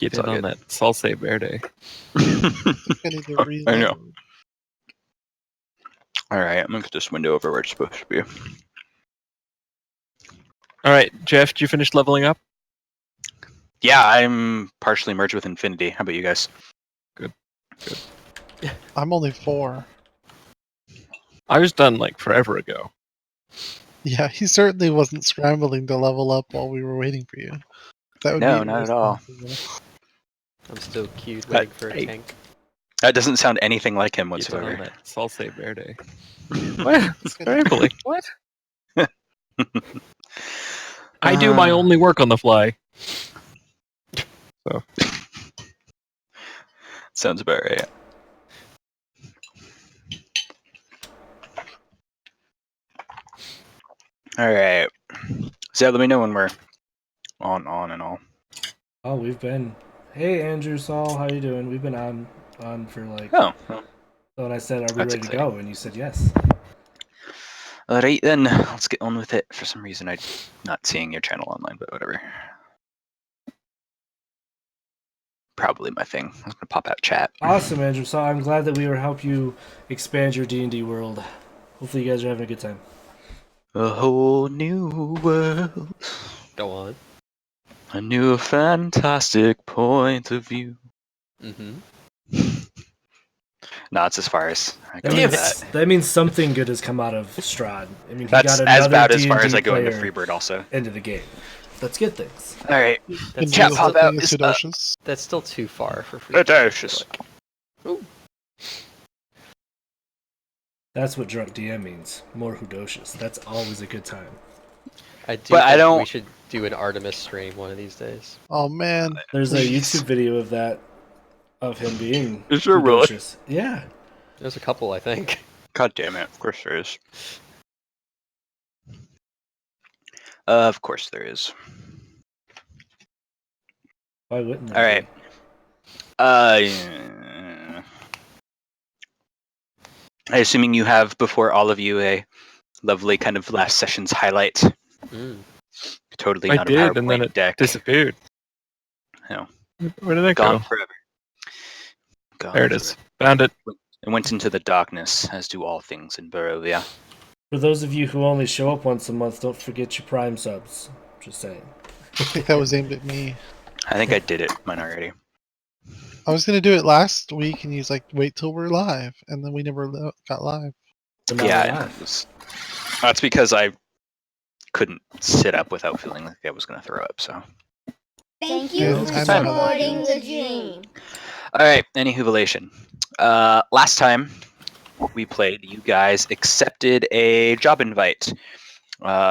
Get It's in all on good. that salsa verde. I need to reload. I know. All right, I'm gonna put this window over where it's supposed to be. All right, Jeff, did you finish leveling up? Yeah, I'm partially merged with Infinity. How about you guys? I'm only 4. I was done like forever ago. Yeah, he certainly wasn't scrambling to level up while we were waiting for you. That would No, be not at all. irresponsible. I'm still queued waiting for a hey. tank. That doesn't sound anything like him Get in on whatsoever. that salsa verde. What? Scrambling. What? I do my only work on the fly. So Sounds about right. All right. So let me know when we're on and all. Oh, we've been. Hey, Andrew, Saul, how you doing? We've been on for like. Oh, well, So when I said, "Are we That's ready to exciting. go?" and you said yes. all right then. Let's get on with it. For some reason, I'm not seeing your channel online, but whatever. Probably my thing. I was gonna pop out chat. Awesome, Andrew. So I'm glad that we were help you expand your D&D world. Hopefully, you guys are having a good time. A whole new world. Go on. A new fantastic point of view. Mm-hmm. No, it's as far as I go That with means, that. that means something good has come out of Strahd. I mean, he That's got as another bad as far as D&D I go into player Freebird also. into the game. That's good things. All right. That's Chat Invisible pop thing out is is up. Hidocious. That's still too far for free. Hidocious. Ooh. That's what drunk DM means. More Hudocious. That's always a good time. I do But I think don't- we should do an Artemis stream one of these days. Oh man. There's a Please. YouTube video of that, of him being Is there really? Hudocious. Yeah. There's a couple, I think. God damn it. Of course there is. Of course there is. Why wouldn't there All right. Assuming you have before all of you a lovely kind of last session's highlight. Mm. Totally I not a did, PowerPoint and then it deck. disappeared. No. Where did that Gone go? forever. Gone There it is. forever. Found it. It went into the darkness, as do all things in Barovia. For those of you who only show up once a month, don't forget your Prime subs. Just saying. I think that was aimed at me. I think I did it mine already. I was gonna do it last week, and he's like, "Wait till we're live," and then we never got live. But now we're Yeah, live. that's because I couldn't sit up without feeling like I was going to throw up. So, Thank Yeah, you for I know how that supporting the dream. all right. Any Huvilation. Last time we played, you guys accepted a job invite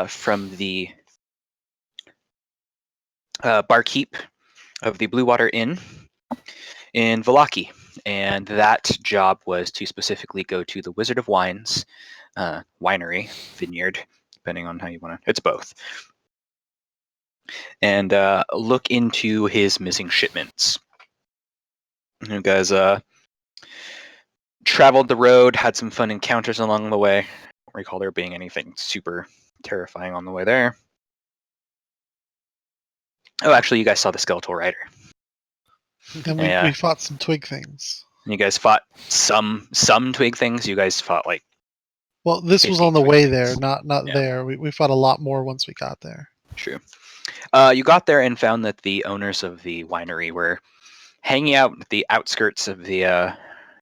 from the barkeep of the Blue Water Inn in Vallaki, and that job was to specifically go to the Wizard of Wines winery, vineyard, depending on how you want to. It's both. And look into his missing shipments. You guys traveled the road, had some fun encounters along the way. I don't recall there being anything super terrifying on the way there. Oh, actually, you guys saw the skeletal rider. And Yeah. we fought some twig things. You guys fought some twig things. You guys fought like Well, this was 50 on the twig way things. there, not Yeah. there. We fought a lot more once we got there. True. You got there and found that the owners of the winery were hanging out at the outskirts of the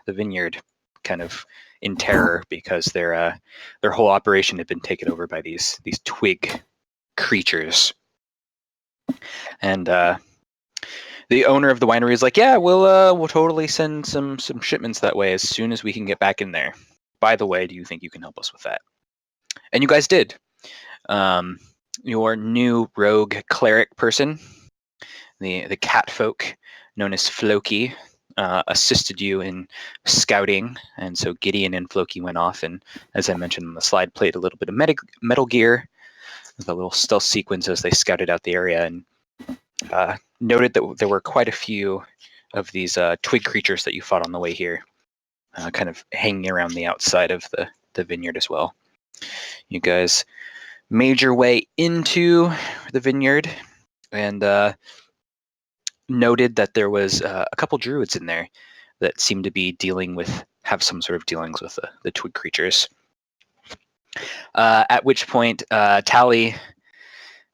vineyard, kind of in terror because their whole operation had been taken over by these twig creatures. And the owner of the winery is like, "Yeah, we'll totally send some shipments that way as soon as we can get back in there. By the way, do you think you can help us with that?" And you guys did. Your new rogue cleric person, the cat folk known as Floki, assisted you in scouting, and so Gideon and Floki went off and, as I mentioned on the slide, played a little bit of Metal Gear, the little stealth sequence as they scouted out the area, and noted that there were quite a few of these twig creatures that you fought on the way here, kind of hanging around the outside of the vineyard as well. You guys made your way into the vineyard, and noted that there was a couple druids in there that seemed to be have some sort of dealings with the twig creatures. At which point, Tally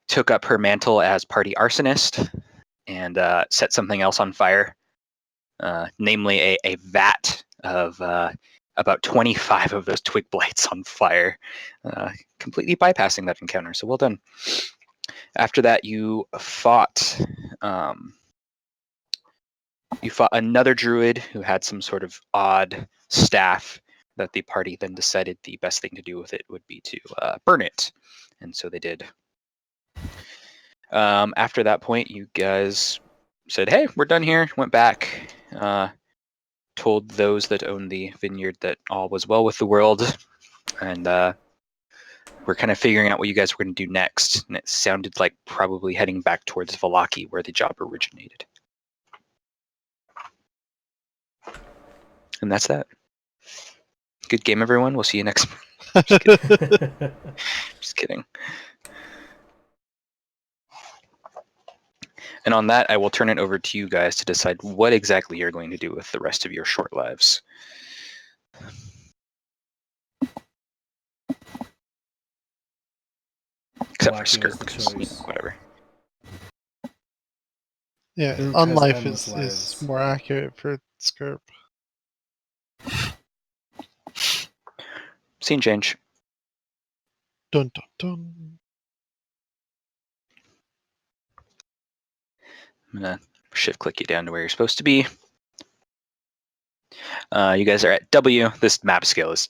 took up her mantle as party arsonist and set something else on fire, namely a vat of about 25 of those twig blights on fire, completely bypassing that encounter. So well done. After that, you fought another druid who had some sort of odd staff that the party then decided the best thing to do with it would be to burn it. And so they did. After that point, you guys said, hey, we're done here. Went back, told those that owned the vineyard that all was well with the world. And we're kind of figuring out what you guys were going to do next. And it sounded like probably heading back towards Valaki, where the job originated. And that's that. Good game, everyone. We'll see you next. Just kidding. And on that, I will turn it over to you guys to decide what exactly you're going to do with the rest of your short lives. Except for Walking is the Skirk. choice. Whatever. Yeah, Skirp has unlife endless is lives. more accurate for Skirp. Scene change. Dun dun dun. I'm going to shift click you down to where you're supposed to be. You guys are at W. This map scale is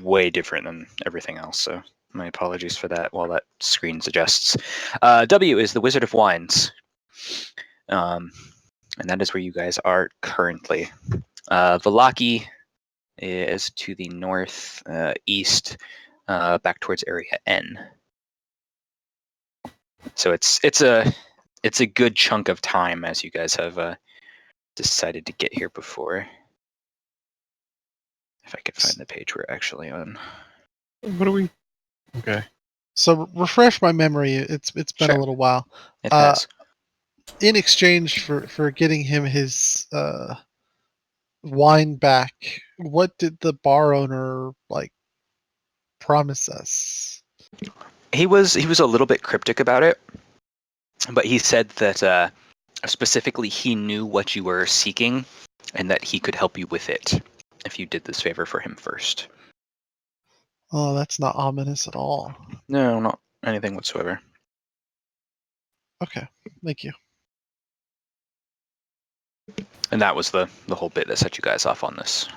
way different than everything else, so my apologies for that while that screen adjusts. W is the Wizard of Wines. And that is where you guys are currently. Valaki is to the north, east, back towards area N. So it's a good chunk of time as you guys have decided to get here before. If I could find the page we're actually on. What are we? Okay. So refresh my memory. It's been Sure. a little while. It has. In exchange for getting him his wine back, what did the bar owner promise us? He was a little bit cryptic about it, but he said that specifically he knew what you were seeking and that he could help you with it if you did this favor for him first. Oh, that's not ominous at all. No, not anything whatsoever. Okay, thank you. And that was the whole bit that set you guys off on this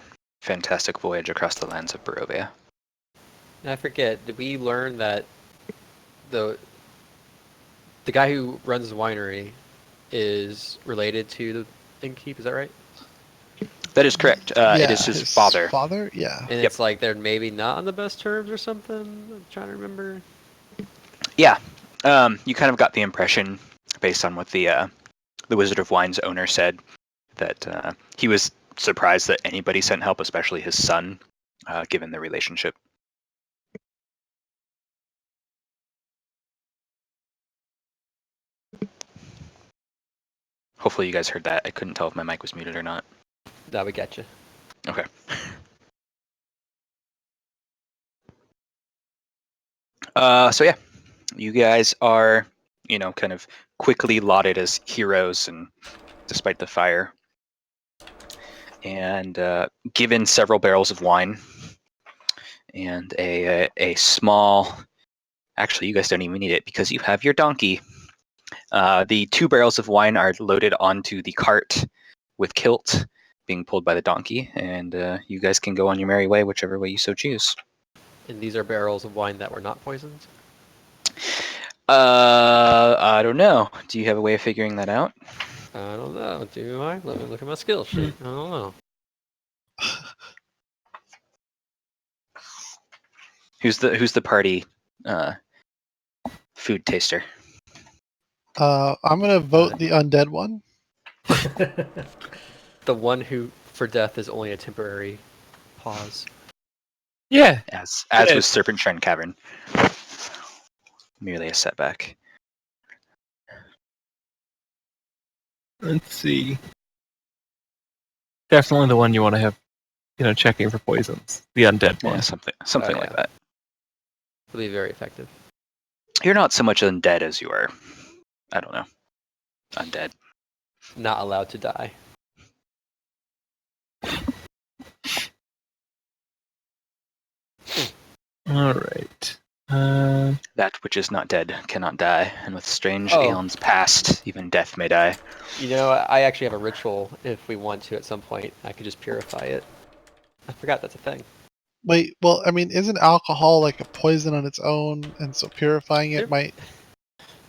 fantastic voyage across the lands of Barovia. And I forget, did we learn that the guy who runs the winery is related to the innkeep, is that right? That is correct. It is his father. Father, yeah. And Yep. it's like they're maybe not on the best terms or something? I'm trying to remember. Yeah. You kind of got the impression, based on what the Wizard of Wine's owner said, that he was surprised that anybody sent help, especially his son, given the relationship. Hopefully you guys heard that. I couldn't tell if my mic was muted or not. That would get you. Okay. So yeah, you guys are, kind of quickly lauded as heroes, and despite the fire, and given several barrels of wine and a small. Actually, you guys don't even need it because you have your donkey. The 2 barrels of wine are loaded onto the cart with kilt, being pulled by the donkey, and you guys can go on your merry way, whichever way you so choose. And these are barrels of wine that were not poisoned? I don't know. Do you have a way of figuring that out? I don't know. Do I? Let me look at my skill sheet. I don't know. Who's the party food taster? I'm gonna vote the undead one. The one who, for death, is only a temporary pause. Yeah. As Yeah. was Serpent Shrine Cavern. Merely a setback. Let's see. Definitely the one you want to have, checking for poisons. The undead Yeah, one. something Oh, like yeah. that. It'll be very effective. You're not so much undead as you are, I don't know, undead. Not allowed to die. All right. That which is not dead cannot die, and with strange Oh. aeons past, even death may die. You know, I actually have a ritual if we want to at some point. I could just purify it. I forgot that's a thing. Wait, well, I mean, isn't alcohol like a poison on its own, and so purifying it Yep. might?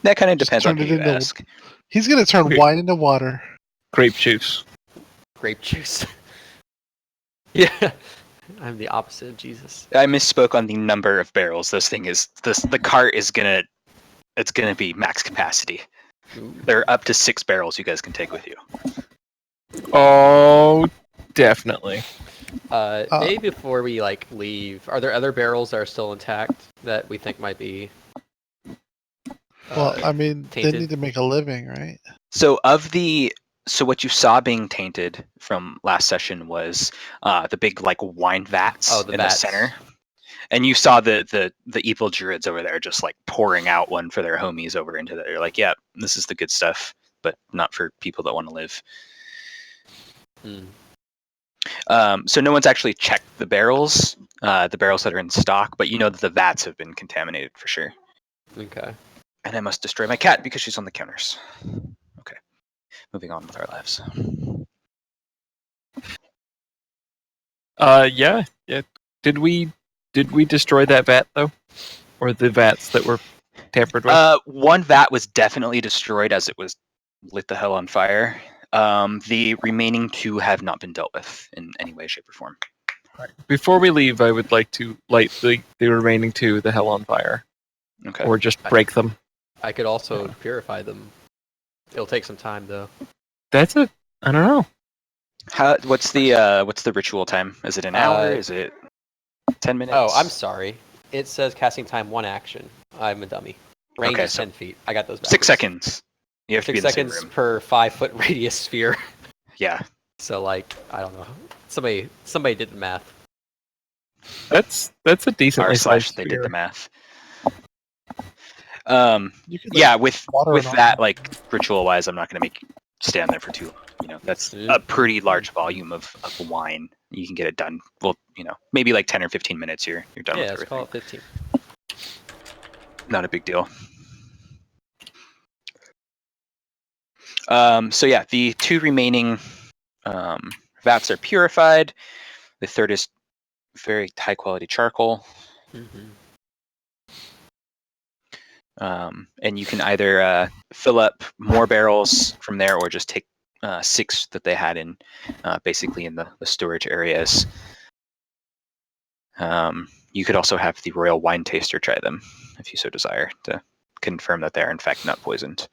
That kind of Just depends on turn who it you into- ask. He's gonna turn Okay. wine into water. Grape juice. Grape juice. Yeah. I'm the opposite of Jesus. I misspoke on the number of barrels. The cart is gonna be max capacity. Ooh. There are up to 6 barrels you guys can take with you. Oh, definitely. Maybe before we leave, are there other barrels that are still intact that we think might be? Well, I mean, tainted. they need to make a living, right? So what you saw being tainted from last session was the big wine vats Oh, the in vats. the center. And you saw the evil druids over there just pouring out one for their homies over into there. They're like, yeah, this is the good stuff, but not for people that want to live. Hmm. So no one's actually checked the barrels that are in stock, but you know that the vats have been contaminated for sure. Okay. And I must destroy my cat because she's on the counters. Okay, moving on with our lives. Yeah. Did we destroy that vat though, or the vats that were tampered with? One vat was definitely destroyed as it was lit the hell on fire. The remaining 2 have not been dealt with in any way, shape, or form. Before we leave, I would like to light the remaining 2 the hell on fire, Okay. or just break them. I could also purify them. It'll take some time though. That's it. I don't know. What's the ritual time? Is it an hour? Is it 10 minutes? Oh, I'm sorry. It says casting time 1 action. I'm a dummy. Range Okay, is so 10 feet. I got those. 6 backwards. seconds. You have to 6 be in the same seconds room. per 5-foot radius sphere. Yeah. So I don't know. Somebody did the math. That's a decent. / they did the math. You could, Yeah, with water it that, on. ritual wise, I'm not going to make you stand there for too long. That's a pretty large volume of wine. You can get it done. Well, maybe 10 or 15 minutes. You're done Yeah, with let's everything. call it 15. Not a big deal. So yeah, the 2 remaining vats are purified. The 3rd is very high quality charcoal. Mm-hmm. And you can either fill up more barrels from there, or just take 6 that they had in basically in the storage areas. You could also have the royal wine taster try them if you so desire to confirm that they are in fact not poisoned.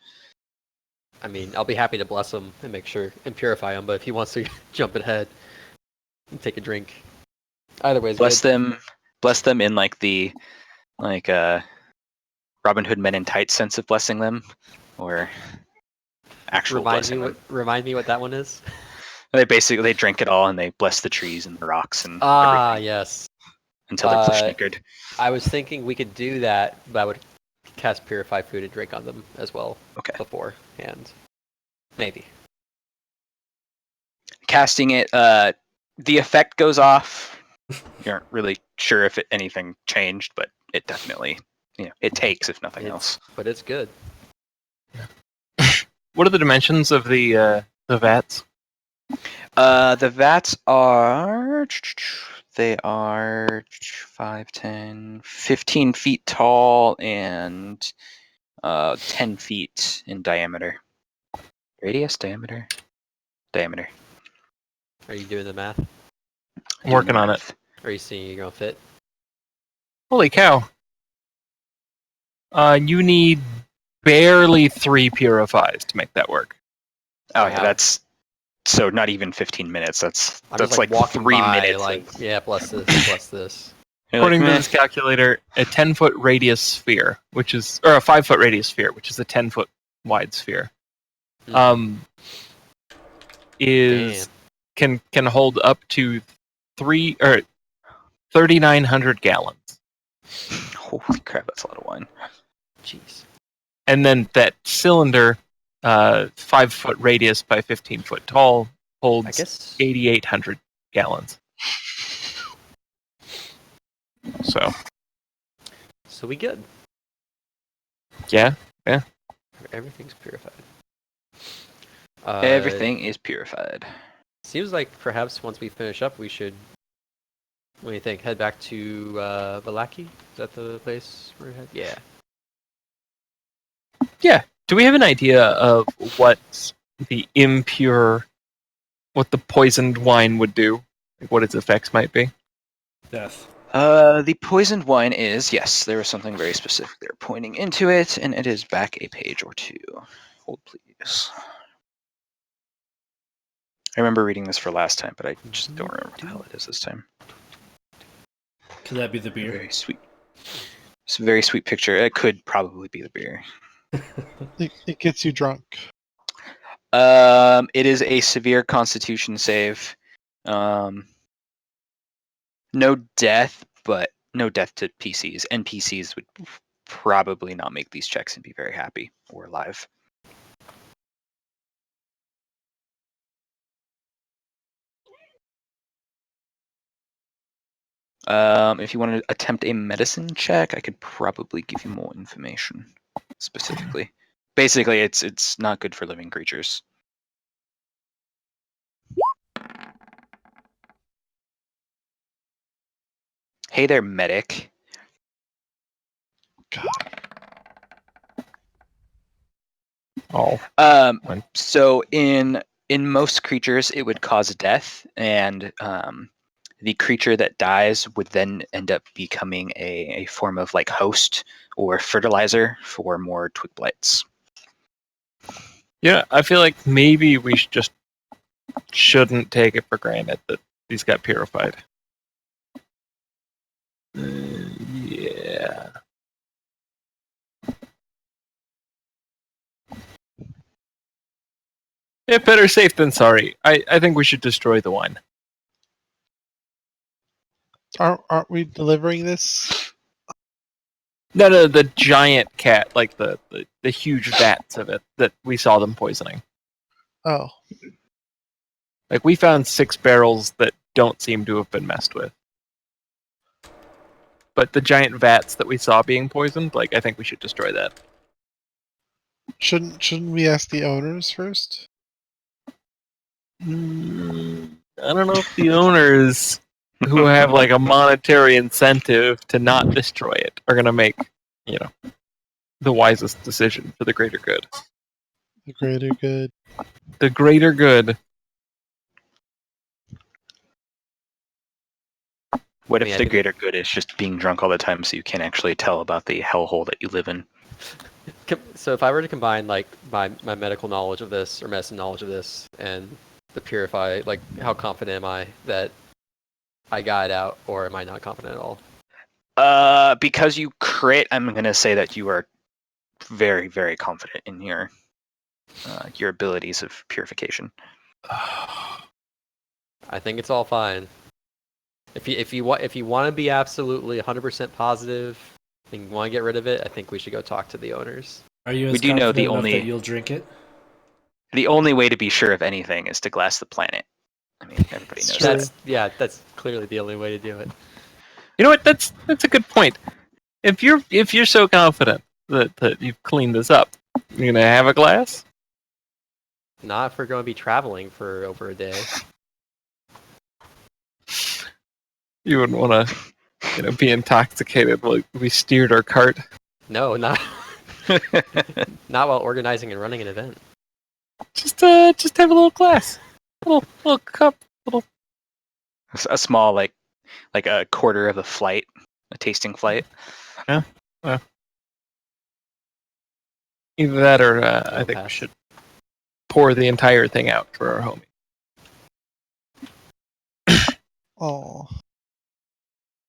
I mean, I'll be happy to bless him and make sure and purify him, but if he wants to jump ahead and take a drink, either way is Bless good. them in the Robin Hood Men in Tights sense of blessing them, or actual blessing them. Remind me what that one is. They drink it all and they bless the trees and the rocks and everything Yes. until they're push-knickered. I was thinking we could do that, but I would cast Purify Food and drink on them as well beforehand. Maybe. Casting it, the effect goes off. You aren't really sure if anything changed, but it definitely, it takes if nothing else. But it's good. What are the dimensions of the vats? The vats are 5, 10, 15 feet tall and 10 feet in diameter. Radius, diameter. Are you doing the math? I'm working on it. Are you seeing you're gonna fit? Holy cow! You need barely 3 purifies to make that work. Oh yeah, Wow. that's so not even 15 minutes. That's I'm that's just walking 3 by, minutes. bless this, bless this. According to this calculator, a 10-foot radius sphere, or a 5-foot radius sphere, which is a 10-foot wide sphere. is can hold up to 3,900 gallons. Holy crap, that's a lot of wine. Jeez. And then that cylinder, 5-foot radius by 15-foot tall, holds I guess 8,800 gallons. So we good. yeah, Everything's purified. Everything is purified. Seems like perhaps once we finish up, we should. What do you think? Head back to Valaki? Is that the place we're heading? Yeah. yeah. Do we have an idea of what the poisoned wine would do? Like what its effects might be? Death. The poisoned wine is, yes, there was something very specific there pointing into it, and it is back a page or two. Hold, please. I remember reading this for last time, but I just don't remember what the hell it is this time. Could that be the beer? Very sweet. It's a very sweet picture. It could probably be the beer. It gets you drunk. It is a severe constitution save. No death, but no death to PCs. NPCs would probably not make these checks and be very happy or alive. If you want to attempt a medicine check, I could probably give you more information specifically. Basically, it's not good for living creatures. Hey there, medic. God. Oh, So in most creatures, it would cause death, and the creature that dies would then end up becoming a form of like host or fertilizer for more twig blights. yeah. I feel like maybe we shouldn't take it for granted that these got purified. Yeah. Yeah, better safe than sorry. I think we should destroy the wine. Aren't we delivering this? No, the giant cat, like the huge vats of it that we saw them poisoning. Oh, Like we found 6 barrels that don't seem to have been messed with. But the giant vats that we saw being poisoned, like I think we should destroy that. shouldn't we ask the owners first? I don't know if the owners who have like a monetary incentive to not destroy it are gonna make, the wisest decision for the greater good. The greater good. The greater good. What I mean, if I the think- greater good is just being drunk all the time so you can't actually tell about the hellhole that you live in? So if I were to combine like my medical knowledge of this or medicine knowledge of this and the purify, like how confident am I that I got it out, or am I not confident at all? Because you crit, I'm gonna say that you are very, very confident in your abilities of purification. I think it's all fine. If you want to be absolutely 100% positive and you want to get rid of it, I think we should go talk to the owners. Are you as We do know the confident enough only- that you'll drink it? The only way to be sure of anything is to glass the planet. I mean, everybody knows Sure. that. That's clearly the only way to do it. You know what? That's a good point. If you're so confident that you've cleaned this up, you're gonna have a glass? Not if we're going to be traveling for over a day. You wouldn't want to, be intoxicated while we steered our cart. No, not not while organizing and running an event. Just have a little glass, little cup, little. A small, like a quarter of a flight, a tasting flight. Either that, or I think we pass. should pour the entire thing out for our homie. Oh,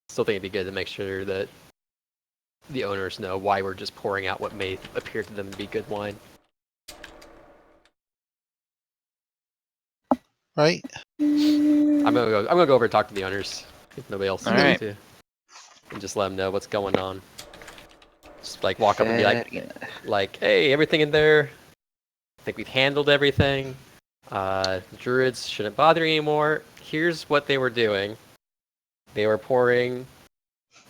Still think it'd be good to make sure that the owners know why we're just pouring out what may appear to them to be good wine. right? I'm gonna go over and talk to the owners if nobody else is All going right. to, and just let them know what's going on. Just like walk up and be like, hey, everything in there. I think we've handled everything. The druids shouldn't bother you anymore. Here's what they were doing. They were pouring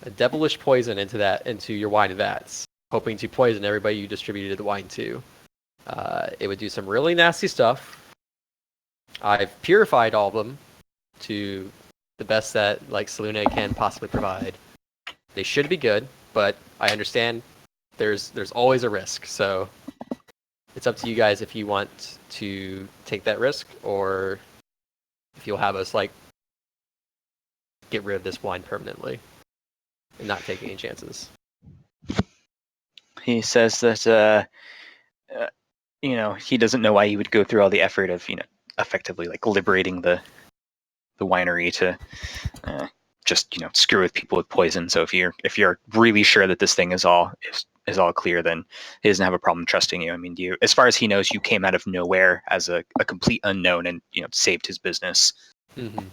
a devilish poison into your wine vats, hoping to poison everybody you distributed the wine to. It would do some really nasty stuff. I've purified all of them to the best that like Selune can possibly provide. They should be good, but I understand there's always a risk. So it's up to you guys if you want to take that risk or if you'll have us like get rid of this wine permanently and not take any chances. He says that he doesn't know why he would go through all the effort of effectively like liberating the winery to just screw with people with poison. So if you're really sure that this thing is all clear, then he doesn't have a problem trusting you. I mean, as far as he knows, you came out of nowhere as a complete unknown and saved his business. Mm-hmm.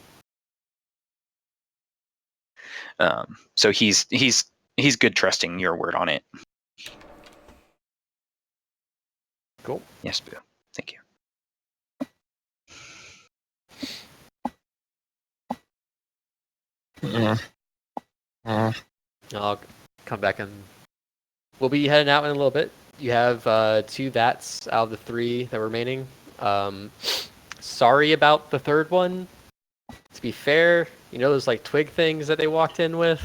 So he's good trusting your word on it. Cool. Yes, Boo. Thank you. I'll come back and we'll be heading out in a little bit. You have 2 vats out of the 3 that were remaining. Sorry about the third one. To be fair, those like twig things that they walked in with?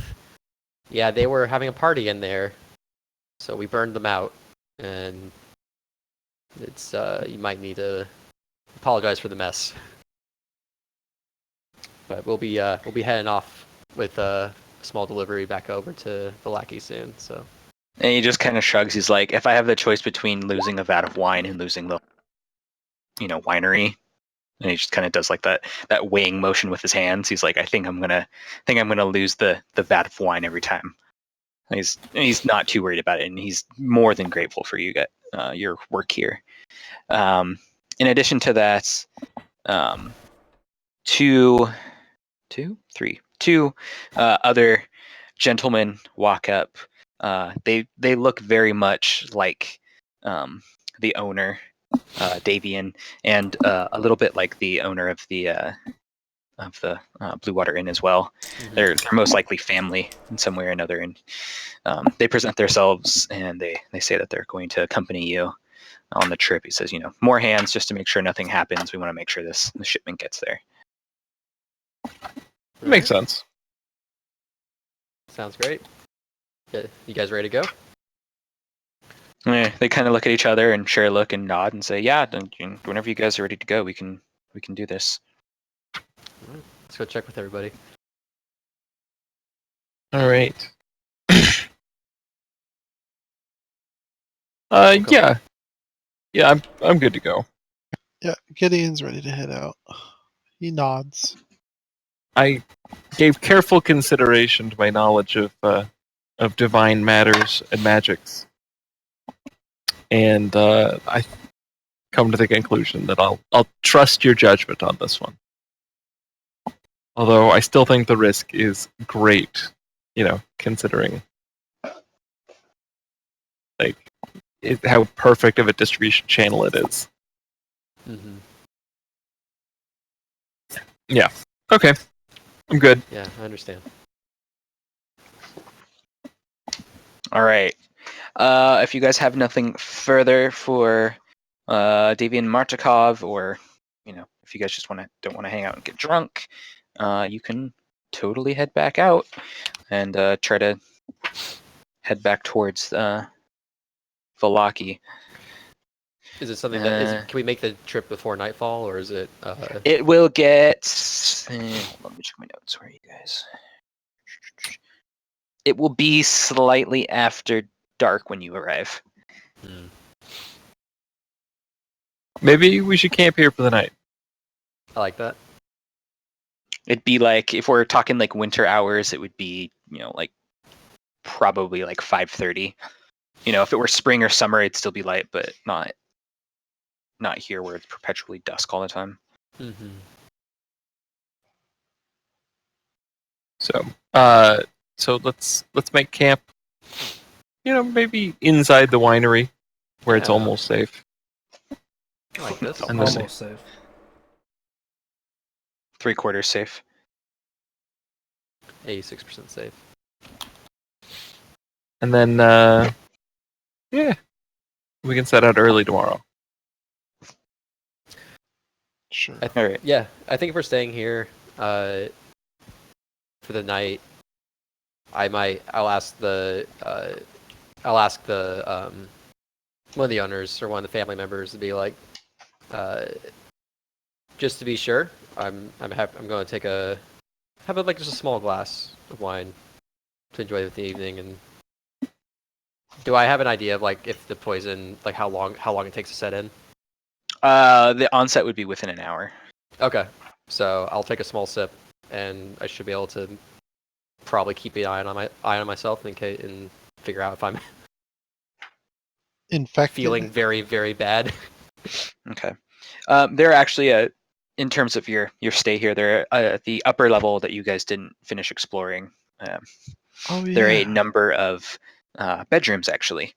Yeah, they were having a party in there. So we burned them out. And it's you might need to apologize for the mess. But we'll be heading off with a small delivery back over to the lackey soon. So. And he just kind of shrugs. He's like, if I have the choice between losing a vat of wine and losing the winery, and he just kind of does like that weighing motion with his hands. He's like, I think I'm gonna lose the vat of wine every time. He's not too worried about it, and he's more than grateful for your work here. In addition to that, two other gentlemen walk up. They look very much like the owner, Davian, and a little bit like the owner of the Blue Water Inn as well. Mm-hmm. They're most likely family in some way or another, and they present themselves and they say that they're going to accompany you on the trip. He says, more hands just to make sure nothing happens. We want to make sure the shipment gets there. Makes sense. Sounds great. Yeah, you guys ready to go? Yeah, they kind of look at each other and share a look and nod and say, "Yeah, whenever you guys are ready to go, we can do this." All right, let's go check with everybody. All right. Okay. Yeah, I'm good to go. Yeah, Gideon's ready to head out. He nods. I gave careful consideration to my knowledge of divine matters and magics, and I come to the conclusion that I'll trust your judgment on this one. Although I still think the risk is great, considering like how perfect of a distribution channel it is. Mm-hmm. Yeah. Okay. I'm good. Yeah, I understand. All right. If you guys have nothing further for Davian Martikov, or if you guys just don't want to hang out and get drunk, you can totally head back out and try to head back towards Valaki. Is it something that can we make the trip before nightfall, or is it? It will get. Hold on, let me check my notes. Where are you guys? It will be slightly after dark when you arrive. Maybe we should camp here for the night. I like that. It'd be like, if we're talking like winter hours, it would be like probably like 5:30. If it were spring or summer, it'd still be light, but not here where it's perpetually dusk all the time. Mm-hmm. So let's make camp. Maybe inside the winery, where it's Yeah. almost safe. I like this. And then- Almost safe. 3/4 safe. 86% safe. And then, yeah, we can set out early tomorrow. Sure. All right. Yeah, I think if we're staying here for the night, I'll ask the one of the owners or one of the family members to be like, just to be sure, I'm going to have just a small glass of wine to enjoy with the evening. And do I have an idea of like if the poison, like how long it takes to set in? The onset would be within an hour. Okay, so I'll take a small sip, and I should be able to probably keep an eye on myself and figure out if I'm Infected. feeling very, very bad. Okay. They're actually in terms of your stay here, they're at the upper level that you guys didn't finish exploring. Oh yeah. There are a number of bedrooms actually,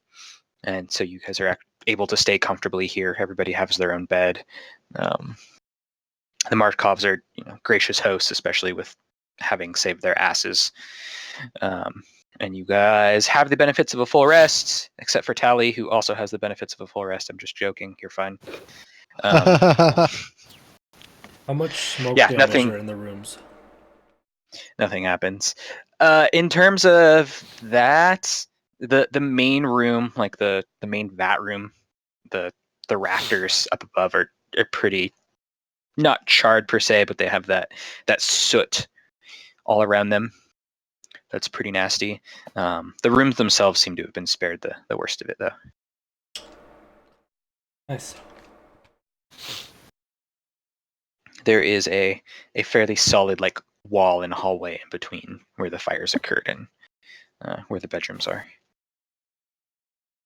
and so you guys are able to stay comfortably here. Everybody has their own bed. The Markovs are gracious hosts, especially with having saved their asses. And you guys have the benefits of a full rest, except for Tally, who also has the benefits of a full rest. I'm just joking. You're fine. How much smoke Yeah, damage nothing- are in the rooms? Nothing happens. In terms of that, the main room, like the main vat room, the rafters up above are pretty not charred per se, but they have that soot all around them. That's pretty nasty. The rooms themselves seem to have been spared the worst of it, though. Nice. There is a fairly solid like wall and hallway in between where the fires occurred and where the bedrooms are.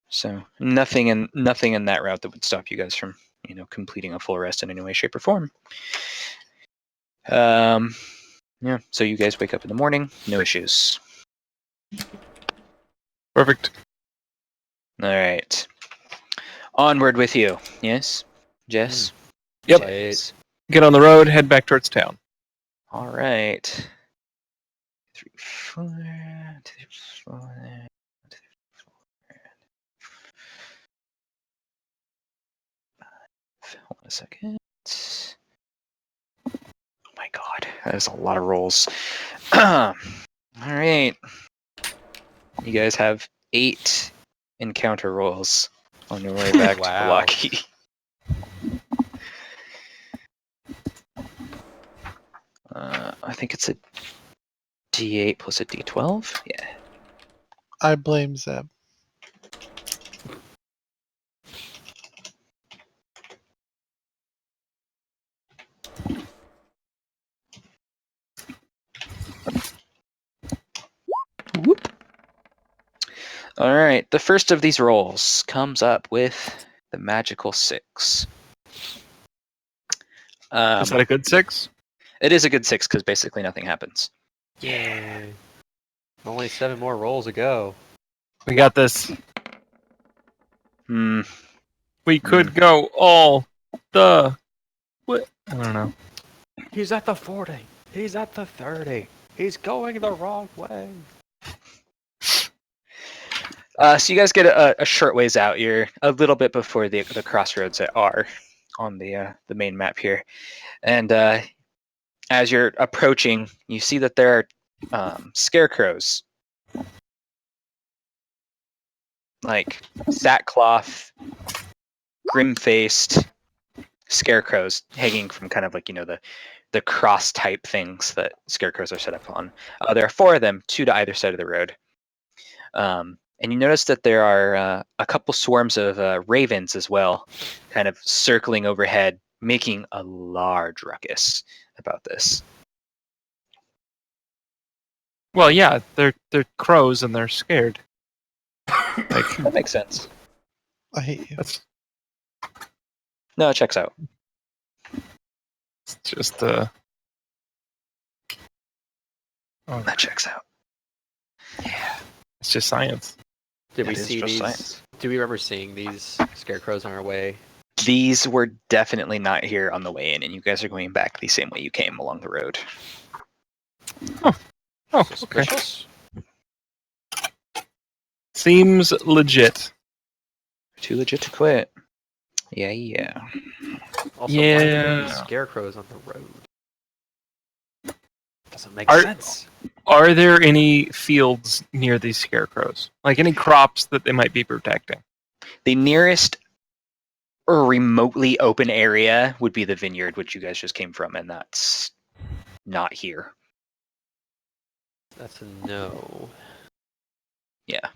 So nothing in that route that would stop you guys from completing a full rest in any way, shape, or form. Yeah. So you guys wake up in the morning, no issues. Perfect. All right. Onward with you. Yes, Jess. Yep. Jess. Get on the road, head back towards town. All right. 3, 4, 2, 4, 2, 4. Hold on a second. Oh my god, that is a lot of rolls. All right. You guys have 8 encounter rolls on your way back to Wow. Milwaukee. I think it's a D8 plus a D12. Yeah. I blame Zeb. Whoop. All right. The first of these rolls comes up with the magical 6. Is that a good 6? It is a good 6 because basically nothing happens. Yay. Only 7 more rolls to go. We got this. Hmm. We could go all the. What? I don't know. He's at the 40. He's at the 30. He's going the wrong way. So you guys get a short ways out. You're a little bit before the crossroads that are on the main map here, and as you're approaching, you see that there are scarecrows, like sackcloth, grim-faced scarecrows hanging from kind of like the cross type things that scarecrows are set up on. There are 4 of them, 2 to either side of the road. And you notice that there are a couple swarms of ravens as well, kind of circling overhead, making a large ruckus about this. Well, yeah, they're crows and they're scared. Like That makes sense. I hate you. that's No, it checks out. just Oh, That checks out. Yeah. it's just science. Did we It is see just these? science. Do we remember seeing these scarecrows on our way? These were definitely not here on the way in, and you guys are going back the same way you came along the road. Oh, okay. Suspicious. Seems legit. Too legit to quit. Yeah. Also, why are there Yeah. scarecrows on the road? Doesn't make Are- sense. Are there any fields near these scarecrows? Like any crops that they might be protecting? The nearest or remotely open area would be the vineyard, which you guys just came from, and that's not here. That's a no. Yeah,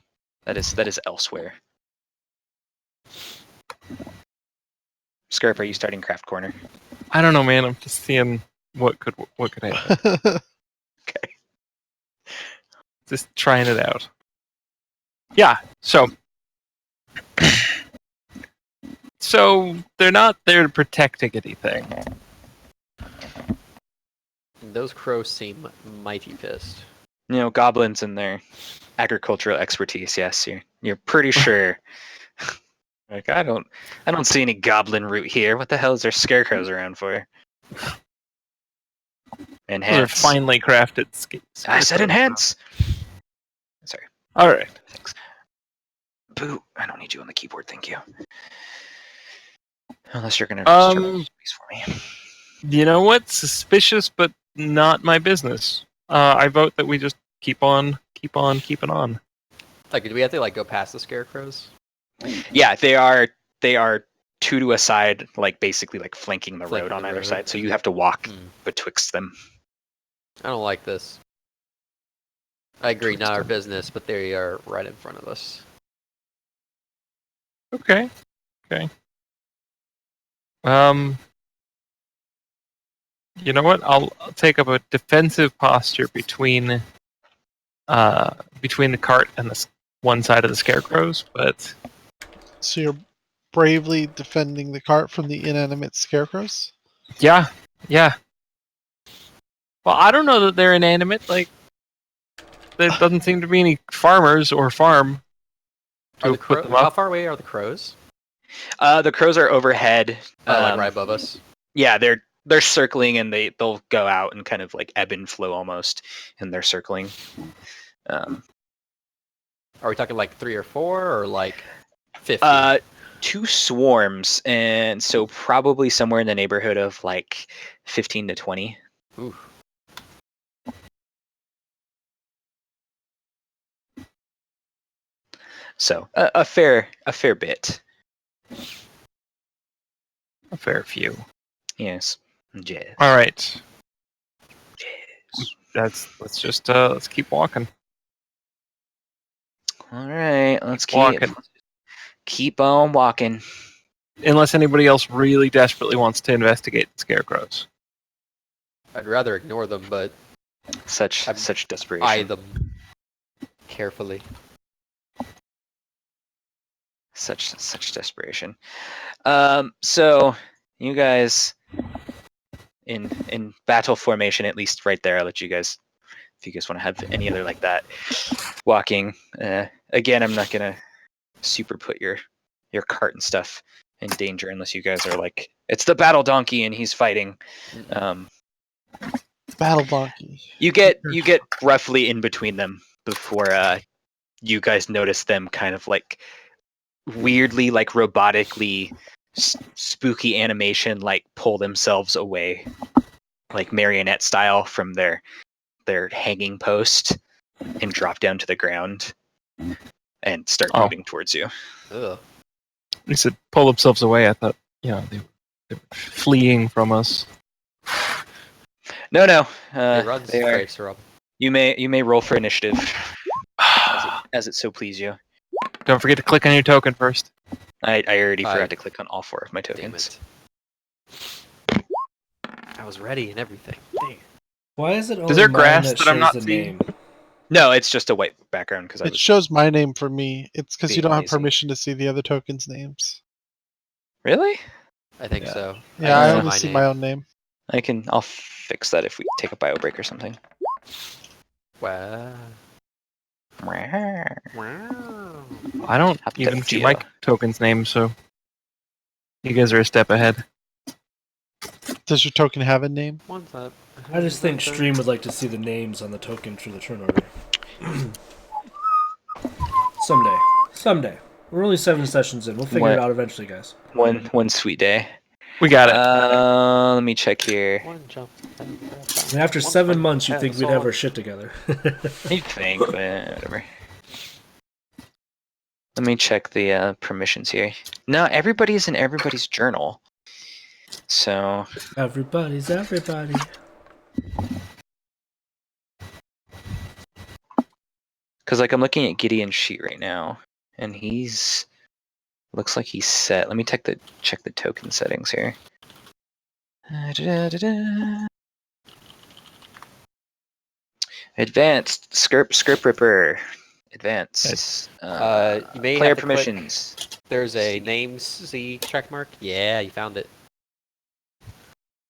that is elsewhere. Scarp, are you starting Craft Corner? I don't know, man. I'm just seeing what could happen. Okay. Just trying it out. Yeah. So they're not there to protect anything. Those crows seem mighty pissed. You know, goblins and their agricultural expertise. Yes, you're pretty sure. Like I don't see any goblin root here. What the hell is there scarecrows around for? Those are Enhance. finely crafted skates. I said enhance. Sorry. All right. Thanks. Boo! I don't need you on the keyboard, thank you. Unless you're gonna space for me. You know what? Suspicious, but not my business. I vote that we just keep on keeping on. Like, do we have to like go past the scarecrows? Yeah, they are two to a side, like basically like flanking the Flanking road on the either road. side. So you have to walk Hmm. betwixt them. I don't like this. I agree, not our business, but they are right in front of us. Okay. You know what? I'll take up a defensive posture between the cart and the one side of the scarecrows, but So you're bravely defending the cart from the inanimate scarecrows? yeah. Well, I don't know that they're inanimate. Like, there doesn't seem to be any farmers or farm Are to the put them How up. far away are the crows? The crows are overhead. Like right above us. Yeah, they're circling and they'll go out and kind of like ebb and flow almost, and they're circling. Are we talking like 3 or 4 or like 50? 2 swarms, and so probably somewhere in the neighborhood of like 15 to 20. Ooh. So a fair bit. A fair few. Yes. Yes. All right. Yes. Let's keep walking. All right. Let's Walking. keep on walking. Unless anybody else really desperately wants to investigate the scarecrows. I'd rather ignore them, but Such desperation. eye them carefully. Such desperation. So you guys in battle formation, at least right there. I'll let you guys, if you guys want to have any other like that, walking. Again, I'm not gonna super put your cart and stuff in danger unless you guys are like, it's the battle donkey and he's fighting. Battle donkey. You get roughly in between them before you guys notice them kind of like weirdly, like robotically spooky animation, like pull themselves away, like marionette style, from their hanging post and drop down to the ground and start moving towards you. Ugh. They said pull themselves away. I thought, they were fleeing from us. No. It runs They are. straight, Rob. You may roll for initiative as it so please you. Don't forget to click on your token first. I already Aye. forgot to click on all 4 of my Damn tokens. it. I was ready and everything. Dang. Why is it only there mine grass that that I'm shows not the seeing? name? No, it's just a white background because I It was shows my name for me. It's because you being don't have lazy. permission to see the other tokens' names. Really. I think Yeah. so. Yeah, I Uh, only my see name. my own name. I'll fix that if we take a bio break or something. Wow. Wow. I don't Up to even see Geo. my token's name, so you guys are a step ahead. Does your token have a name? What's up? I just think Stream would like to see the names on the token for the turn order. Someday. We're only 7 sessions in. We'll figure it out eventually, guys. One sweet day. We got it. Let me check here. One jump. I mean, after 7 months, you'd think we'd have our shit together. You'd think, but whatever. Let me check the permissions here. No, everybody's in everybody's journal. So Everybody's everybody. because like I'm looking at Gideon's sheet right now, and looks like he's set. Let me check the token settings here. Advanced script ripper. Advanced. You may Player have to click- permissions. There's a names C check mark. Yeah, you found it.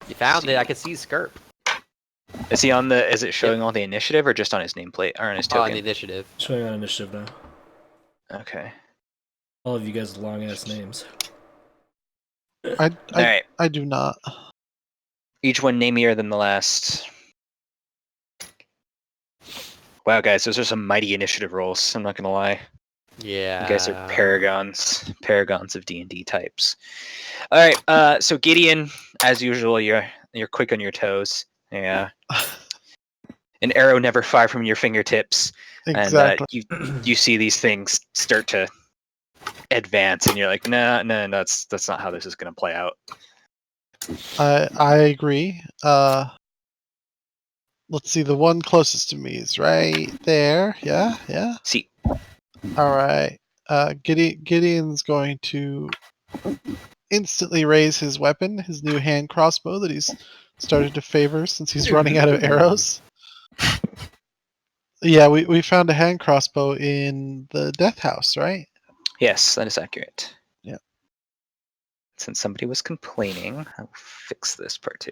You found it. I can see Skirp Is he on the? Is it showing on the initiative or just on his nameplate or on his on token? the initiative. Showing on initiative now. Okay. All of you guys with long ass names. All right. I do not. Each one namier than the last. Wow, guys, those are some mighty initiative rolls. I'm not gonna lie. Yeah. You guys are paragons of D&D types. All right, so Gideon, as usual, you're quick on your toes. Yeah. An arrow never far from your fingertips, Exactly. and you see these things start to advance, and you're like, no, that's not how this is gonna play out. I agree. Let's see. The one closest to me is right there. Yeah. See, All right. Gideon's going to instantly raise his weapon, his new hand crossbow that he's started to favor since he's running out of arrows. Yeah, we found a hand crossbow in the death house, right? yes, that is accurate. Yeah. Since somebody was complaining, I'll fix this part too.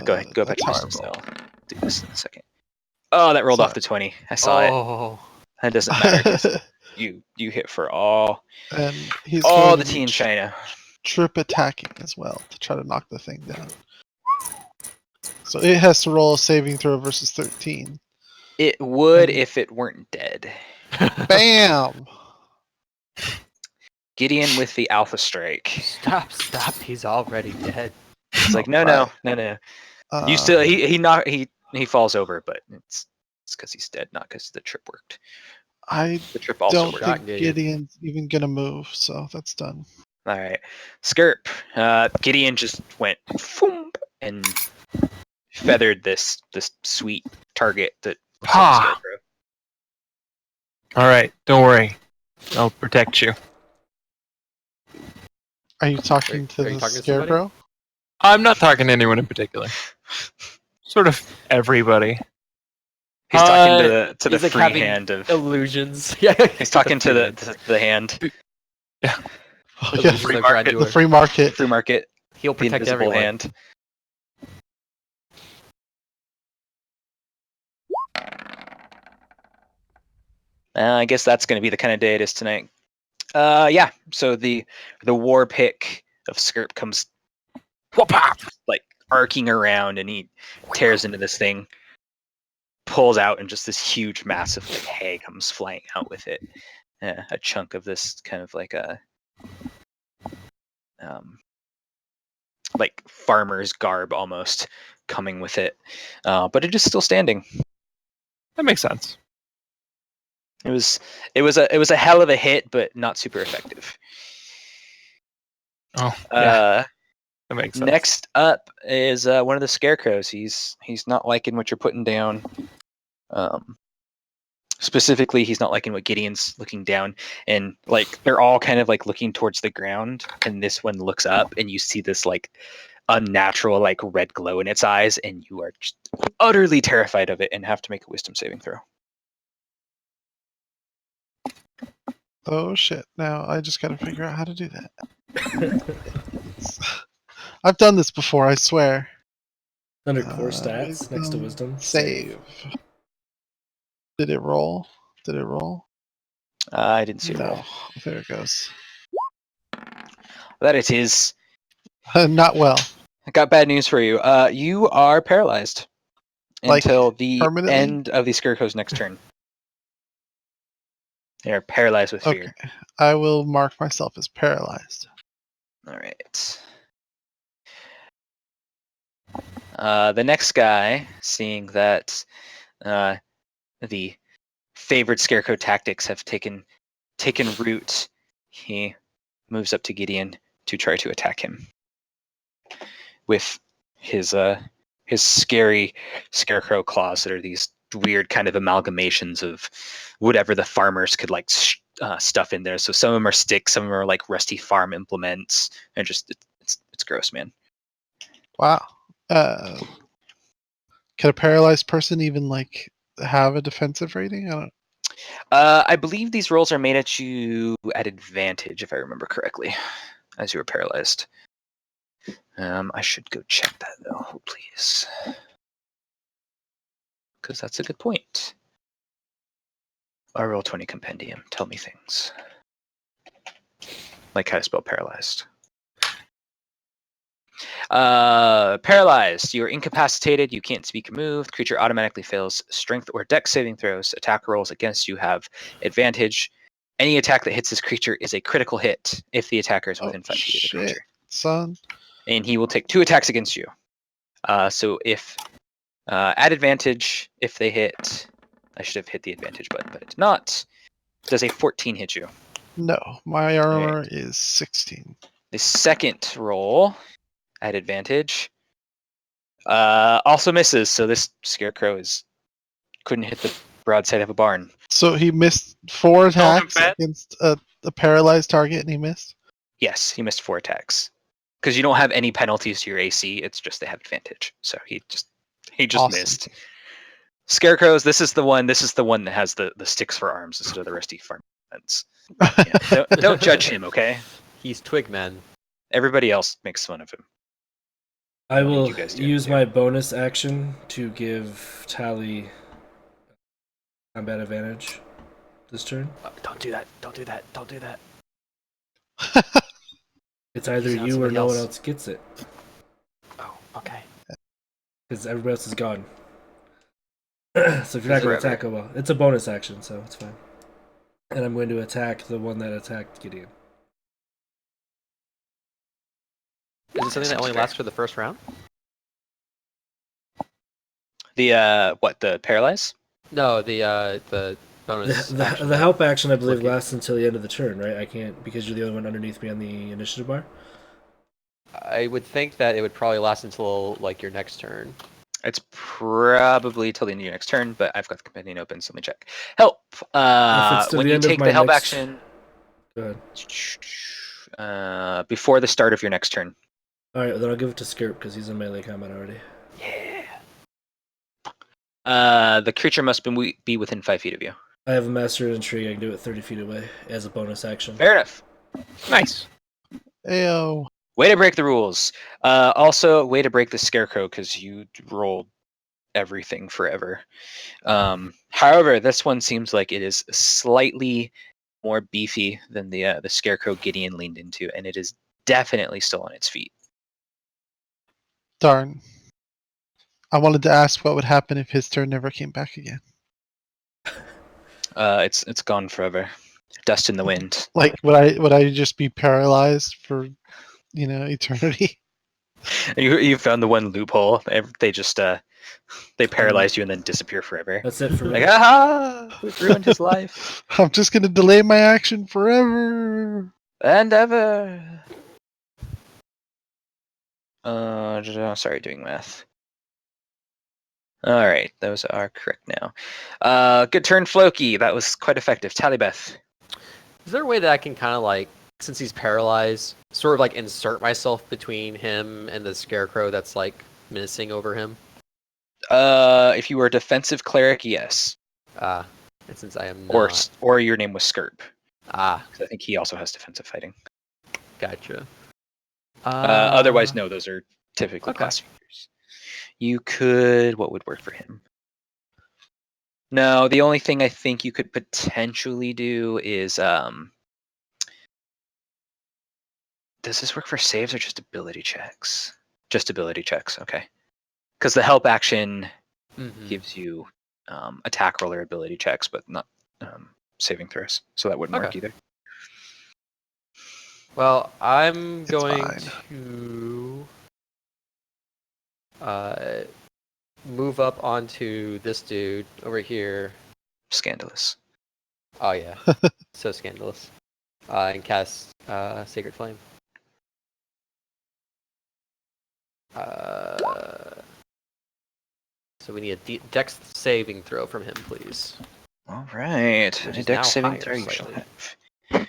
Go ahead, go back to that's business. horrible. I'll do this in a second. Oh, that rolled off the 20. I saw it. Oh. That doesn't matter. 'Cause you hit for all And he's all going the to tea be in China. trip attacking as well to try to knock the thing down. So it has to roll a saving throw versus 13. It would And- if it weren't dead. Bam! Gideon with the Alpha Strike. Stop. He's already dead. It's like no. You still he falls over, but it's because he's dead, not because the trip worked. I The trip also don't worked. think Shot Gideon. Gideon's even gonna move, so that's done. All right, Skirp. Gideon just went foom and feathered this sweet target that. Ha! All right, don't worry. I'll protect you. Are you talking to Are you the talking to somebody? scarecrow? I'm not talking to anyone in particular. Sort of everybody. He's talking to the He's like free having hand of. illusions. Yeah. He's talking to the hand, Oh, The yeah, illusions free of market. grandeur. the free market. free market, He'll the protect invisible everyone. hand. I guess that's going to be the kind of day it is tonight. Yeah. So the war pick of Skirp comes, like arcing around, and he tears into this thing, pulls out, and just this huge, massive like hay comes flying out with it. A chunk of this kind of like a like farmer's garb almost coming with it, but it is still standing. That makes sense. It was a hell of a hit, but not super effective. Oh, yeah, that makes sense. Next up is one of the scarecrows. He's not liking what you're putting down. Specifically, he's not liking what Gideon's looking down, and like they're all kind of like looking towards the ground, and this one looks up, and you see this like unnatural like red glow in its eyes, and you are just utterly terrified of it, and have to make a wisdom saving throw. Oh shit! Now I just gotta figure out how to do that. I've done this before, I swear. Under core stats, next to Wisdom wisdom. Save. Did it roll? Did it roll? I didn't see a roll. No. There it goes. That it is. Not well. I got bad news for you. You are paralyzed Like, until the permanently? end of the Scarecrow's next turn. They are paralyzed with fear. Okay. I will mark myself as paralyzed. All right. The next guy, seeing that the favored Scarecrow tactics have taken root, he moves up to Gideon to try to attack him with his scary Scarecrow claws that are these weird kind of amalgamations of whatever the farmers could like stuff in there. So some of them are sticks, some of them are like rusty farm implements, and just it's gross, man. Wow. Can a paralyzed person even like have a defensive rating? I don't. I believe these rolls are made at you at advantage, if I remember correctly, as you were paralyzed. I should go check that though, please, because that's a good point. Our Roll20 compendium, tell me things. Like how to spell paralyzed. Paralyzed. You are incapacitated. You can't speak or move. Creature automatically fails strength or dex saving throws. Attack rolls against you have advantage. Any attack that hits this creature is a critical hit if the attacker is within 5 feet of the Shit, creature. son. And he will take 2 attacks against you. So if at advantage, if they hit, I should have hit the advantage button, but it's not. Does a 14 hit you? No, my armor is 16. The second roll at advantage also misses. So this Scarecrow couldn't hit the broadside of a barn. So he missed 4 attacks bet. against a paralyzed target, and he missed. Yes, he missed 4 attacks because you don't have any penalties to your AC. It's just they have advantage. So he just Awesome. missed. Scarecrows. This is the one that has the sticks for arms instead of the rusty farm implements. Yeah, don't judge him, okay? He's Twigman. Everybody else makes fun of him. I What did will you guys do? use Yeah. my bonus action to give Tally combat advantage this turn. Don't do that. Don't do that. Don't do that. It's either Sounds you or somebody no one else. else gets it, Oh, okay. because everybody else is gone. So if you're not going to Forever. attack, oh well. It's a bonus action, so it's fine. And I'm going to attack the one that attacked Gideon. Is it something that only lasts for the first round? The what? The paralyze? No, the bonus. The action. help action, I believe, Looking. lasts until the end of the turn, right? I can't, because you're the only one underneath me on the initiative bar. I would think that it would probably last until like your next turn. It's probably till the end of your next turn, but I've got the companion open, so let me check. Help! till When the you end of take my the help next- action, Go ahead. before the start of your next turn. All right, then I'll give it to Skirp because he's in melee combat already. The creature must be within 5 feet of you. I have a master intrigue. I can do it 30 feet away as a bonus action. Fair enough. Nice. Ayo. Way to break the rules. Also, way to break the Scarecrow because you rolled everything forever. However, this one seems like it is slightly more beefy than the Scarecrow Gideon leaned into, and it is definitely still on its feet. Darn. I wanted to ask what would happen if his turn never came back again. It's gone forever. Dust in the wind. Like, would I just be paralyzed for, eternity? You found the one loophole. They just they paralyze you and then disappear forever. That's it for me. Like, aha! We've ruined his life. I'm just gonna delay my action forever. And ever. Sorry, doing math. All right, those are correct now. Good turn, Floki. That was quite effective. Tallybeth. Is there a way that I can kind of like, since he's paralyzed, sort of like insert myself between him and the Scarecrow that's like menacing over him? If you were a defensive cleric, yes. And since I am not. Or your name was Skirp. 'Cause I think he also has defensive fighting. Gotcha. Otherwise, no. Those are typically okay. class figures. You could. What would work for him? No, the only thing I think you could potentially do is does this work for saves or just ability checks? Just ability checks, okay. Because the help action gives you attack roll or ability checks, but not saving throws. So that wouldn't work either. Well, I'm It's going fine. to move up onto this dude over here. Scandalous. Oh yeah, so scandalous. And cast Sacred Flame. So we need a dex saving throw from him, please. All right. Which Any is now dex saving higher throw you shall slightly. have.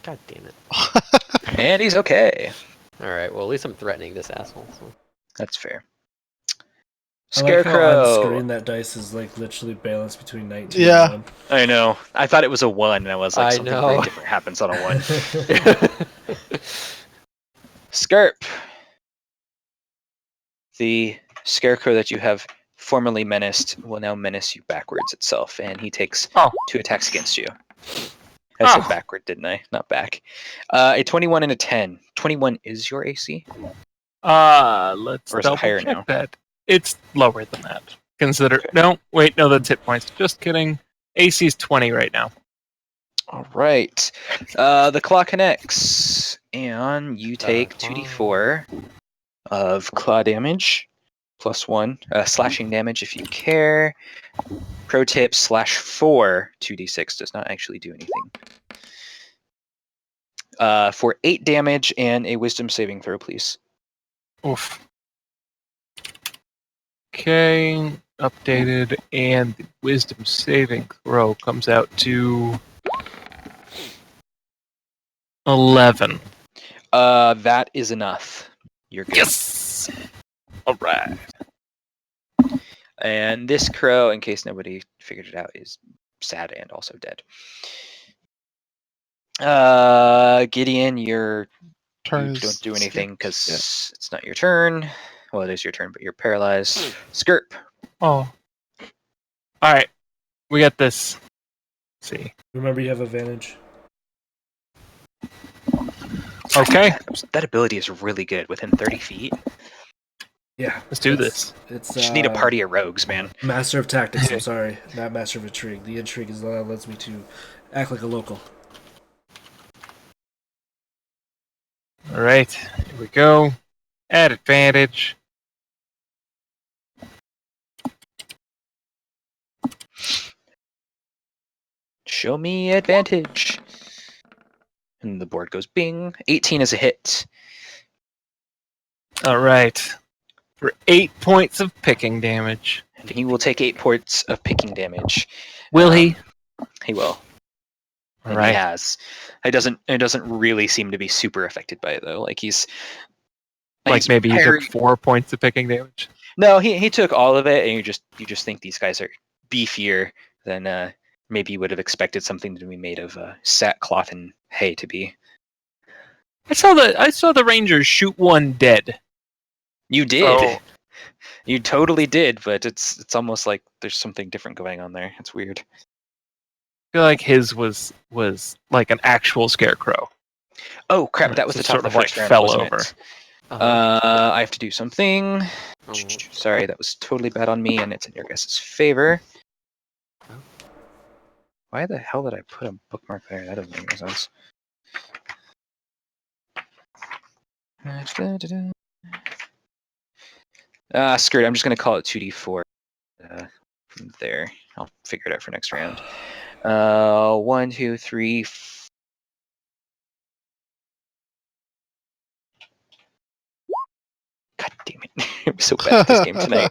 God damn it. And he's okay. Alright, well at least I'm threatening this asshole. So. That's fair. I like how on Scarecrow. screen that dice is like literally balanced between 19 Yeah. and I know. I thought it was a 1, and I was like, I something know. very different happens on a 1. 1. Skirp. The scarecrow that you have formerly menaced will now menace you backwards itself, and he takes 2 attacks against you. I said backward, didn't I? Not back. A 21 and a 10. 21 is your AC? Let's Or is it double higher check now? that. It's lower than that. Consider no, that's hit points. Just kidding. AC's 20 right now. All right. The claw connects, and you take 2d4 of claw damage, +1 slashing damage if you care. Pro tip: /4 2d6 does not actually do anything. For 8 damage and a wisdom saving throw, please. Oof. Okay, updated, and the wisdom saving throw comes out to 11. That is enough. You're good. Yes. All right. And this crow, in case nobody figured it out, is sad and also dead. Gideon, you don't do anything because it's not your turn. Well, it is your turn, but you're paralyzed. Skirp. Oh. All right. We got this. Let's see. Remember, you have advantage. Okay. That ability is really good. Within 30 feet. Yeah. Let's do this. It's Just need a party of rogues, man. Master of Tactics, I'm sorry. Not Master of Intrigue. The intrigue is what lets me to act like a local. All right. Here we go. At advantage. Show me advantage. And the board goes bing. 18 is a hit. All right. For 8 points of picking damage. And he will take 8 points of picking damage. Will he? He will. All And right. he has. It doesn't really seem to be super affected by it though. Like he's Maybe you took 4 points of picking damage. No, he took all of it, and you just think these guys are beefier than maybe you would have expected something to be made of sackcloth and hay to be. I saw the Rangers shoot one dead. You did. Oh. You totally did, but it's almost like there's something different going on there. It's weird. I feel like his was like an actual scarecrow. Oh crap! That was the Just top of sort the of first like round. fell Wasn't over. it? Uh-huh. I have to do something. Oh. Sorry, that was totally bad on me, and it's in your guys' favor. Why the hell did I put a bookmark there? That doesn't make any sense. Screw it. I'm just going to call it 2d4 from there. I'll figure it out for next round. 1, 2, 3. God damn it. I'm so bad at this game tonight.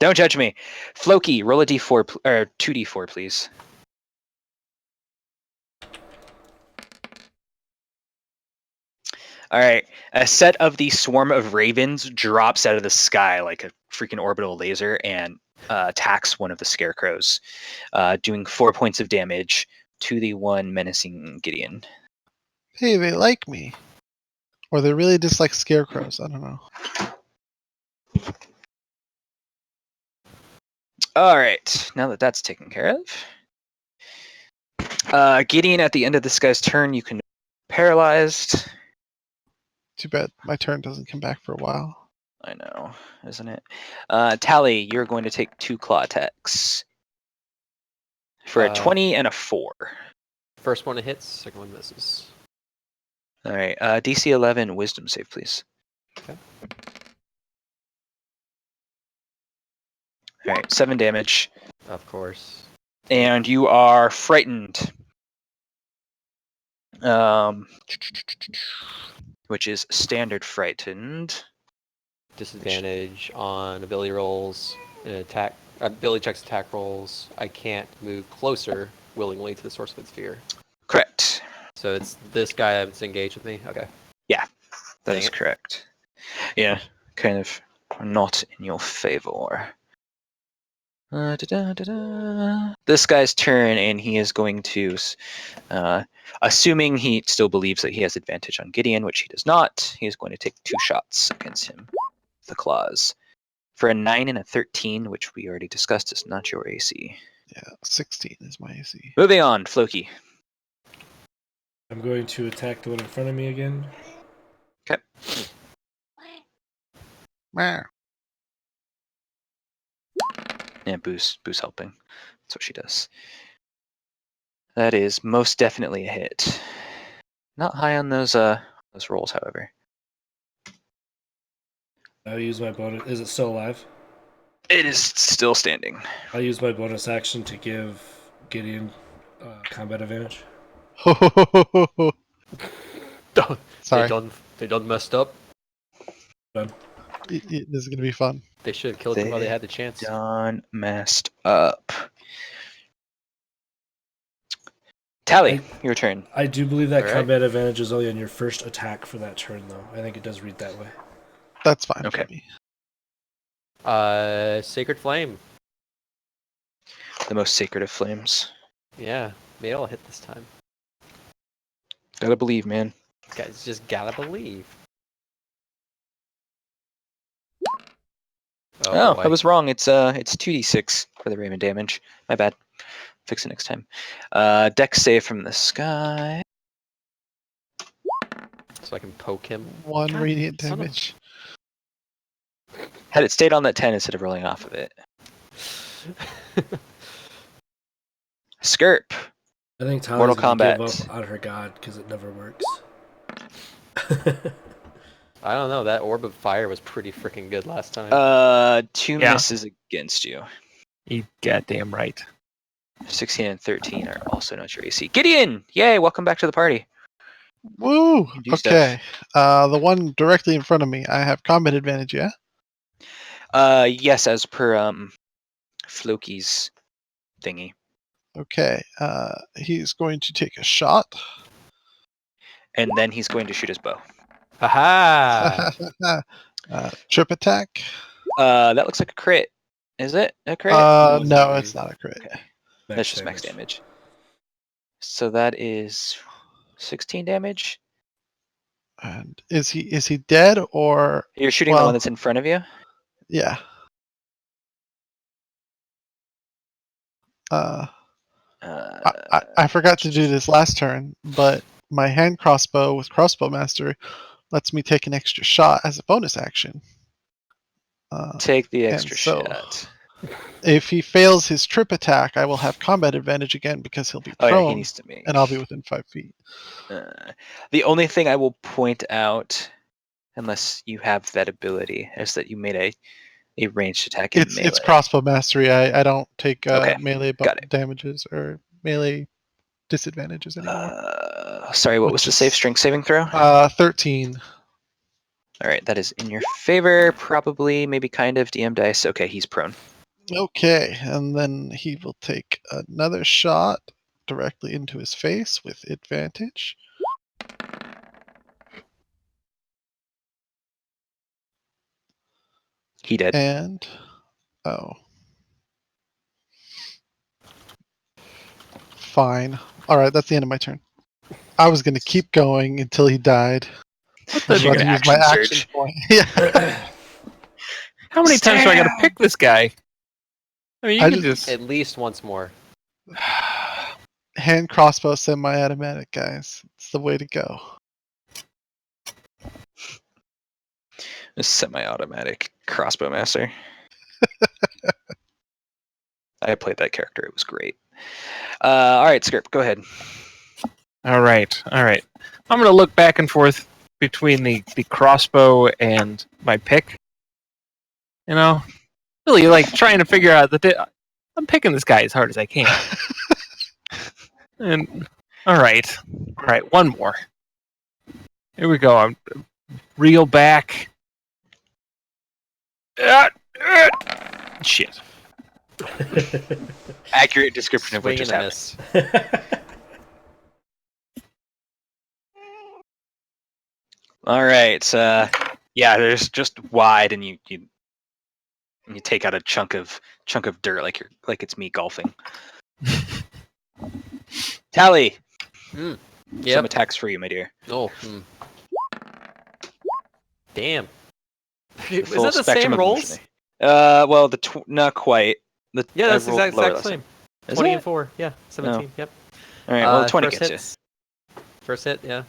Don't judge me. Floki, roll a d4, or 2d4, please. All right. A set of the swarm of ravens drops out of the sky like a freaking orbital laser and attacks one of the scarecrows, doing 4 points of damage to the one menacing Gideon. Hey, they like me. Or they're really just like scarecrows. I don't know. All right, now that that's taken care of, Gideon, at the end of this guy's turn, you can paralyzed. Too bad my turn doesn't come back for a while. I know, isn't it? Tally, you're going to take 2 claw attacks for a 20 and a 4. First one hits, second one misses. All right, DC 11 Wisdom save, please. Okay. All right, 7 damage, Of course. and you are frightened. Which is standard frightened. Disadvantage on ability rolls, attack. Ability checks, attack rolls. I can't move closer willingly to the source of its fear. Correct. So it's this guy that's engaged with me. Okay. That Dang is it. correct. Yeah, kind of not in your favor. This guy's turn, and he is going to, assuming he still believes that he has advantage on Gideon, which he does not, he is going to take 2 shots against him. The claws. For a 9 and a 13, which we already discussed is not your AC. Yeah, 16 is my AC. Moving on, Floki. I'm going to attack the one in front of me again. Okay. Meow. Yeah, Boo's helping. That's what she does. That is most definitely a hit. Not high on those rolls, however. I'll use my bonus. Is it still alive? It is still standing. I'll use my bonus action to give Gideon combat advantage. Don't- Sorry, They done messed up. Done. this is gonna be fun. They should have killed him while they had the chance. Done messed up. Tally, your turn. I do believe that All right. combat advantage is only on your first attack for that turn, though. I think it does read that way. That's fine Okay. for me. Sacred Flame. The most sacred of flames. Yeah, maybe it'll hit this time. Gotta believe, man. Guys, just gotta believe. Oh, boy. I was wrong. It's 2d6 for the Raymond damage. My bad. Fix it next time. Dex save from this guy. So I can poke him. 1 God, radiant son of- damage. Had it stayed on that 10 instead of rolling off of it. Skirp. I think Tyler's Mortal gonna give Kombat. up on her god because it never works. I don't know. That orb of fire was pretty freaking good last time. 2 Yeah. misses against you. You goddamn right. 16 and 13 are also not your AC. Gideon! Yay, welcome back to the party. Woo! You do stuff. Okay. The one directly in front of me, I have combat advantage, yeah? Yes, as per Floki's thingy. Okay. He's going to take a shot. And then he's going to shoot his bow. Haha! Trip attack. That looks like a crit. Is it a crit? No, it's not a crit. Okay. That's just max damage. So that is 16 damage. And is he dead or You're shooting the Well- one that's in front of you? yeah? I forgot to do this last turn, but my hand crossbow with crossbow master lets me take an extra shot as a bonus action. Take the extra so- shot. If he fails his trip attack, I will have combat advantage again because he'll be Oh prone, yeah, he needs to make. and I'll be within 5 feet. The only thing I will point out, unless you have that ability, is that you made a ranged attack in melee. It's crossbow mastery. I don't take Okay, melee got it. damages or melee disadvantages anymore. Sorry, what was Which the is- safe strength saving throw? 13. All right, that is in your favor, probably, maybe kind of. DM dice. Okay, he's prone. Okay, and then he will take another shot directly into his face with advantage. He did. And fine. All right, that's the end of my turn. I was gonna keep going until he died. I'm You're about to gonna use my action action surge. point. Yeah. How many times do I got to pick this guy? I mean, you I can just- just. At least once more. Hand crossbow semi-automatic, guys. It's the way to go. A semi-automatic crossbow master. I played that character. It was great. All right, Skirp, go ahead. All right. I'm gonna look back and forth between the crossbow and my pick. You know, really like trying to figure out I'm picking this guy as hard as I can. And all right, one more. Here we go. I'm reel back. Shit. Accurate description of what Swing just and a happened. miss. All right. Yeah, there's just wide, and you take out a chunk of dirt like it's me golfing. Tally, some Yep. attacks for you, my dear. Oh. Damn. The Is full that the spectrum same of rolls? motion. Well, not quite. Yeah, that's I rolled exact lower last same. time. Is 20 it? and 4. Yeah, 17. Yep. All right. Well, 20 first gets you. hits. First hit, yeah.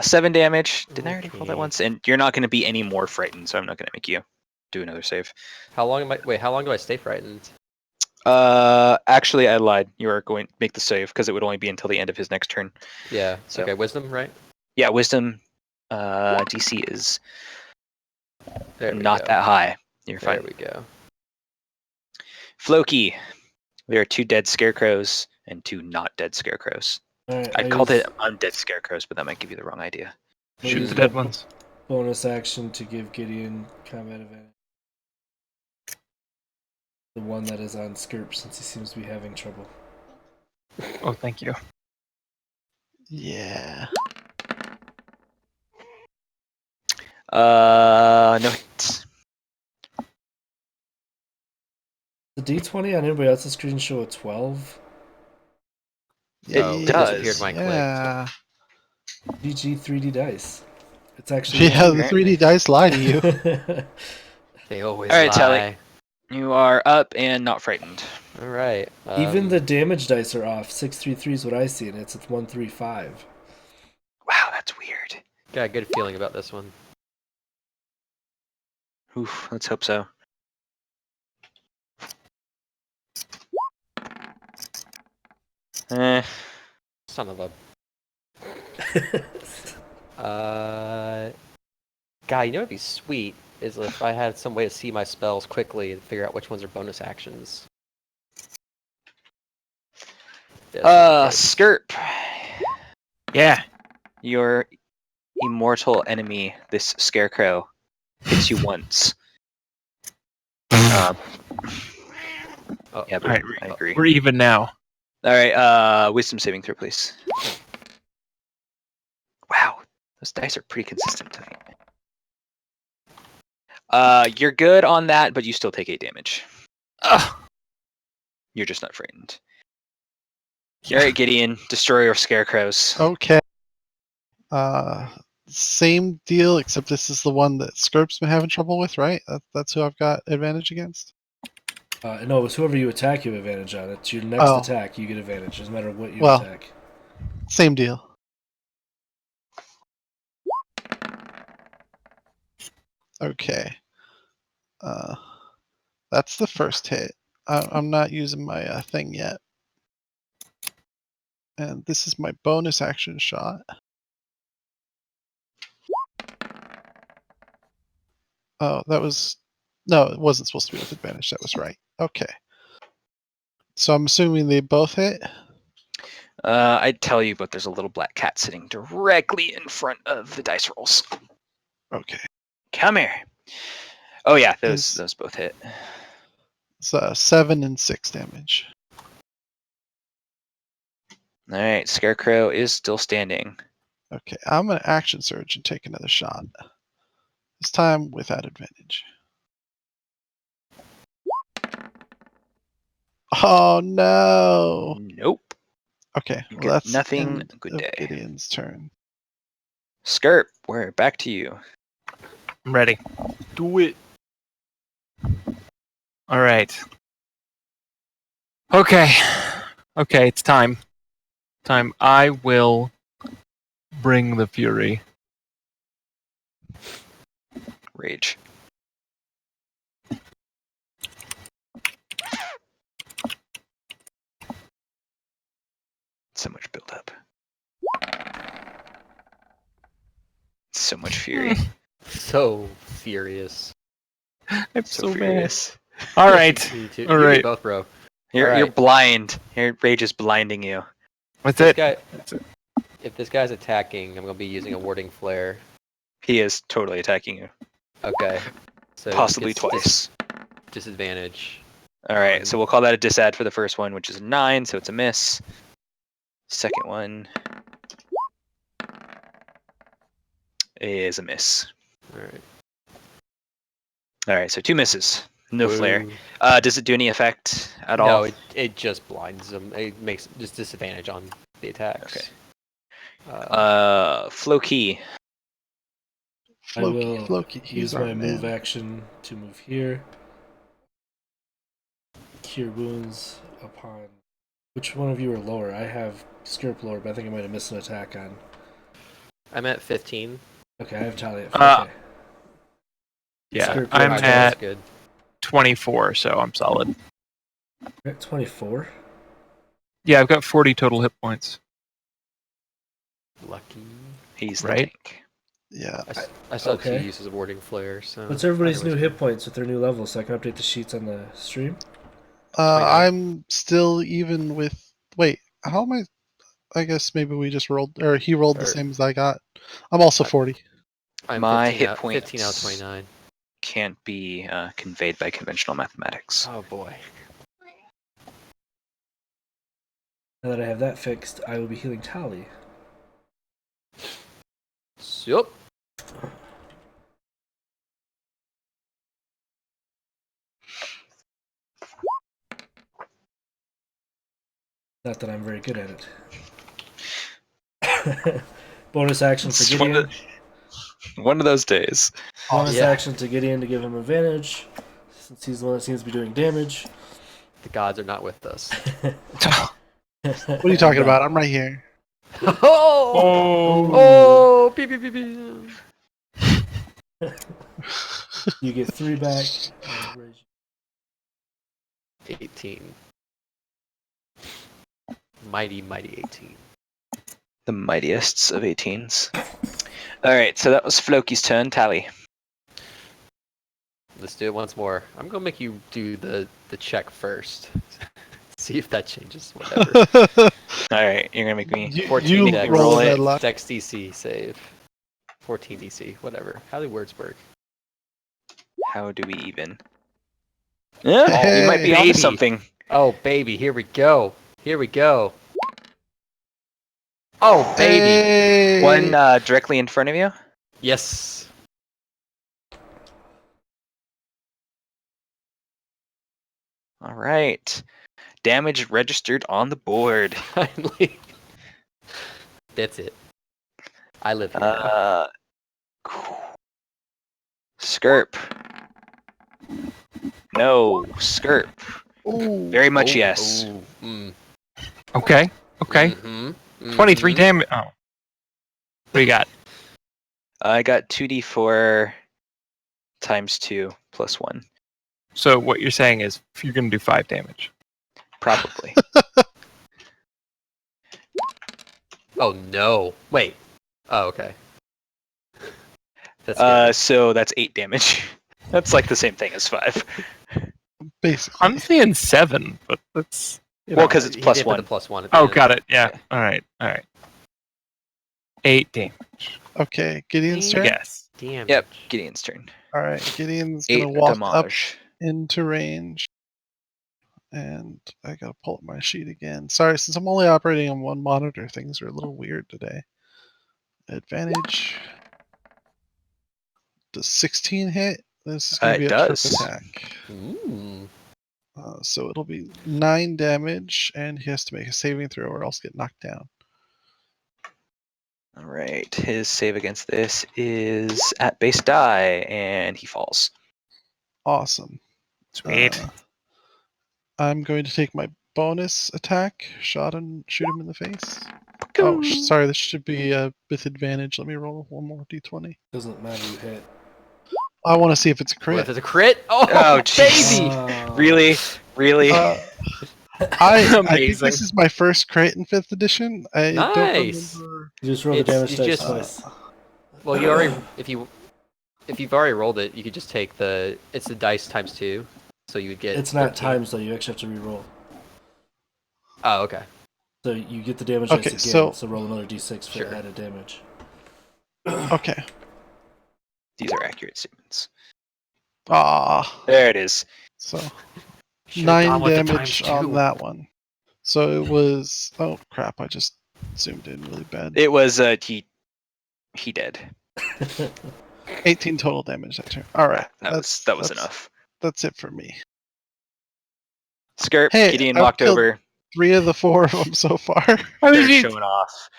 7 damage. Didn't I already roll that Okay. once? And you're not going to be any more frightened, so I'm not going to make you do another save. How long do I stay frightened? Actually, I lied. You are going to make the save because it would only be until the end of his next turn. Yeah. So- Okay, wisdom, right? Yeah, Wisdom. DC is There we not go. that high. You're There fine. we go. Floki. There are 2 dead scarecrows and 2 not dead scarecrows. All right, I called it undead scarecrows, but that might give you the wrong idea. I'll Shoot use the my dead ones. bonus action to give Gideon combat advantage. The one that is on Skirp, since he seems to be having trouble. Oh, thank you. Yeah. No hits. The D20 on anybody else's screen show a 12. It does. does. My click. Yeah. GG 3D dice. It's actually Yeah, the apparently. 3D dice lie to you. They always All right, lie. Tally. You are up and not frightened. All right. Even the damage dice are off. 633 is what I see, and it's at 135. Wow, that's weird. Got a good feeling about this one. Oof, let's hope so. Son of a. God, you know what'd be sweet is if I had some way to see my spells quickly and figure out which ones are bonus actions. Yeah, Skirp. Yeah. Your immortal enemy, this scarecrow, hits you once. Oh, Yeah, but Alright, I agree. We're even now. All right, wisdom saving throw, please. Wow, those dice are pretty consistent tonight. You're good on that, but you still take 8 damage. Ugh. You're just not frightened. All right, Gideon, destroy your scarecrows. Okay. Same deal, except this is the one that Skirp's been having trouble with, right? That's who I've got advantage against. No, it's whoever you attack, you have advantage on. It's your next attack, you get advantage. Doesn't matter what you attack. Same deal. Okay. That's the first hit. I'm not using my thing yet. And this is my bonus action shot. Oh, that was... No, it wasn't supposed to be with advantage. That was right. Okay. So I'm assuming they both hit? I'd tell you, but there's a little black cat sitting directly in front of the dice rolls. Okay. Come here. Oh yeah, those both hit. It's 7 and 6 damage. All right, Scarecrow is still standing. Okay, I'm going to action surge and take another shot. This time without advantage. Oh no! Nope. Okay, You well, get that's nothing. end Good of day. Gideon's turn. Skirp, we're back to you. I'm ready. Do it. All right. Okay. Okay, it's time. Time. I will bring the fury. Rage. So much build up. So much fury. So furious. I'm So so mad. furious. All right. Me too. All You right. did both, bro. You're Alright. blind. Your rage is blinding you. That's This it. guy, That's it. if this guy's attacking, I'm gonna be using a warding flare. He is totally attacking you. Okay. So he Possibly gets twice. Disadvantage. All right, so we'll call that a disad for the first one, which is a 9, so it's a miss. Second one is a miss. Alright. All right, so 2 misses. No flare. Woo. Does it do any effect at No, all? it just blinds him. It makes just disadvantage on the attacks. Okay. Floki. I will Floki, he's use our my move man. action to move here. Cure wounds upon. Which one of you are lower? I have Skirp lower, but I think I might have missed an attack on. I'm at 15. Okay, I have Tally at Uh, okay. Yeah, Skirp, I'm you're Alright, that's at good. 24, so I'm solid. at 24. Yeah, I've got 40 total hit points. Lucky. He's the Right. tank. Yeah. I still have Okay. 2 uses of warding flare, so. What's everybody's either new way's hit good. points with their new levels so I can update the sheets on the stream? 29. I'm still even with. Wait, how am I? I guess maybe we just rolled, or he rolled the Or- same as I got. I'm also 40. I'm My 15 hit out, 15 out of points. 29. Can't be conveyed by conventional mathematics. Oh boy. Now that I have that fixed, I will be healing Tally. Yup. Not that I'm very good at it. Bonus action for It's one Gideon. One of those days. Bonus Yeah. action to Gideon to give him advantage, since he's the one that seems to be doing damage. The gods are not with us. What are you talking about? I'm right here. Oh! Oh! Beep, beep, beep, beep. You get 3 back. 18. Mighty, mighty 18. The mightiest of 18s. Alright, so that was Floki's turn. Tally. Let's do it once more. I'm gonna make you do the check first. See if that changes. Whatever. Alright, you're gonna make me. You, 14 you dex. roll it. that luck. Dex DC save. 14 DC. Whatever. How do words work? How do we even? Yeah, you might be Hey. onto Baby. something. Oh baby, here we go. Here we go. Oh baby. Hey! One directly in front of you. Yes. Alright. Damage registered on the board. Finally. That's it. I live here now. Skirp. No, Skirp. Ooh. Very much Oh, yes. oh, mm, Okay. Okay. mhm, 23 mhm. damage. Oh. What do you got? I got 2d4 times 2 plus 1. So what you're saying is you're going to do 5 damage. Probably. Oh no! Wait. Oh okay. That's scary. So that's 8 damage. That's like the same thing as 5. Basically. I'm seeing 7, but that's. You Well, know. because it's He plus did put 1. the plus one. At the Oh, end. got it. Yeah. Yeah. All right. All right. 8 damage. Okay, Gideon's I turn. guess. Damn. Yep, Gideon's turn. All right, Gideon's 8 gonna walk up damage. into range, and I gotta pull up my sheet again. Sorry, since I'm only operating on one monitor, things are a little weird today. Advantage. Does 16 hit? This is gonna It be a does. trip attack. Ooh. So it'll be 9 damage, and he has to make a saving throw or else get knocked down. All right. His save against this is at base die, and he falls. Awesome. Sweet. I'm going to take my bonus attack, shot and shoot him in the face. Oh, sorry, this should be with advantage. Let me roll one more d20. Doesn't matter, you hit. I want to see if it's a What crit. if it's a crit? Oh, Oh, jeez. baby! Really? Really? I think Amazing. this is my first crit in 5th edition. I don't Nice. remember. You just roll the It's- damage you dice just- twice. Well, you already if you've already rolled it, you could just take the dice times 2, so you would get. It's not 13. times though. You actually have to re-roll. Oh, okay. So you get the damage Okay, dice again. so- So roll another d6 for Sure. added damage. Okay. These are accurate statements. Ah, There it is. so Should've 9 gone with the damage times on two. that one. So it was. Oh crap! I just zoomed in really bad. It was he dead. 18 total damage that turn. All right, That was that's- enough. That's it for me. Skirt. Hey, Gideon I've walked killed- over. 3 of the 4 of them so far. How They're did you? showing off.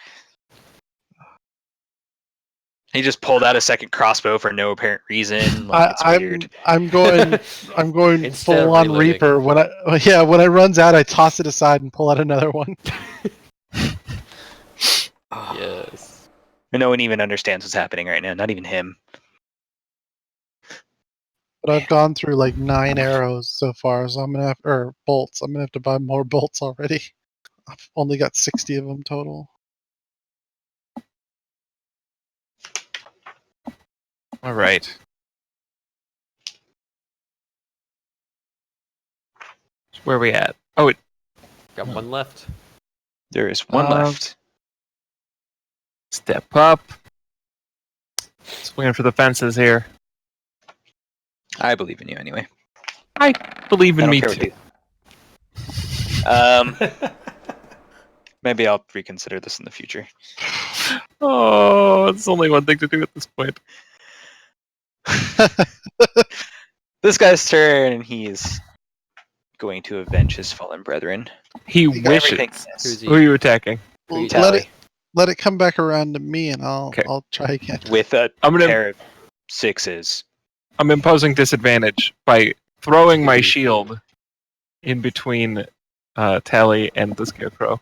He just pulled out a second crossbow for no apparent reason. Like, it's weird. I'm going Instead of full on reliving. Reaper. When it runs out, I toss it aside and pull out another one. Yes. And no one even understands what's happening right now. Not even him. But I've gone through like 9 arrows so far, so I'm gonna have bolts. I'm gonna have to buy more bolts already. I've only got 60 of them total. All right. Where are we at? Oh, Got one left. There is one left. step up. Swinging for the fences here. I believe in you anyway. Believe I in don't me care too. what you- Maybe I'll reconsider this in the future. Oh, it's only one thing to do at this point. This guy's turn, and he's going to avenge his fallen brethren. He Everything wishes. Who's he? Who are you attacking? Who you Let Tally. it come back around to me, and I'll Okay. try again. With a I'm gonna. pair of 6s. I'm imposing disadvantage by throwing my Mhm. shield in between Tally and the Scarecrow.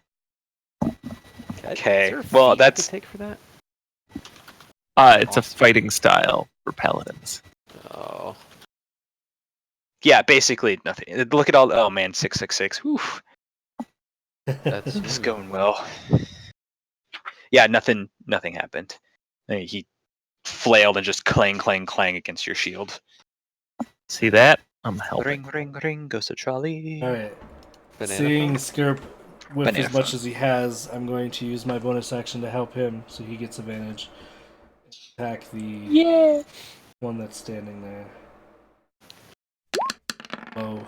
Okay, Is there a well, feat that's- to take for that. It's a fighting style for paladins. Oh, Yeah, basically nothing. Look at all. Oh man, 666. Whew, that's it's going well. Yeah, nothing happened. He flailed and just clang, clang, clang against your shield. See that? I'm helping. Ring, ring, ring goes to Charlie. Alright. banana. Seeing Skirp whiff Banana as much phone. as he has, I'm going to use my bonus action to help him so he gets advantage. Attack the one that's standing there. Oh.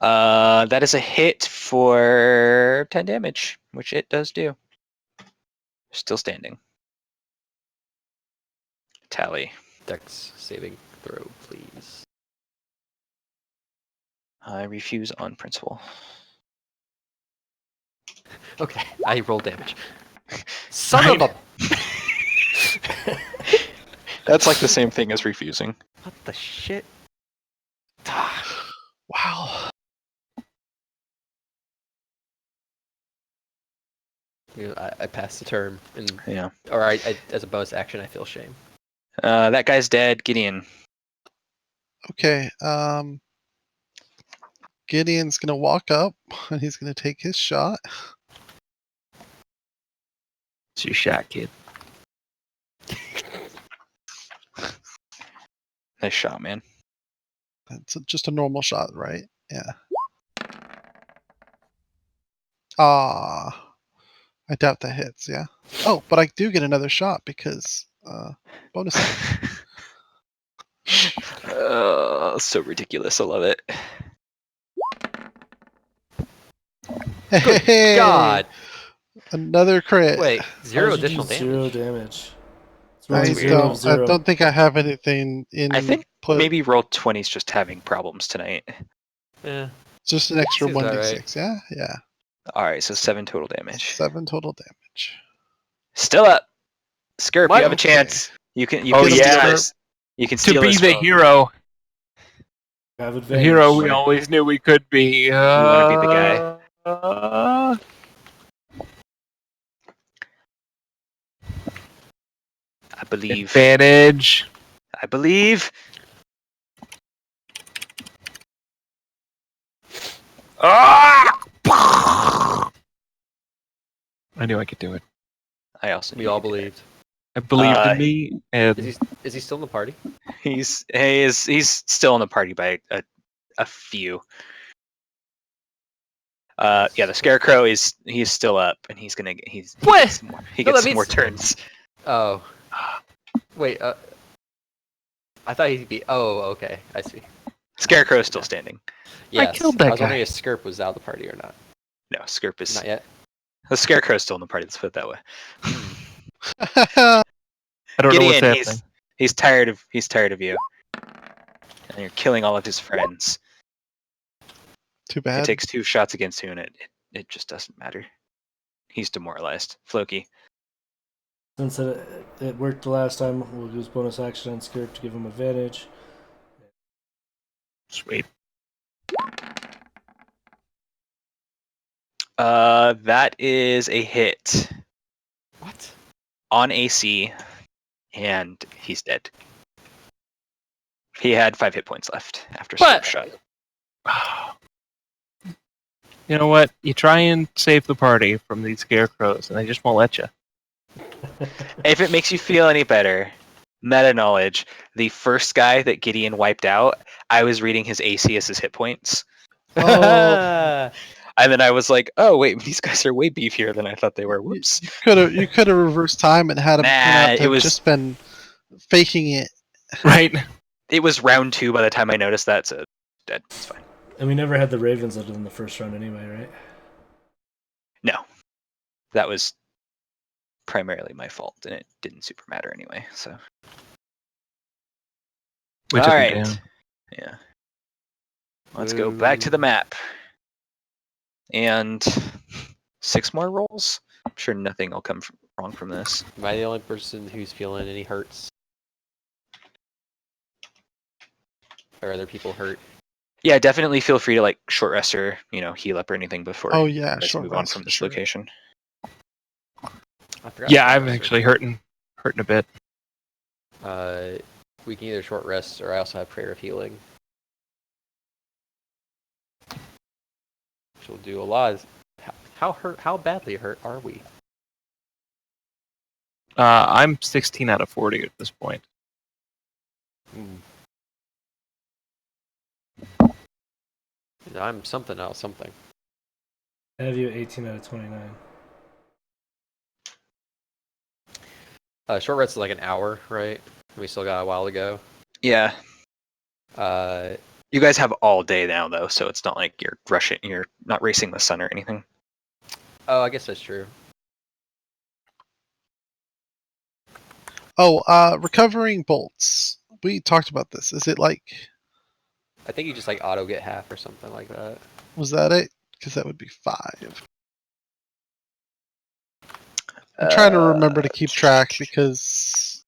That is a hit for 10 damage, which it does do. Still standing. Tally. Dex saving throw, please. I refuse on principle. Okay, I roll damage. Son of a. That's like the same thing as refusing. What the shit? Wow. You know, I passed the term, and Yeah. or I as a bonus action, I feel shame. That guy's dead. Gideon. Okay. Gideon's gonna walk up and he's gonna take his shot. It's your shot, kid. Nice shot, man. It's just a normal shot, right? Yeah. Ah, I doubt that hits. Yeah. Oh, but I do get another shot because bonus. So ridiculous. I love it. Hey, God, another crit. wait, How zero did you do additional damage. 0 damage. It's rolling I weird. zero of zero. don't think I have anything in. I think put, maybe roll 20's just having problems tonight. Yeah. just an extra Seems about 1d6. Yeah, yeah. All right, so 7 total damage. 7 total damage. Still up. Skirp, What? you have a Okay. chance. You can Oh, steal yeah. this. You can To steal be this the from- hero. Have The advantage. hero we always knew we could be. wanna be the guy. I believe. Advantage. I believe. I knew I could do it. I also. We knew all you could. believed. I believed Uh, in me, and Is he still in the party? He's still in the party by a few. Yeah, the scarecrow he's still up, and he What? gets some more, he No, gets that some more means- turns. Oh. Wait. I thought he'd be. Oh, okay. I see. Scarecrow is still standing. Yes. killed that I was wondering guy. if Skirp was out of the party or not. No, Skirp is Not yet. the scarecrow is still in the party. Let's put it that way. I don't know what's Gideon, happening. he's tired of you, and you're killing all of his friends. Too It bad. takes 2 shots against you, and it just doesn't matter. He's demoralized. Floki. Since it worked the last time, we'll use bonus action on Skirp to give him advantage. Sweet. That is a hit What? on AC, and he's dead. He had 5 hit points left after But- Skirp shot. You know what? You try and save the party from these scarecrows, and they just won't let you. If it makes you feel any better, meta knowledge, the first guy that Gideon wiped out, I was reading his AC as his hit points. Oh. And then I was like, oh wait, these guys are way beefier than I thought they were. Whoops. You could have reversed time and had him turn Nah, out to it was- have just been faking it. Right? It was round 2 by the time I noticed that, so dead. It's fine. And we never had the Ravens other than the first round anyway, right? No. That was primarily my fault, and it didn't super matter anyway, so. We took him Alright. down. Yeah. Let's go back to the map. And 6 more rolls? I'm sure nothing will come wrong from this. Am I the only person who's feeling any hurts? Or other people hurt? Yeah, definitely feel free to like short rest or, heal up or anything before Oh yeah, let's short move on rest from for this sure. location. I forgot. Yeah, short I'm rest actually are- hurting a bit. We can either short rest or I also have prayer of healing. Which will do a lot. How badly hurt are we? I'm 16 out of 40 at this point. Hmm. I'm something else, something. I have you at 18 out of 29. Short rest is like an hour, right? We still got a while to go. Yeah. Uh, You guys have all day now though, so it's not like you're not racing the sun or anything. oh, I guess that's true. Oh, recovering bolts. We talked about this. Is it like, I think you just like auto get half or something like that. was that it? Because that would be 5. I'm trying to remember to keep track because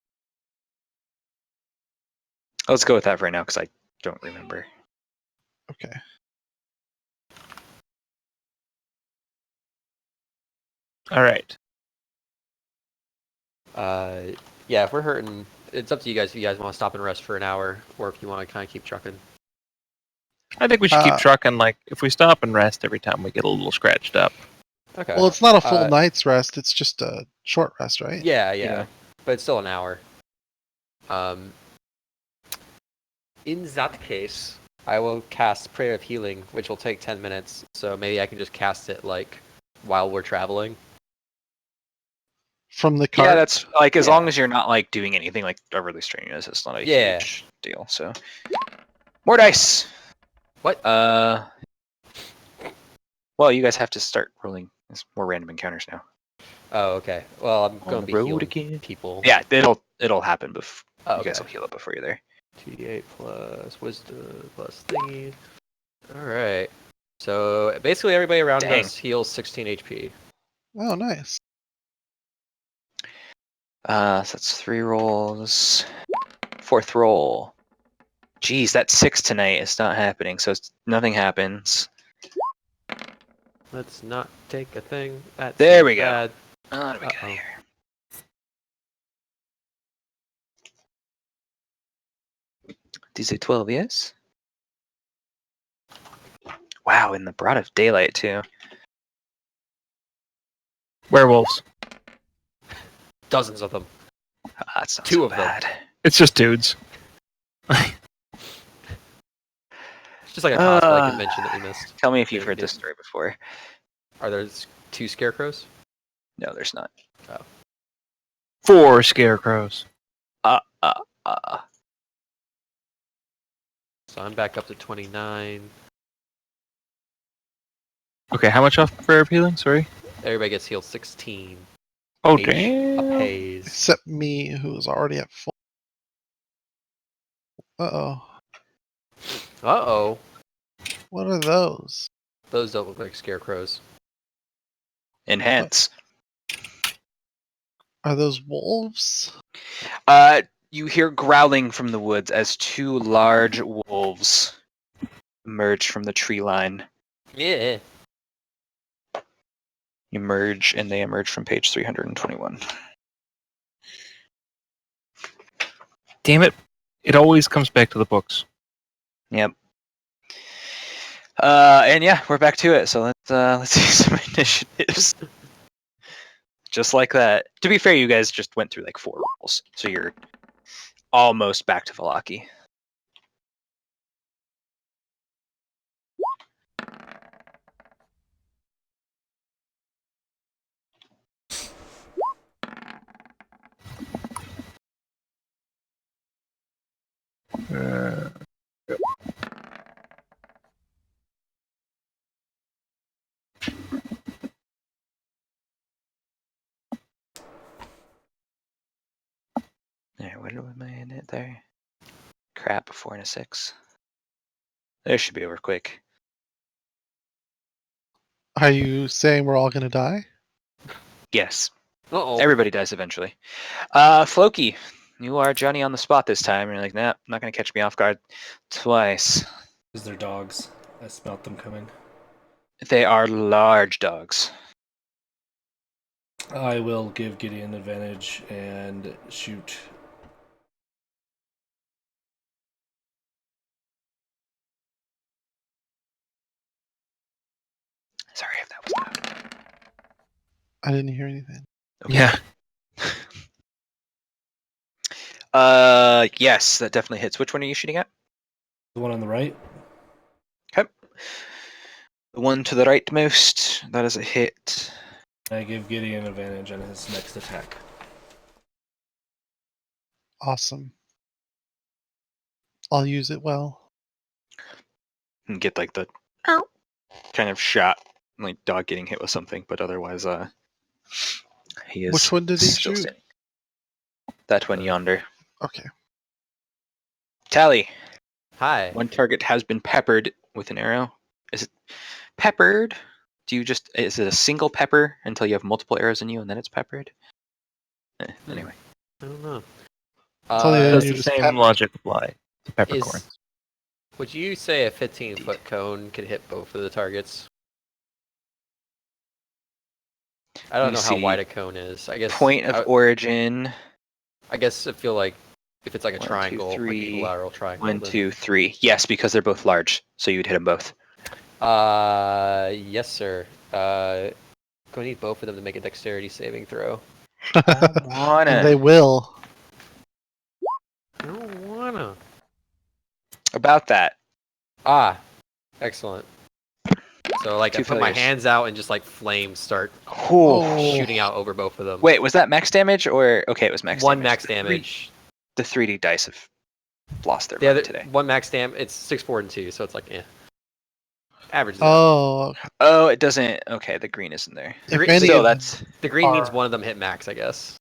Let's go with that for right now because I don't remember. okay. All right. Yeah, if we're hurting, it's up to you guys if you guys want to stop and rest for an hour or if you want to kind of keep trucking. I think we should keep Uh, trucking. Like, if we stop and rest every time we get a little scratched up. Okay. Well, it's not a full Uh, night's rest. It's just a short rest, right? Yeah, Yeah. but it's still an hour. In that case, I will cast Prayer of Healing, which will take 10 minutes. So maybe I can just cast it like while we're traveling. From the cart. Yeah, that's like as Yeah. long as you're not like doing anything like overly strenuous, it's not a Yeah. huge deal. So more dice. What? Well, you guys have to start rolling. There's more random encounters now. Oh, okay. Well, I'm On going the to be road healing again. people. Yeah, it'll happen before Oh, you guys okay. will heal up before you're there. 2d8 plus wisdom plus thingy. Alright. So basically everybody around Dang. us heals 16 HP. Oh, nice. So that's 3 rolls. 4th roll. Jeez, that 6 tonight is not happening, so nothing happens. Let's not take a thing. That's There we go. bad. What do we got Uh-oh. here? DC 12, yes? Wow, in the broad of daylight, too. Werewolves. Dozens of them. That's not 2 so of them. bad. It's just dudes. It's just like a cosplay convention that we missed. Tell me if you've heard this story before. Are there 2 scarecrows? No, there's not. 4 scarecrows. So I'm back up to 29. Okay, how much off prayer healing? Sorry. Everybody gets healed 16. Oh, H damn. apace. Except me, who is already at full. Uh-oh. Uh-oh. What are those? Those don't look like scarecrows. Enhance. Are those wolves? You hear growling from the woods as 2 large wolves emerge from the tree line. Yeah. Emerge, and they emerge from page 321. Damn it. It always comes back to the books. Yep. And yeah, we're back to it. So let's see some initiatives. Just like that. To be fair, you guys just went through like 4 rolls, so you're almost back to Velaki. There, what am I in it there? Crap, 4 and a 6. This should be over quick. Are you saying we're all gonna die? Yes, Uh-oh. everybody dies eventually. Floki, you are Johnny on the spot this time. You're like, nah, not gonna catch me off guard twice. Because they're dogs. I smelt them coming. They are large dogs. I will give Gideon advantage and shoot. Sorry if that was loud. I didn't hear anything. Okay. Yeah. Yes, that definitely hits. Which one are you shooting at? The one on the right? Okay. The one to the rightmost. That is a hit. I give Gideon advantage on his next attack. Awesome. I'll use it well. And get like the kind of shot, like dog getting hit with something, but otherwise, he is. Which one did he still shoot? standing. That one yonder. Okay. Tally. Hi. One target has been peppered with an arrow. Is it peppered? Is it a single pepper until you have multiple arrows in you and then it's peppered? Anyway. I don't know. all you Does you the just same pep- logic apply to peppercorn? Would you say a 15-foot cone could hit both of the targets? I don't know Let me how wide see. a cone is. I guess Point of origin. I guess I feel like if it's like a 1, 2, triangle, like 3. equilateral triangle. 1, then- 2, 3. Yes, because they're both large, so you'd hit them both. Yes, sir. Gonna need both of them to make a dexterity saving throw. and they will. I don't wanna. About that. Ah, excellent. So like I 2 put my failures. hands out and just like flames start Oh. shooting out over both of them. Wait, was that max damage or okay? It was max. One damage. max The three- damage. The 3D dice have lost their The mind other today. one max damage. It's 6, 4, and 2, so it's like average. Oh, okay. Oh, it doesn't. Okay, the green isn't there. If Green- any Still, of that's The green means are- one of them hit max, I guess.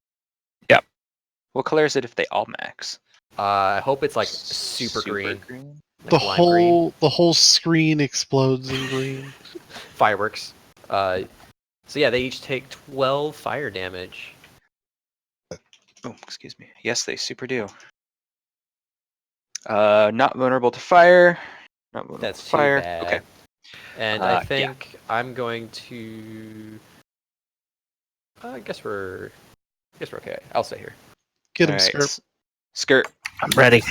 What color is it if they all max? I hope it's like super green. Like The lime green. whole screen explodes in green. Fireworks. So yeah, they each take 12 fire damage. Oh, excuse me. Yes, they super do. Not vulnerable to fire. Not vulnerable That's to too fire. bad. Okay. And Yeah. I think I'm going to. I guess we're okay. I'll stay here. Get him, All right, Skirp. Skirt I'm ready.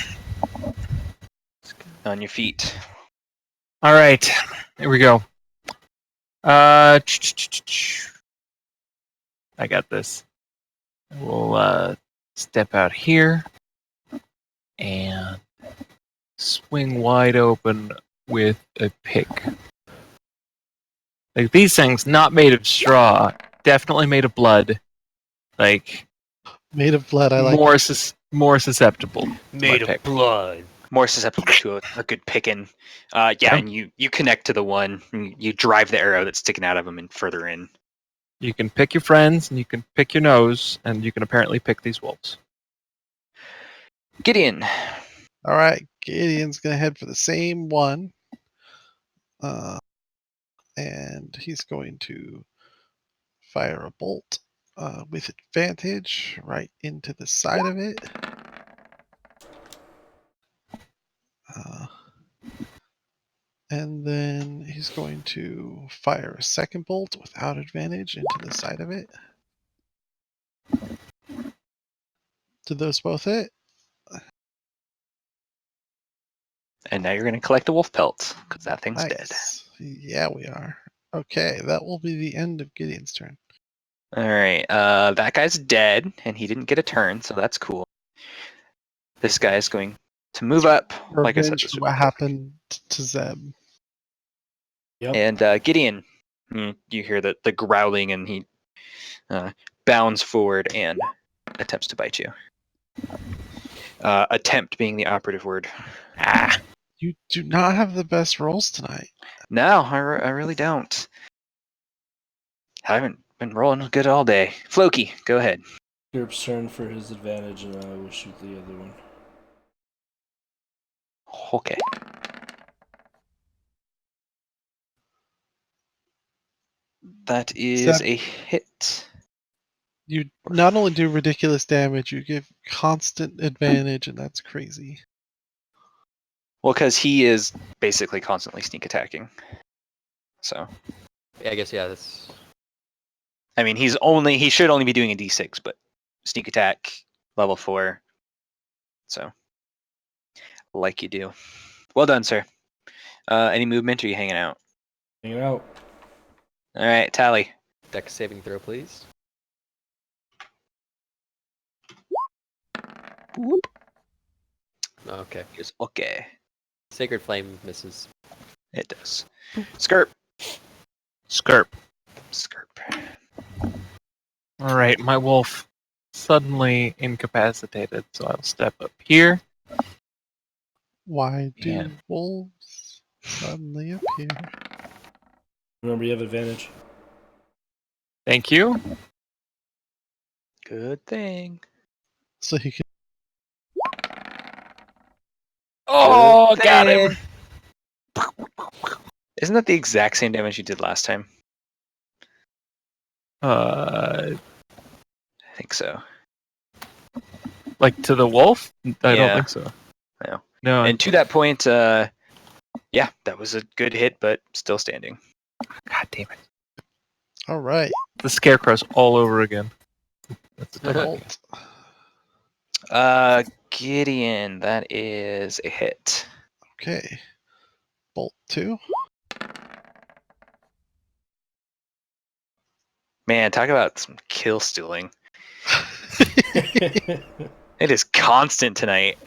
on your feet. All right, here we go. I got this. We'll step out here and swing wide open with a pick. Like these things, not made of straw, definitely made of blood. Like Made of blood. I like. more susceptible. Made of blood. More susceptible to a good picking. Yeah, Okay. and you connect to the one. And you drive the arrow that's sticking out of him and further in. You can pick your friends, and you can pick your nose, and you can apparently pick these wolves. Gideon. All right, Gideon's gonna head for the same one, and he's going to fire a bolt with advantage right into the side of it. And then he's going to fire a second bolt without advantage into the side of it. Did those both hit? And now you're going to collect the wolf pelts, because that thing's dead. Nice. Yeah, we are. Okay, that will be the end of Gideon's turn. Alright, that guy's dead, and he didn't get a turn, so that's cool. This guy is going to move up, like I said. Revenge for what happened to Zeb. Yep. And Gideon, you hear the growling, and he bounds forward and attempts to bite you. Attempt being the operative word. Ah, You do not have the best rolls tonight. no, I really don't. I haven't been rolling good all day. Floki, go ahead. Skirp's turn for his advantage, and I will shoot the other one. Okay. That is Zeb, a hit. you not only do ridiculous damage, you give constant advantage, and that's crazy. Well, because he is basically constantly sneak attacking. So, Yeah, I guess yeah. That's I mean, he should only be doing a d6, but sneak attack, level 4. So, like you do. Well done, sir. Any movement, or are you hanging out? Hanging out. All right, Tally. dex saving throw, please. Okay. Is okay. Sacred flame misses. It does. Skirp. Skirp. Skirp. All right, my wolf suddenly incapacitated, so I'll step up here. Why do Yeah. wolves suddenly appear? Remember, you have advantage. Thank you. Good thing. So he can. Oh, Good got him. thing. Isn't that the exact same damage you did last time? Uh, I think so. like to the wolf? I Yeah. don't think so. No. No. And to that point, yeah, that was a good hit, but still standing. God damn it. All right, The scarecrow's all over again. That's a double. bolt. Gideon, that is a hit. Okay, bolt 2. Man, talk about some kill stealing. It is constant tonight.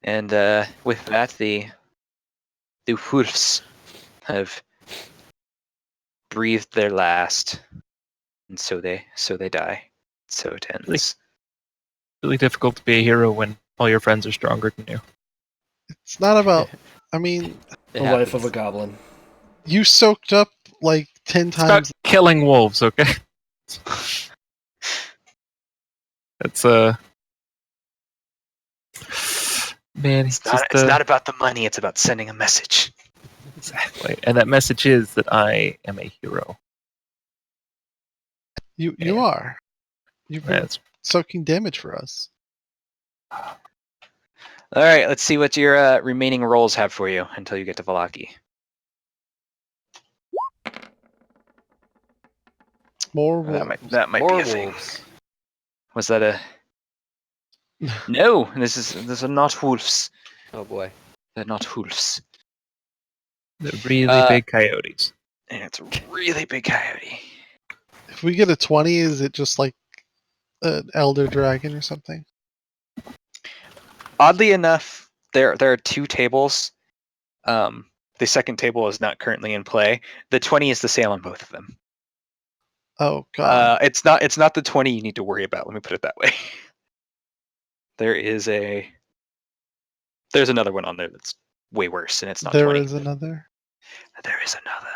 And with that, the wolves have breathed their last, and so they die. So it ends. Really difficult to be a hero when all your friends are stronger than you. It's not about. I mean, The life of a goblin. you soaked up like 10 It's about times. killing wolves, okay? That's man, It's he's not. just It's not about the money. It's about sending a message. exactly, and that message is that I am a hero. You are. You've been That's soaking damage for us. All right. Let's see what your remaining rolls have for you until you get to Valaki. More That wolves. might More be a thing. wolves. Was that a? No. These are not wolves. Oh boy. They're not wolves. the really big coyotes. And it's a really big coyote. If we get a 20, is it just like an elder dragon or something? Oddly enough, there are two tables. The second table is not currently in play. The 20 is the sale on both of them. Oh god. It's not the 20 you need to worry about. Let me put it that way. There's another one on there that's way worse, and it's not There 20. is another. There is another.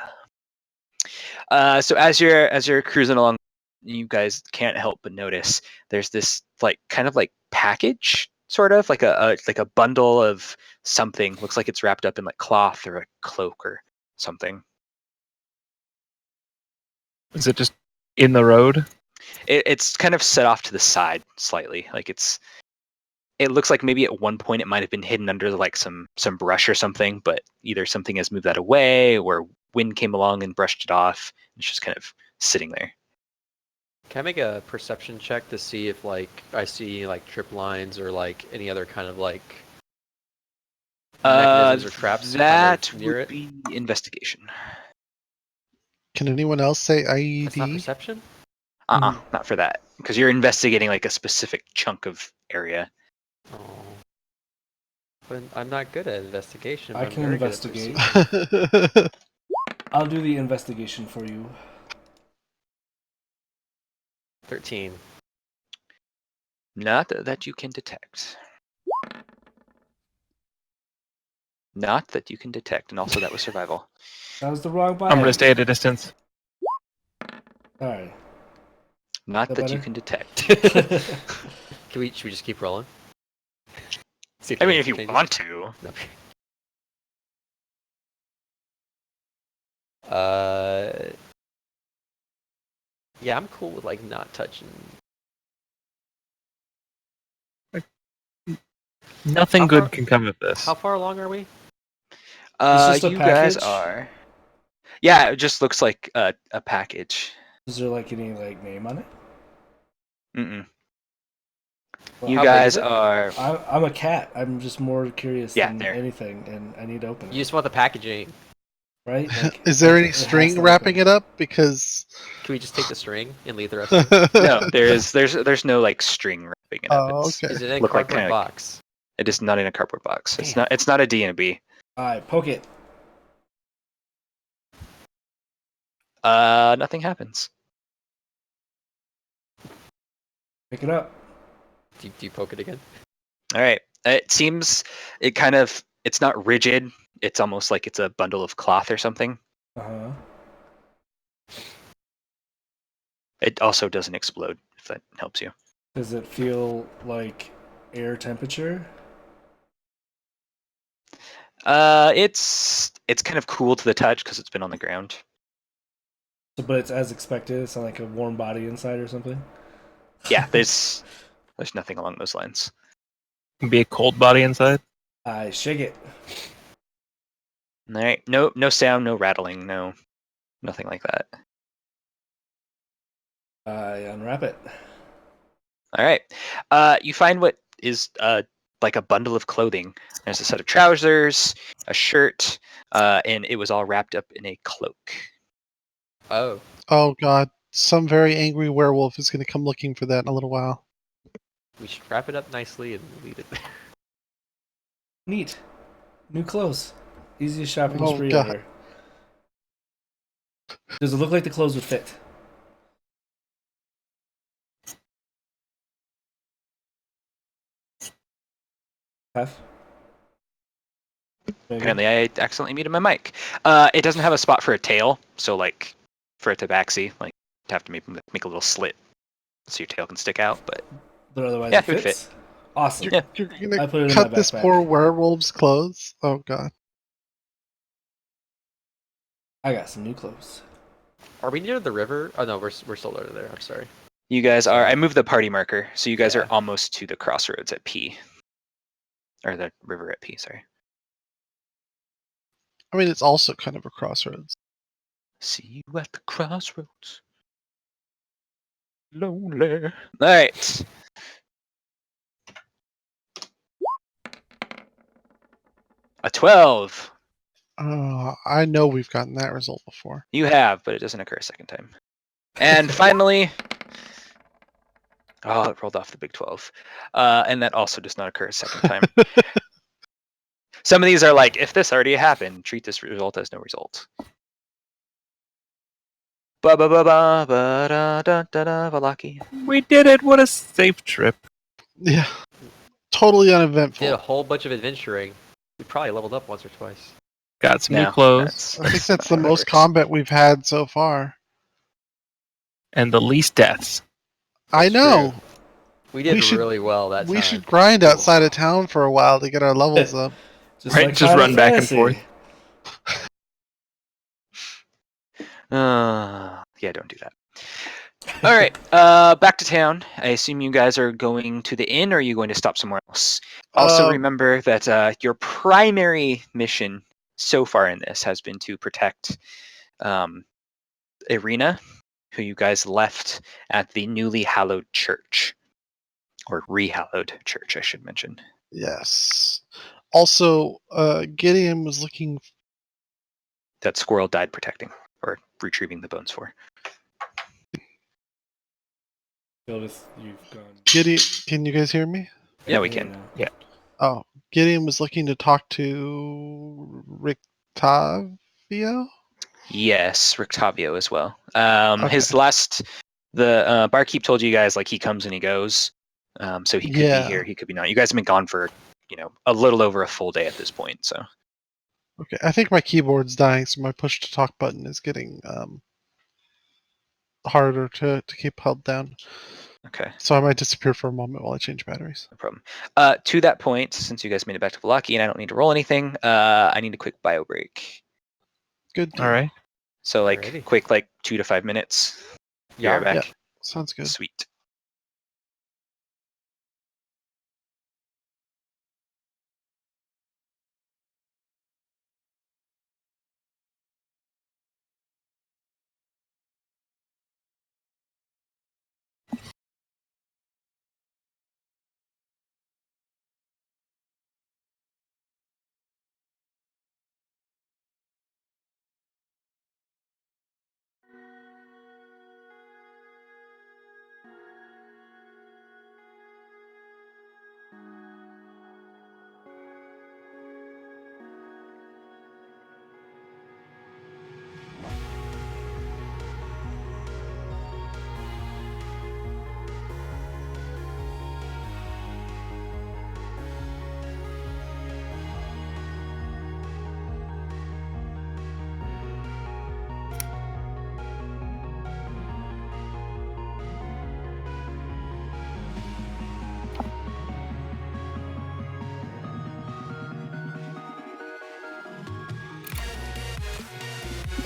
So as you're cruising along, you guys can't help but notice there's this kind of package, sort of like a bundle of something. Looks like it's wrapped up in cloth or a cloak or something. Is it just in the road? It's kind of set off to the side slightly. It looks like maybe at one point it might have been hidden under some brush or something, but either something has moved that away or wind came along and brushed it off. It's just kind of sitting there. Can I make a perception check to see if I see trip lines or any other kind of mechanisms or traps That near would it? be investigation. Can anyone else say That's not IED? perception? Not for that, because you're investigating a specific chunk of area. Oh. But I'm not good at investigation. I but I'm can very good at investigate. perception. I'll do the investigation for you. 13. Not that you can detect. Not that you can detect, and also that was survival. That was the wrong I'm button. gonna stay at a distance. Alright. Not That that you better? can detect. Should we just keep rolling? See I mean, anything if you changes? want to. No. Yeah, I'm cool with not touching. Nothing How good far- can come of this. How far along are we? just a You guys package? are. Yeah, it just looks like a package. Is there any name on it? Mm-mm. Well, You how big guys is it? are. I'm a cat. I'm just more curious Yeah, than there. anything, and I need to open it. You just want the packaging. Right? Is there it any has string to wrapping open. it up? Because Can we just take the string and leave the rest of it? No, there's no string wrapping it up. Oh, It's, okay. Is it in a Look like cardboard kinda box? It is not in a cardboard box. Damn. It's not a D&B. Alright, poke it. Nothing happens. Pick it up. Do you poke it again? All right. It seems it's not rigid. It's almost like it's a bundle of cloth or something. Uh-huh. It also doesn't explode, if that helps you. Does it feel like air temperature? It's kind of cool to the touch because it's been on the ground. But it's as expected. It's not like a warm body inside or something. Yeah, there's nothing along those lines. Be a cold body inside. I shake it. All right. No sound, no rattling, nothing like that. I unwrap it. All right. You find what is like a bundle of clothing. There's a set of trousers, a shirt, and it was all wrapped up in a cloak. Oh. oh god, some very angry werewolf is going to come looking for that in a little while. We should wrap it up nicely and leave it there. Neat. New clothes. Easiest shopping Oh, spree God. ever. Does it look like the clothes would fit? F? Maybe. Apparently, I accidentally muted my mic. It doesn't have a spot for a tail, so for a tabaxi. Like, you have to make a little slit so your tail can stick out. But But otherwise, Yeah, it it would fits. Awesome. Yeah. You're I gonna put it in my cut this backpack. poor werewolf's clothes? Oh god. I got some new clothes. Are we near the river? Oh no, we're still over there. I'm sorry. you guys are. I moved the party marker, so you guys Yeah. are almost to the crossroads at P, or the river at P. Sorry. I mean, it's also kind of a crossroads. See you at the crossroads. Lonely. All right. A 12. I know we've gotten that result before. You have, but it doesn't occur a second time. And finally, oh, it rolled off the big 12. And that also does not occur a second time. Some of these are like, if this already happened, treat this result as no result. Ba ba ba ba ba da da da da Valaki. We did it. What a safe trip. Yeah. Totally Did a uneventful. whole bunch of adventuring. We probably leveled up once or twice. Got some new No, clothes I think that's the not how it most works. combat we've had so far. and the least deaths. I That's know. true. We did We should- really well that time. We should grind outside of town for a while to get our levels up. Just Right, like just Final run back and Fantasy. forth. Yeah, don't do that. All right, back to town. I assume you guys are going to the inn, or are you going to stop somewhere else? Also, remember that your primary mission so far in this has been to protect Irina, who you guys left at the newly hallowed church, or rehallowed church, I should mention. Yes. Also, Gideon was looking. That Squirrel died protecting, or retrieving the bones for. Gildas, you've gone. Gideon, can you guys hear me? Yeah, we can. now. Oh, Gideon was looking to talk to Rictavio. Yes, Rictavio as well. His Okay. last, the barkeep told you guys like he comes and he goes, so he could Yeah. be here, he could be not. You guys have been gone for a little over a full day at this point. So Okay, I think my keyboard's dying, so my push to talk button is getting harder to keep held down. okay, So I might disappear for a moment while I change batteries. no problem. To that point, since you guys made it back to Valaki and I don't need to roll anything, I need a quick bio break. Good. Deal. All right. So like Alrighty. quick, like 2 to 5 minutes. Be right Yeah. back. Sounds good. Sweet.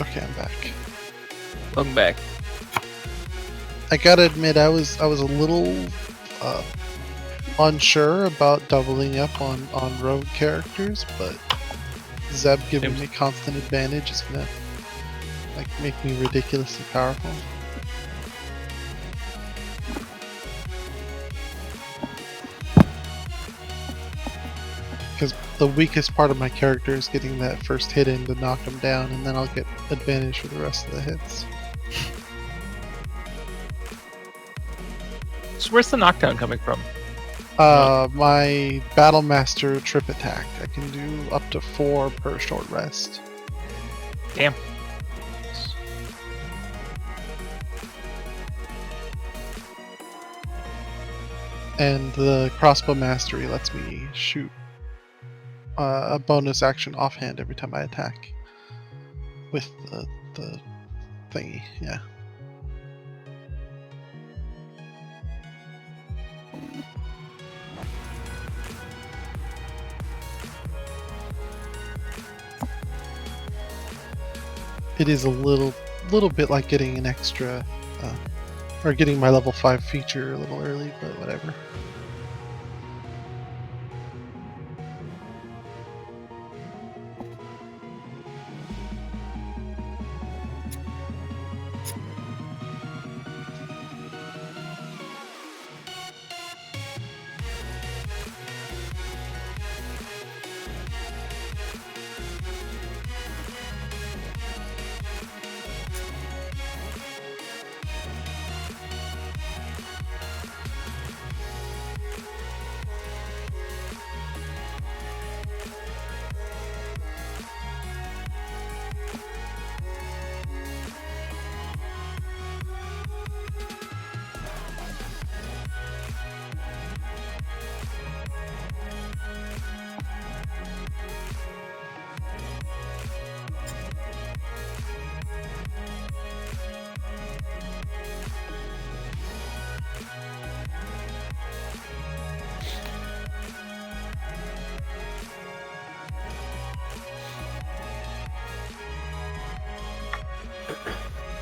Okay, I'm back. Welcome back. I gotta admit, I was a little unsure about doubling up on rogue characters, but Zeb giving me constant advantage is gonna like make me ridiculously powerful. Because the weakest part of my character is getting that first hit in to knock him down, and then I'll get advantage for the rest of the hits. So where's the knockdown coming from? My Battle Master trip attack. I can do up to 4 per short rest. Damn. And the crossbow mastery lets me shoot a bonus action offhand every time I attack with the thingy. Yeah. It is a little bit like getting an extra, or getting my level 5 feature a little early, but whatever.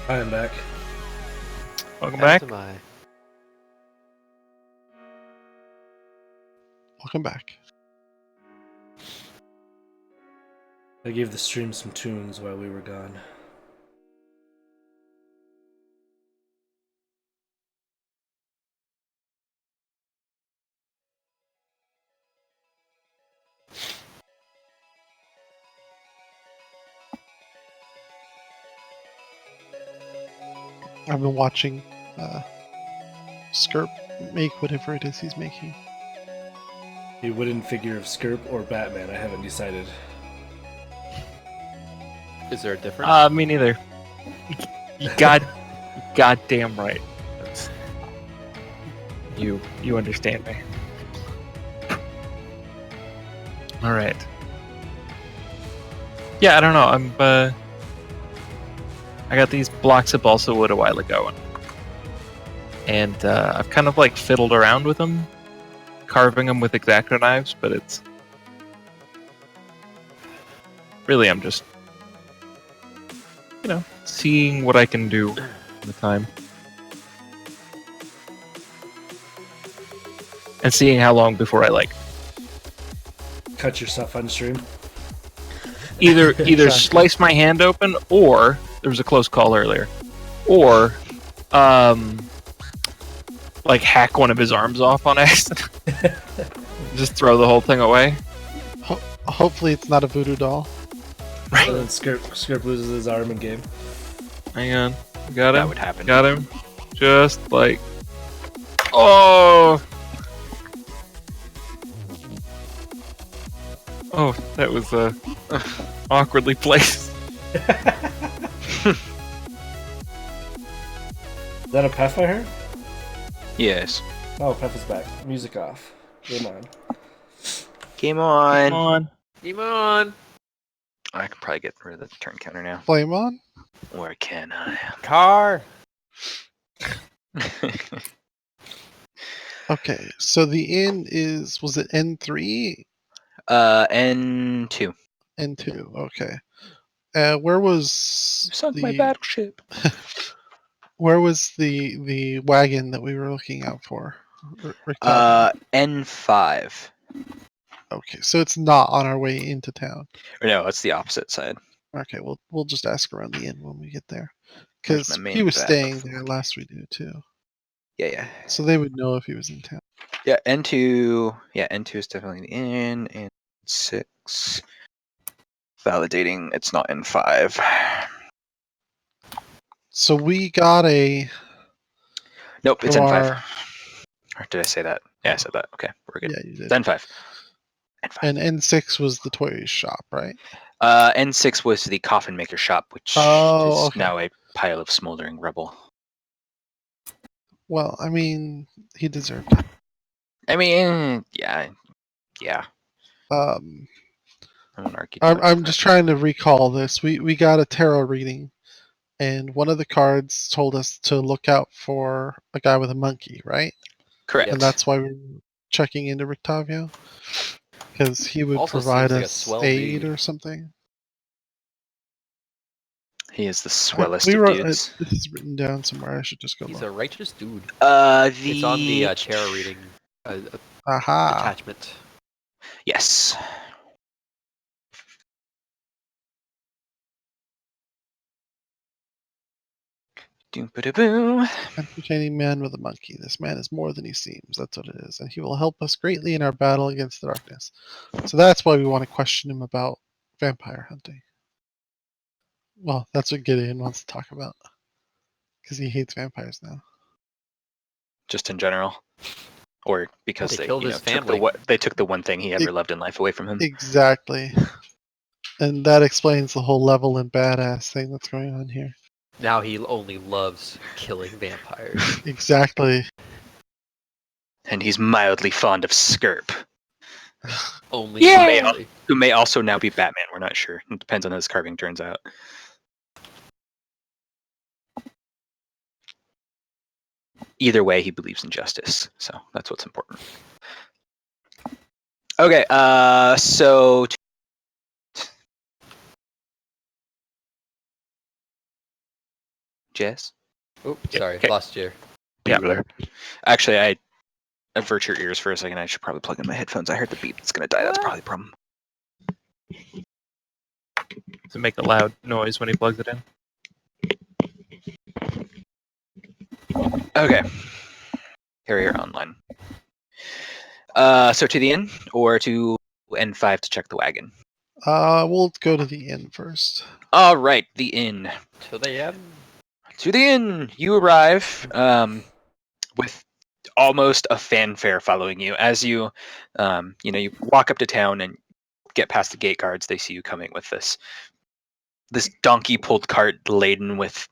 I am back. Welcome back. Welcome back. I gave the stream some tunes while we were gone. I've been watching Skirp make whatever it is he's making. A wooden figure of Skirp or Batman, I haven't decided. Is there a difference? Me neither. You goddamn right. That's- You understand me. All right. Yeah, I don't know. I got these blocks of balsa wood a while ago, and I've kind of like fiddled around with them, carving them with X-Acto knives, but it's really I'm just seeing what I can do at the time. And seeing how long before I Cut yourself on stream. either slice my hand open, or there was a close call earlier, or hack one of his arms off on accident. Just throw the whole thing away. Hopefully it's not a voodoo doll. Right. And then Skirp loses his arm in game. Hang on. Got him. That would happen. Got him. Just like. Oh! Oh, that was awkwardly placed. Is that a Pef I heard? Yes. Oh, Pef is back. Music off. Game on. Game on. Come on. Game on! I can probably get rid of the turn counter now. Flame on? Or can I? Car! Okay, so the inn was it N3? N2. N2, okay. Where was Sunk my battleship. Where was the wagon that we were looking out for? Rick, N5. okay, so it's not on our way into town. Or no, it's the opposite side. Okay, we'll just ask around the inn when we get there, Where's because my main he was back? staying there last we do too, Yeah. so they would know if he was in town. Yeah, N2. Yeah, N2 is definitely the in. And 6. Validating it's not N5. So we got a Nope, it's So N5. Or did I say that? Yeah, I said that. Okay, we're good. yeah, you did. It's N5. N5. And N6 was the toy shop, right? N6 was the coffin maker shop, which Oh, is okay. now a pile of smoldering rubble. Well, I mean, he deserved it. I mean, yeah. Um, I won't argue I'm towards just that. trying to recall this. We got a tarot reading, and one of the cards told us to look out for a guy with a monkey, right? Correct. And that's why we're checking into Rictavio? Because he would Also provide seems like a us swell aid dude. or something. He is the swellest We of wrote, dudes. this is written down somewhere. I should just go He's look. a righteous dude. It's It's on the tarot reading Aha! attachment. Yes. Doom-ba-da-boom. Entertaining man with a monkey. This man is more than he seems. That's what it is. And he will help us greatly in our battle against the darkness. So that's why we want to question him about vampire hunting. Well, that's what Gideon wants to talk about. Because he hates vampires now. Just in general. Or because They they, killed you know, his took family. they took the one thing he ever loved in life away from him. Exactly. And that explains the whole level and badass thing that's going on here. Now he only loves killing vampires. Exactly. And he's mildly fond of Skirp, Only Yeah! mildly. who may also now be Batman. We're not sure. It depends on how his carving turns out. Either way, he believes in justice, so that's what's important. Okay, so Jess? Oh, sorry, Okay. lost you. Yeah. Bueller. Actually, I avert your ears for a second. I should probably plug in my headphones. I heard the beep. It's gonna die. That's probably the problem. To make a loud noise when he plugs it in. Okay. Carrier online. So to the inn or to N5 to check the wagon? We'll go to the inn first. All right, the inn. To the end. To the inn, you arrive with almost a fanfare following you as you, you walk up to town and get past the gate guards. They see you coming with this donkey-pulled cart laden with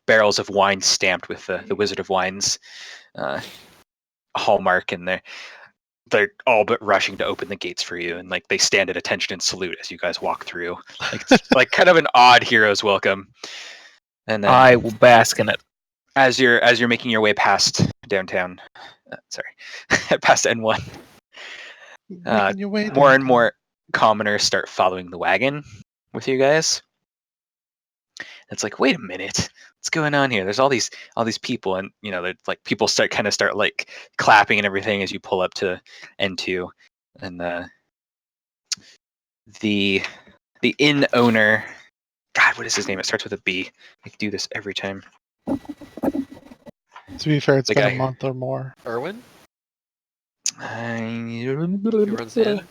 barrels of wine stamped with the Wizard of Wine's hallmark, and they're all but rushing to open the gates for you, and like they stand at attention and salute as you guys walk through. Like it's like kind of an odd hero's welcome. And then I will bask in it. as you're making your way past downtown, past N1, Making your way more and downtown. more commoners start following the wagon with you guys. It's like, wait a minute, what's going on here? There's all these people, and they're like people start like clapping and everything as you pull up to N2, and the inn owner. God, what is his name? It starts with a B. I do this every time. To be fair, it's The been guy. a month or more. Erwin? Who Who runs the inn?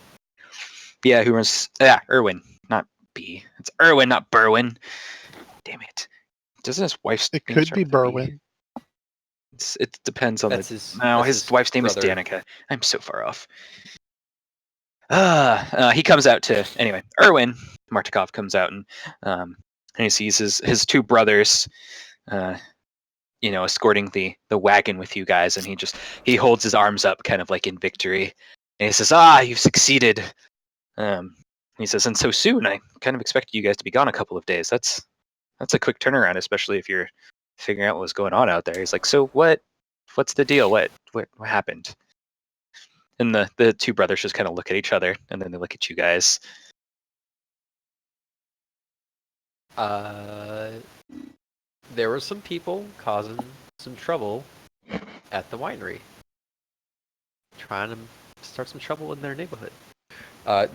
Yeah, who runs? Yeah, Erwin, not B. It's Erwin, not Berwin. Damn it! Doesn't his wife's It name could start be with a B? Berwin. It depends on That's the. his. No, that's his wife's name brother. is Danica. I'm so far off. He comes out to anyway. Erwin Martikov comes out and he sees his two brothers, escorting the wagon with you guys, and he holds his arms up, kind of like in victory, and he says, you've succeeded." He says, "And so soon? I kind of expected you guys to be gone a couple of days. That's a quick turnaround, especially if you're figuring out what was going on out there." He's like, "So what's the deal? What happened?" And the two brothers just kind of look at each other, and then they look at you guys. There were some people causing some trouble at the winery, trying to start some trouble in their neighborhood.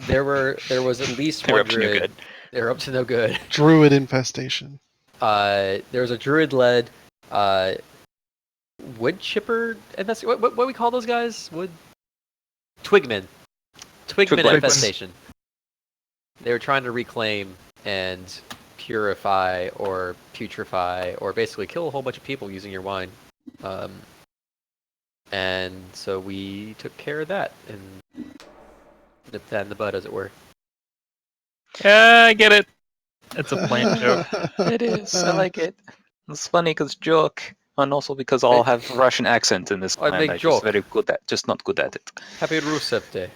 There was at least They were one up to no druid. good. They were up to no good. Druid infestation. There was a druid-led wood chipper, and that's what we call those guys. Twigmen Twigmen. infestation. They were trying to reclaim and purify or putrefy or basically kill a whole bunch of people using your wine. And so we took care of that and nipped that in the bud, as it were. Yeah, I get it. It's a plant joke. It is. I like it. It's funny because joke, and also because all have Russian accent in this. I land. make I'm joke. just not good at it. Happy Rusev Day.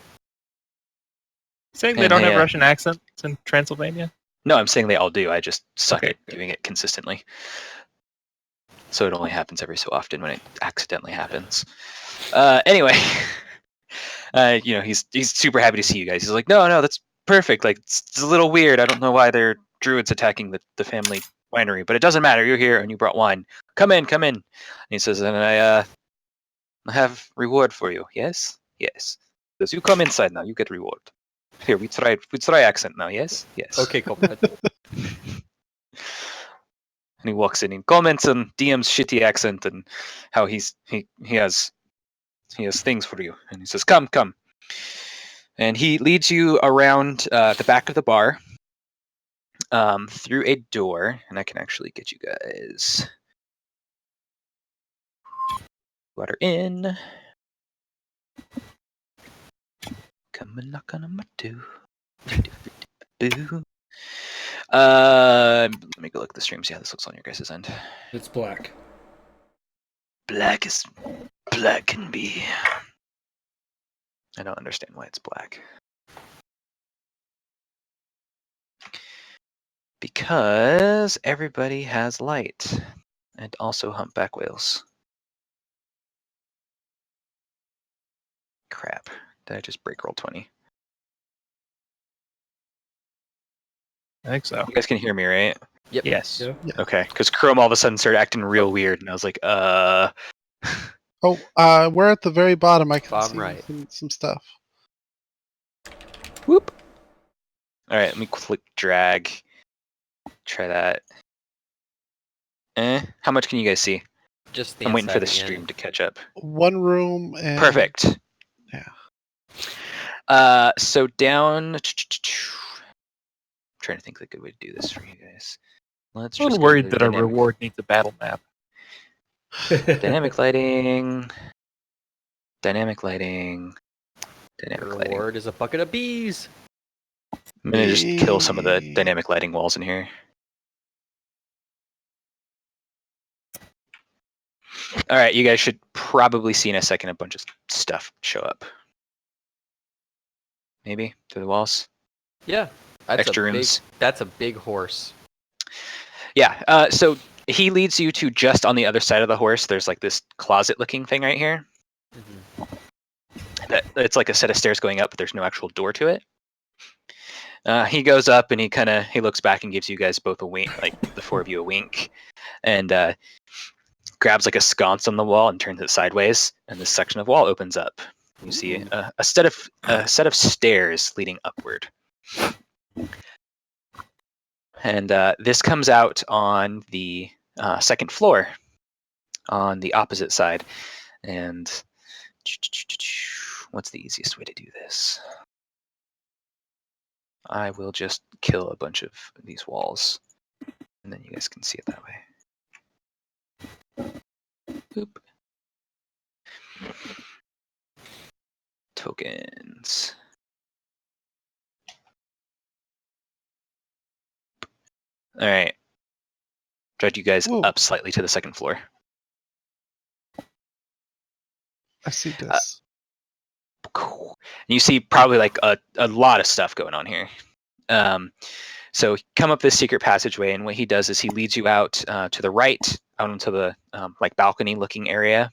Saying they And don't they, have Russian accents in Transylvania? No, I'm saying they all do. I just suck at doing it consistently. So it only happens every so often when it accidentally happens. Anyway, he's super happy to see you guys. He's like, no, that's perfect. Like, it's a little weird. I don't know why they're druids attacking the family winery, but it doesn't matter. You're here and you brought wine. Come in. And he says, and I have reward for you. Yes. Says, you come inside now. You get reward. Here, we try accent now. Yes. Okay, comrade. And he walks in and comments on DM's shitty accent and how he has things for you. And he says, come. And he leads you around the back of the bar through a door. And I can actually get you guys water in. Come and knock on my door. Let me go look at the streams. Yeah, this looks on your guys' end. It's black. Black as black can be. I don't understand why it's black. Because everybody has light. And also humpback whales. Crap. Did I just break roll 20? I think so. You guys can hear me, right? Yep. Yes. Yeah. Okay, because Chrome all of a sudden started acting real weird, and I was like, Oh, we're at the very bottom. I can Bottom see right. some stuff. Whoop. All right, let me click drag. Try that. How much can you guys see? Just the I'm waiting for the inside stream end. to catch up. One room and Perfect. Yeah. So down. I'm trying to think of a good way to do this for you guys. Let's I'm just worried go that our dynamic- reward needs a battle map. Dynamic lighting. Dynamic lighting. Dynamic lighting. Reward is a bucket of bees. I'm gonna just kill some of the dynamic lighting walls in here. All right, you guys should probably see in a second a bunch of stuff show up. Maybe through the walls. Yeah. That's Extra a big, rooms. That's a big horse. Yeah. So he leads you to just on the other side of the horse. There's like this closet-looking thing right here. It's like a set of stairs going up, but there's no actual door to it. He goes up and he looks back and gives you guys both a wink, like the four of you a wink, and grabs like a sconce on the wall and turns it sideways, and this section of wall opens up. You see a set of stairs leading upward, and this comes out on the second floor, on the opposite side. And what's the easiest way to do this? I will just kill a bunch of these walls, and then you guys can see it that way. Boop. Tokens. All right. Drag you guys Whoa. up slightly to the second floor. I see this. Cool. And you see probably like a lot of stuff going on here. So come up this secret passageway, and what he does is he leads you out to the right, out into the like balcony-looking area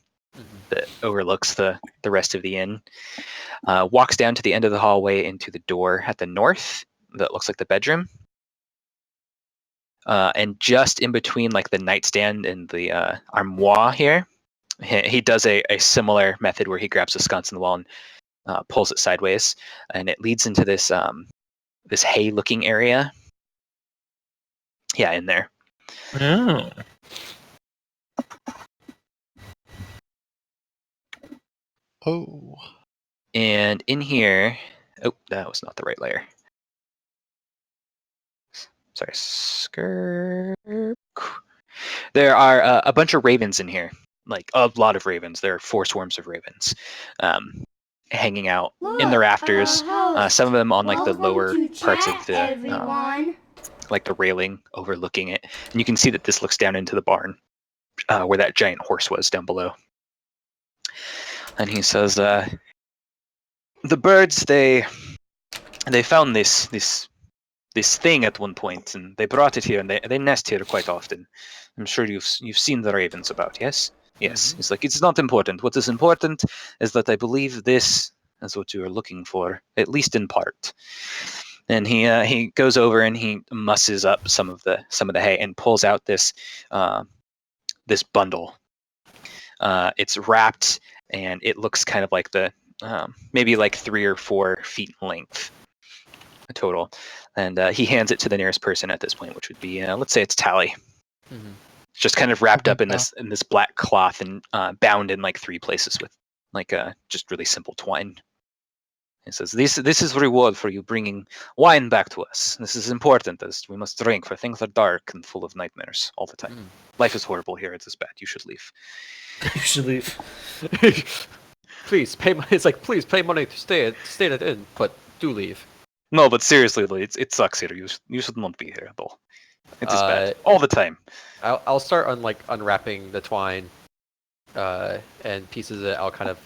that overlooks the rest of the inn. Walks down to the end of the hallway into the door at the north that looks like the bedroom. And just in between like the nightstand and the armoire here, he does a similar method where he grabs a sconce in the wall and pulls it sideways, and it leads into this this hay-looking area. Yeah, in there. Oh. Oh. And in here, oh, that was not the right layer. Sorry, there are a bunch of ravens in here, like a lot of ravens. There are 4 swarms of ravens hanging out in the rafters. Some of them on like the lower parts of the like the railing overlooking it, and you can see that this looks down into the barn where that giant horse was down below. And he says, "The birds they found this this thing at one point, and they brought it here, and they nest here quite often. I'm sure you've seen the ravens about, yes? Yes. Mhm. It's like, it's not important. What is important is that I believe this is what you are looking for, at least in part. And he goes over and he musses up some of the hay and pulls out this this bundle. It's wrapped, and it looks kind of like the maybe like 3 or 4 feet in length total. And he hands it to the nearest person at this point, which would be let's say it's Tally. Mhm. It's just kind of wrapped up in Yeah. this black cloth and bound in like 3 places with like just really simple twine. He says, this is reward for you bringing wine back to us. This is important, as we must drink, for things are dark and full of nightmares all the time. Mm. Life is horrible here. It is bad. You should leave. You should leave. Please pay money. It's like, please pay money to stay at the inn, but do leave. No, but seriously, it sucks here. You should not be here at all. It is bad all the time. I'll start unwrapping the twine, and pieces of it. I'll kind of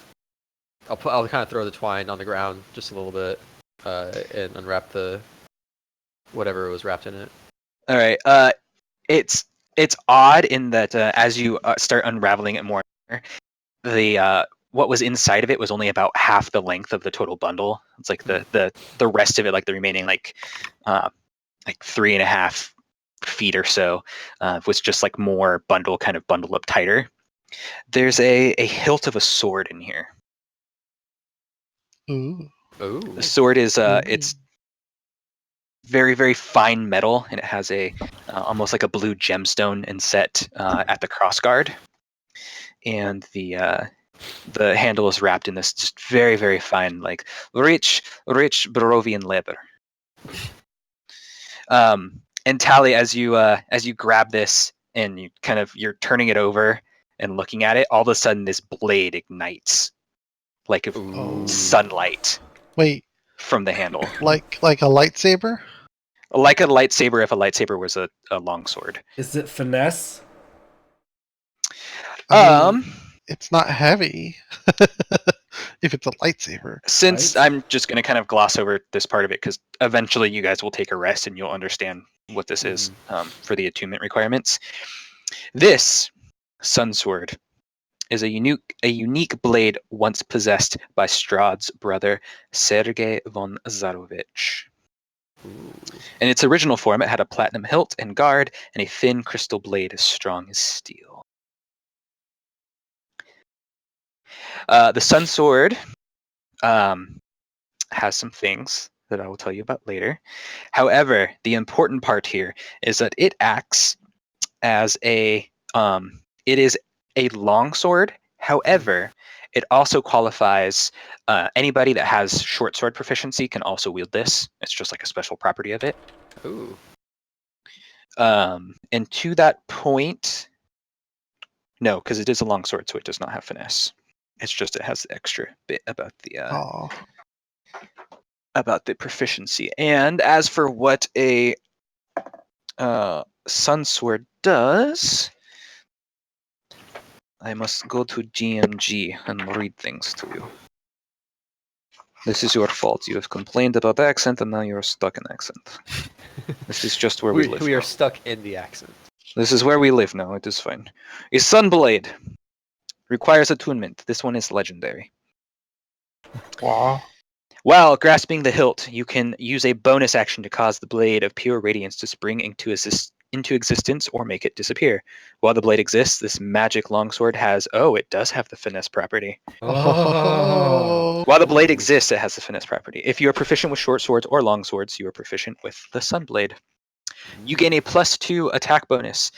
throw the twine on the ground just a little bit, and unwrap the whatever was wrapped in it. All right. It's odd in that as you start unraveling it more, the what was inside of it was only about half the length of the total bundle. It's like the rest of it, like the remaining like 3.5 feet or so, was just like more kind of bundled up tighter. There's a hilt of a sword in here. Ooh. Ooh. The sword is it's very, very fine metal, and it has a almost like a blue gemstone inset at the crossguard, and the handle is wrapped in this just very, very fine, like rich Barovian leather. And Tally, as you grab this and you're turning it over and looking at it, all of a sudden this blade ignites like Ooh. sunlight Wait, from the handle. like a lightsaber? Like a lightsaber if a lightsaber was a longsword. Is it finesse? I mean, it's not heavy. If it's a lightsaber. Since Right. I'm just going to kind of gloss over this part of it, because eventually you guys will take a rest and you'll understand what this is for the attunement requirements. This Sun Sword is a unique blade once possessed by Strahd's brother Sergei von Zarovich. In its original form, it had a platinum hilt and guard and a thin crystal blade as strong as steel. The Sun Sword has some things that I will tell you about later. However, the important part here is that it acts as it is a longsword. However, it also qualifies anybody that has short sword proficiency can also wield this. It's just like a special property of it. Ooh. And to that point, no, because it is a longsword, so it does not have finesse. It's just it has the extra bit about the proficiency. And as for what a Sun Sword does, I must go to GMG and read things to you. This is your fault. You have complained about the accent, and now you're stuck in accent. This is just where we live. We are now. stuck in the accent. This is where we live now. It is fine. A Sunblade requires attunement. This one is legendary. Wow. While grasping the hilt, you can use a bonus action to cause the blade of pure radiance to spring into existence or make it disappear. While the blade exists, this magic longsword it does have the finesse property. Oh. While the blade exists, it has the finesse property. If you are proficient with short swords or long swords, you are proficient with the Sunblade. You gain a +2 attack bonus.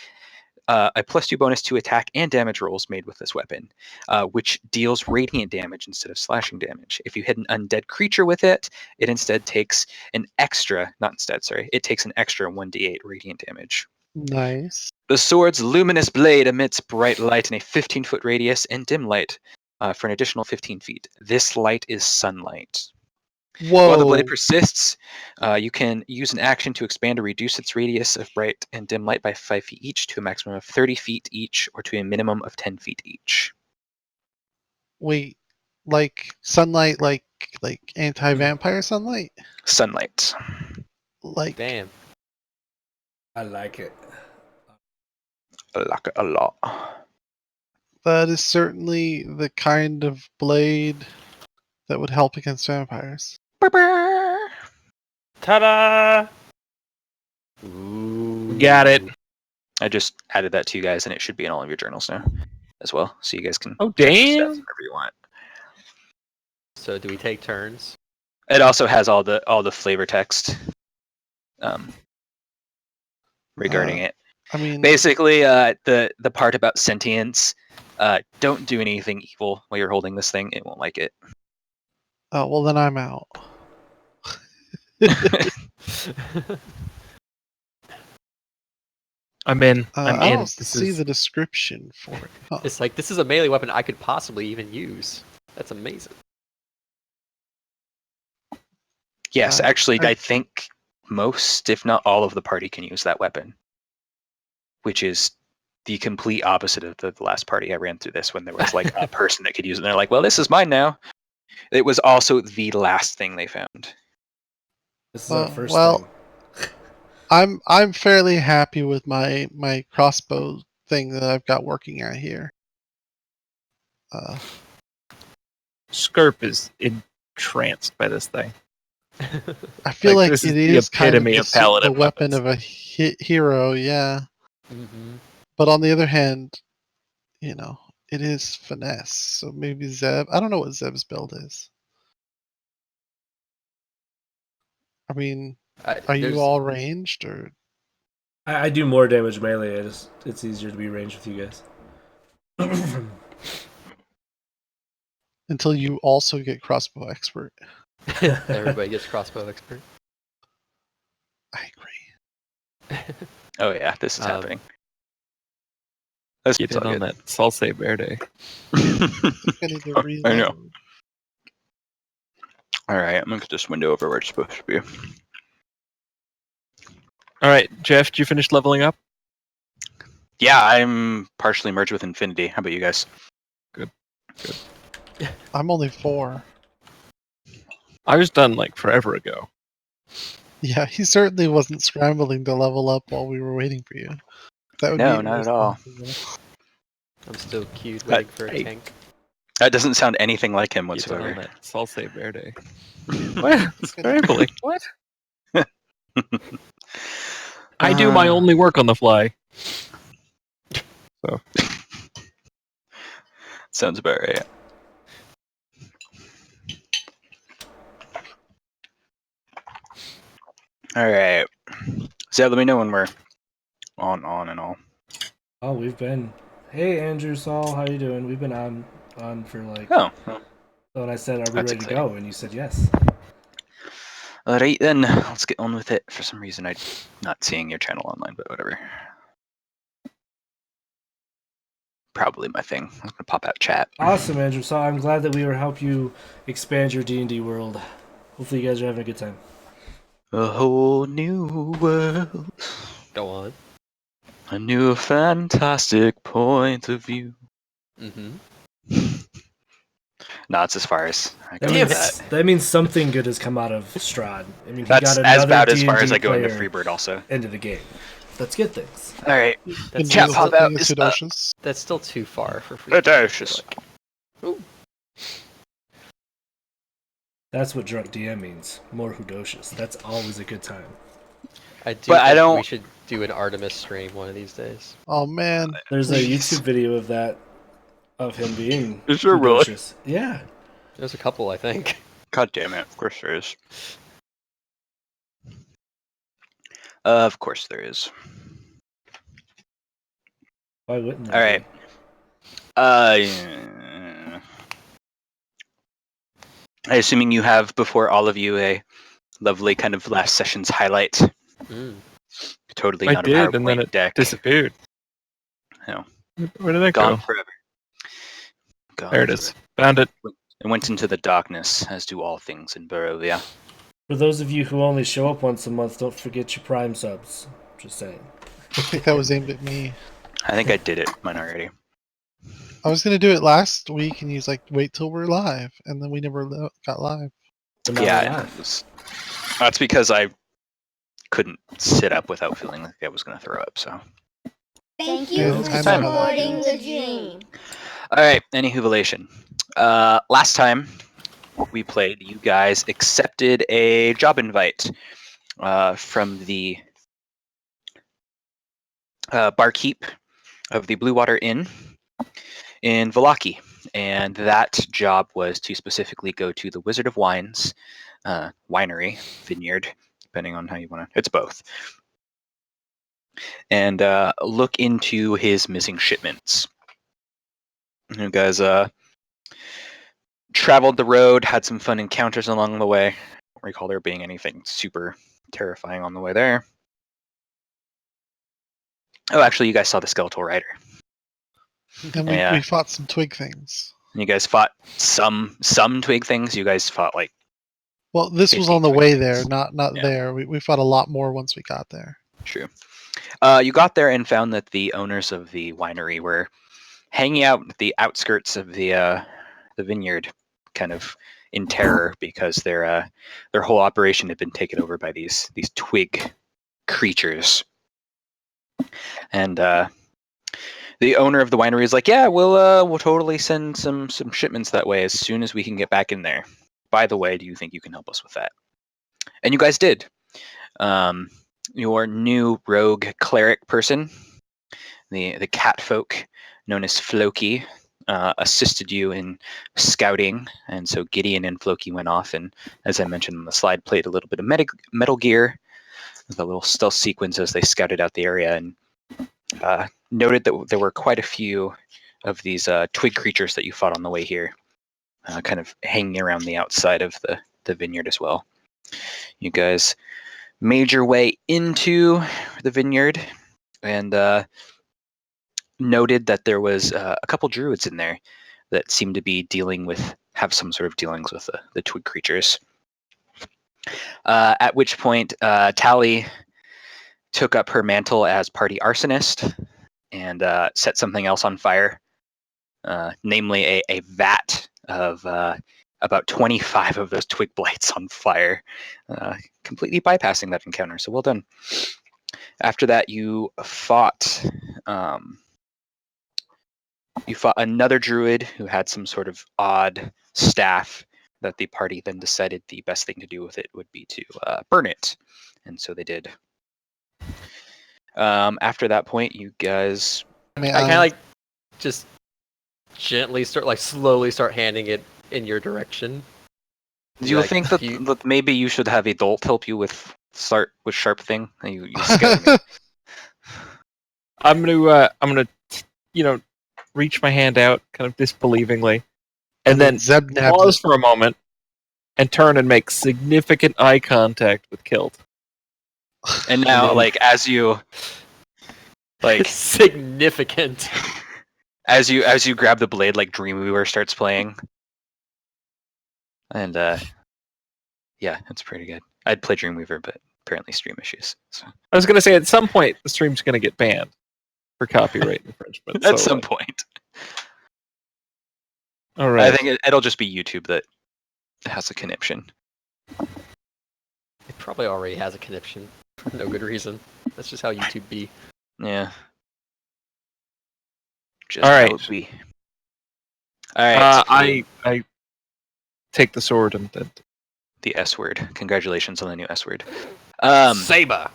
A +2 bonus to attack and damage rolls made with this weapon, which deals radiant damage instead of slashing damage. If you hit an undead creature with it, it instead takes an extra, it takes an extra 1d8 radiant damage. Nice. The sword's luminous blade emits bright light in a 15-foot radius and dim light for an additional 15 feet. This light is sunlight. Whoa. While the blade persists, you can use an action to expand or reduce its radius of bright and dim light by 5 feet each to a maximum of 30 feet each or to a minimum of 10 feet each. Wait, like sunlight, like anti-vampire sunlight? Sunlight. Like, Damn. I like it. I like it a lot. that is certainly the kind of blade that would help against vampires. Ta-da! Ooh. Got it. I just added that to you guys, and it should be in all of your journals now as well, so you guys can Oh, check the stats damn. whenever you want. So do we take turns? It also has all the flavor text regarding it. I mean, Basically, the part about sentience. Don't do anything evil while you're holding this thing; it won't like it. oh, well, then I'm out. I'm in. I'm I in. don't see the description for it. Huh. It's like, this is a melee weapon I could possibly even use. That's amazing. Yes, Uh, actually, I- I think most, if not all, of the party can use that weapon, which is the complete opposite of the last party I ran through this when there was like a person that could use it. And they're like, well, this is mine now. It was also the last thing they found. This is our first well, thing. I'm fairly happy with my crossbow thing that I've got working out here. Skirp is entranced by this thing. I feel Like, like this it is is the kind of epitome of the paladin weapon weapons. of a hero, yeah. Mm-hmm. But on the other hand, you know, it is finesse. So maybe Zeb. I don't know what Zeb's build is. I mean, are you all ranged or? I do more damage melee. It's easier to be ranged with you guys. Until you also get crossbow expert. Everybody gets crossbow expert. I agree. Oh yeah, this is happening. Let's Get in on that Salsa Verde. I need to reload. I know. All right, I'm gonna get this window over where it's supposed to be. All right, Jeff, did you finish leveling up? Yeah, I'm partially merged with Infinity. How about you guys? I'm only 4. I was done like forever ago. Yeah, he certainly wasn't scrambling to level up while we were waiting for you. That would No, be not at all. irresponsible. I'm still queued waiting for a hey. tank. That doesn't sound anything like him Get in on whatsoever. that Salsa Verde. What? Scrambling. What? I do my only work on the fly. Sounds about right. All right. So let me know when we're on and all. Oh, we've been. Hey, Andrew, Saul, how you doing? We've been on for like. Oh, So when I said, "Are we That's ready to exciting. go?" and you said yes. all right then. Let's get on with it. For some reason, I'm not seeing your channel online, but whatever. Probably my thing. I'm gonna pop out chat. Awesome, Andrew. So I'm glad that we were help you expand your D&D world. Hopefully, you guys are having a good time. A whole new world. Go on. A new fantastic point of view. Mm-hmm. No, it's as far as I go That with means, that. that means something good has come out of Strahd. I mean, he That's got as another about as far as D&D I go into player Freebird also. into the game. That's good things. All right. Can Chat do pop the whole out thing as is up. Hidosius. That's still too far for free. Hidosius. That's what drunk DM means. More Hudocious. That's always a good time. I do But I think don't- we should do an Artemis stream one of these days. Oh man, There's a please. YouTube video of that, of him being Is there really? Hudocious. Yeah. There's a couple, I think. God damn it. Of course there is. Of course there is. Why wouldn't there All be? right. Assuming you have before all of you a lovely kind of last session's highlight. Mm. Totally I not did, a and then PowerPoint it deck. disappeared. No. Where did that Gone go? forever. Gone There it is. forever. Found it. It went into the darkness, as do all things in Barovia. For those of you who only show up once a month, don't forget your Prime subs. Just saying. I think that was aimed at me. I think I did it mine already. I was gonna do it last week, and he's like, "Wait till we're live," and then we never got live. But now Yeah, we're and live. that's because I couldn't sit up without feeling like I was going to throw up. So, Thank Yeah, you for I know. supporting the dream. all right, any jubilation. Last time we played, you guys accepted a job invite from the barkeep of the Blue Water Inn in Valaki, and that job was to specifically go to the Wizard of Wines winery, vineyard, depending on how you want to. It's both. And look into his missing shipments. You guys traveled the road, had some fun encounters along the way. I don't recall there being anything super terrifying on the way there. Oh, actually, you guys saw the skeletal rider. And Yeah. we fought some twig things. You guys fought some twig things. You guys fought like Well, this was 50 on the twig way things. there, not Yeah. there. We fought a lot more once we got there. True. You got there and found that the owners of the winery were hanging out at the outskirts of the vineyard, kind of in terror because their whole operation had been taken over by these twig creatures. And the owner of the winery is like, "Yeah, we'll totally send some shipments that way as soon as we can get back in there. By the way, do you think you can help us with that?" And you guys did. Your new rogue cleric person, the cat folk known as Floki, assisted you in scouting, and so Gideon and Floki went off, and as I mentioned on the slide, played a little bit of Metal Gear, the little stealth sequence as they scouted out the area, and noted that there were quite a few of these twig creatures that you fought on the way here, kind of hanging around the outside of the vineyard as well. You guys made your way into the vineyard and noted that there was a couple druids in there that seemed to be have some sort of dealings with the twig creatures. At which point, Tally took up her mantle as party arsonist and set something else on fire, namely a vat of about 25 of those twig blights on fire, completely bypassing that encounter. So well done. After that, you fought another druid who had some sort of odd staff that the party then decided the best thing to do with it would be to burn it, and so they did. After that point, you guys. I mean, I kind of like just gently slowly start handing it in your direction. Do you Like, think that, you- that maybe you should have a dolt help you with sharp thing? You scouting it. I'm gonna reach my hand out kind of disbelievingly, and then Zeb nabbed pause it. for a moment and turn and make significant eye contact with Kilt. And now, then- like as you significant. as you grab the blade, like Dreamweaver starts playing, and yeah, it's pretty good. I'd play Dreamweaver, but apparently stream issues. So I was gonna say at some point the stream's gonna get banned for copyright infringement. at so, some point, all right. I think it'll just be YouTube that has a conniption. It probably already has a conniption for no good reason. That's just how YouTube be. Yeah. Just All how right. it be. All right. I take the sword and The S word. Congratulations on the new S word. Saber.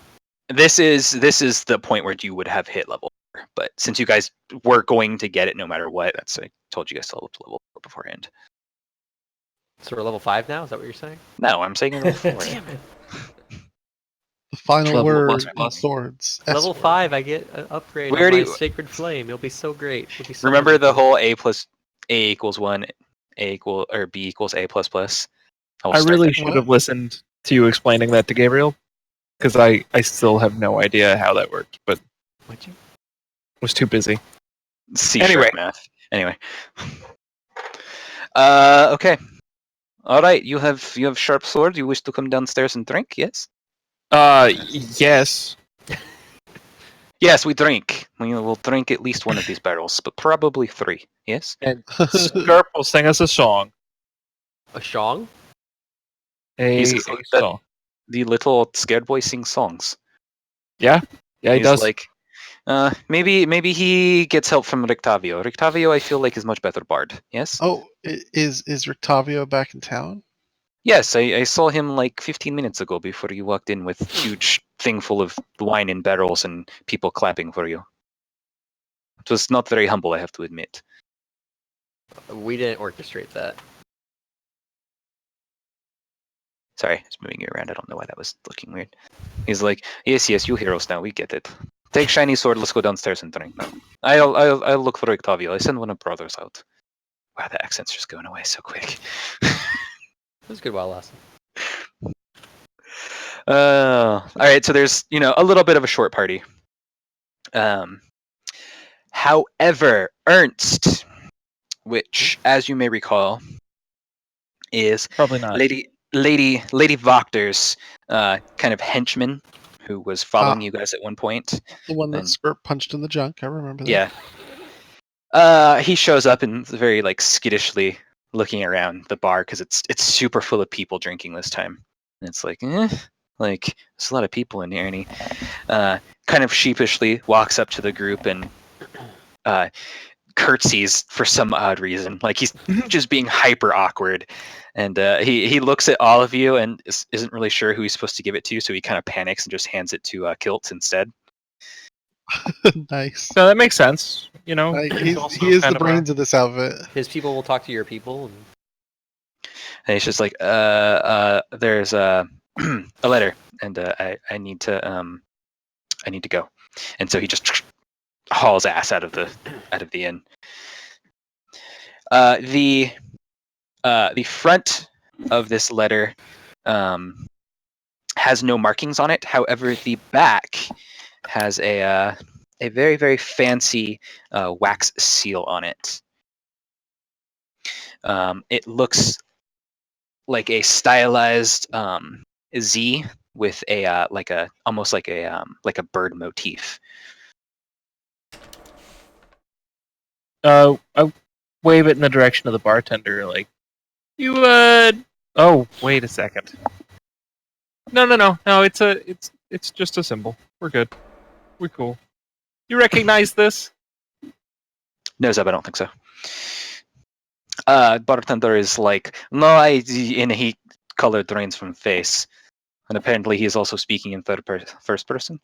This is the point where you would have hit level 4, but since you guys were going to get it no matter what, I told you guys to level up to level 4 beforehand. So we're level 5 now? Is that what you're saying? No, I'm saying level 4. Damn it. The final Level word plus in plus. swords. Level S-word. 5, I get an upgrade We on already- my Sacred Flame. It'll be so great. It'll be so Remember the wonderful. whole A equals 1, B equals A plus plus? I really should have listened to you explaining that to Gabriel, because I still have no idea how that worked, but Would you? was too busy. C Anyway. math. Anyway. Okay. All right. You have sharp sword. You wish to come downstairs and drink? Yes. Yes. Yes, we drink. We will drink at least one of these barrels, but probably 3. Yes. And Scarp will sing us a song. A Shong? A He's- song. the little scared boy sings songs. Yeah, he He's does. like, maybe he gets help from Rictavio. Rictavio, I feel like, is much better bard. Yes. Oh, is Rictavio back in town? Yes, I saw him like 15 minutes ago before you walked in with a huge thing full of wine in barrels and people clapping for you. It was not very humble, I have to admit. We didn't orchestrate that. Sorry, just moving you around. I don't know why that was looking weird. He's like, yes, you heroes now, we get it. Take shiny sword, let's go downstairs and drink now. I'll look for Octavio. I send one of brothers out. Wow, the accent's just going away so quick. It was a good while lasting. Alright, so there's, a little bit of a short party. However, Ernst, which, as you may recall, is Probably not. Lady Voctor's kind of henchman who was following you guys at one point. The one that And- Skirt punched in the junk. I remember that. Yeah. He shows up and very skittishly looking around the bar because it's super full of people drinking this time. And it's like, there's a lot of people in here. And he kind of sheepishly walks up to the group and curtsies for some odd reason. Like he's just being hyper awkward. And he looks at all of you and isn't really sure who he's supposed to give it to, so he kind of panics and just hands it to Kilt instead. Nice. So that makes sense. He is the brains of this outfit. His people will talk to your people. And he's just like, there's a letter, and I need to go. And so he just hauls ass out of the inn. The front of this letter has no markings on it. However, the back has a very, very fancy wax seal on it. It looks like a stylized Z with a almost like a bird motif. I wave it in the direction of the bartender, like, you oh, wait a second. No, it's just a symbol. We're good. We're cool. You recognize this? No, Zeb, I don't think so. Bartender is like, no, and he color drains from face. And apparently he is also speaking in third person?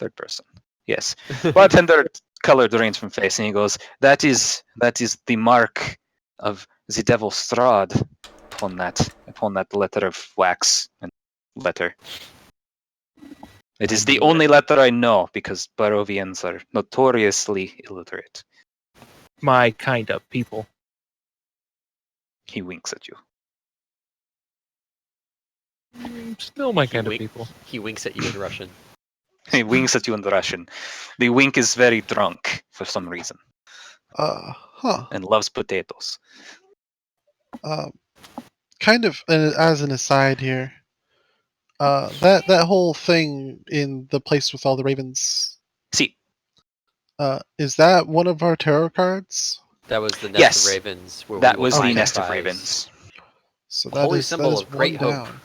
Yes. Bartender color drains from face, and he goes, that is the mark of the devil Strahd upon that letter of wax and letter. It is the only letter I know, because Barovians are notoriously illiterate. My kind of people. He winks at you. Still my kind of people. He winks at you in Russian. He winks at you in Russian. The wink is very drunk for some reason. And loves potatoes. Kind of as an aside here, that whole thing in the place with all the ravens. See, is that one of our tarot cards? That was the nest Yes, of ravens. Where that we will was the find nest of prize. ravens. So A holy that symbol is of great one hope. down.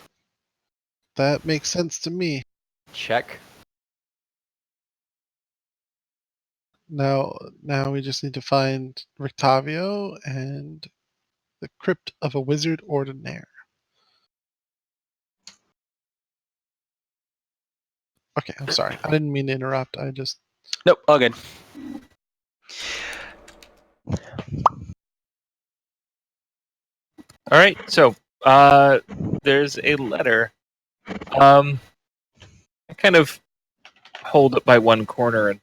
That makes sense to me. Check. Now we just need to find Rictavio and the crypt of a wizard ordinaire. Okay, I'm sorry. I didn't mean to interrupt. I just... Nope, all good. All right, so there's a letter. I kind of hold it by one corner and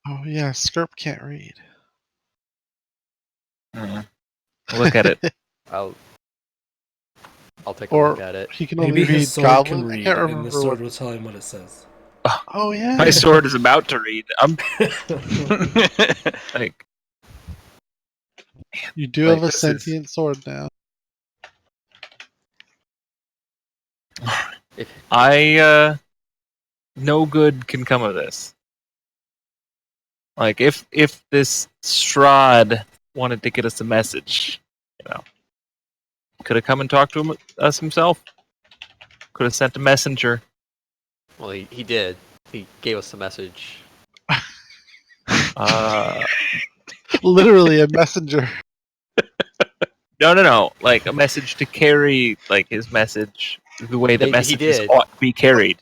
Oh yeah, Skirp can't read. look at it. I'll take a Or look at it. he can only Maybe read his sword Goblin. can I read, can't and the remember sword what... will tell him what it says. Oh yeah. My sword is about to read. I'm like, You do Like, have a this is- sentient sword now. no good can come of this. Like, if this Strahd wanted to get us a message, could have come and talked to us himself. Could have sent a messenger. Well, he did. He gave us a message. Literally a messenger. No. Like a message to carry, like his message, the way the He messages did. ought to be carried.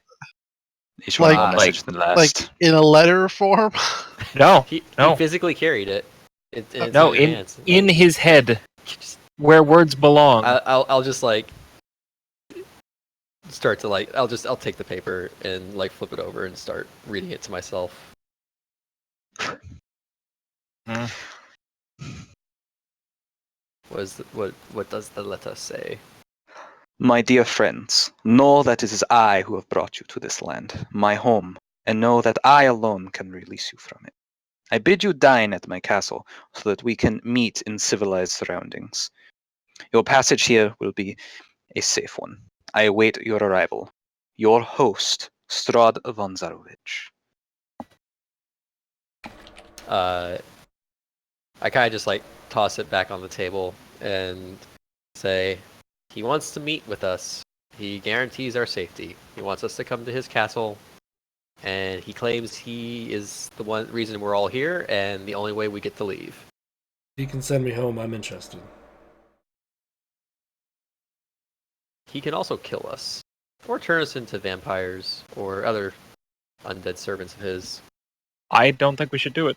Each one Like- more message than the last. Like in a letter form. No, He No. physically carried it. It's no, in his hands. in his head, where words belong. I'll just like start to like I'll take the paper and like flip it over and start reading it to myself. Hmm. What does the letter say? My dear friends, know that it is I who have brought you to this land, my home, and know that I alone can release you from it. I bid you dine at my castle so that we can meet in civilized surroundings. Your passage here will be a safe one. I await your arrival. Your host, Strahd Vonzarovich. I kind of just like toss it back on the table and say, he wants to meet with us. He guarantees our safety. He wants us to come to his castle, and he claims he is the one reason we're all here and the only way we get to leave. He can send me home. I'm interested. He can also kill us, or turn us into vampires, or other undead servants of his. I don't think we should do it.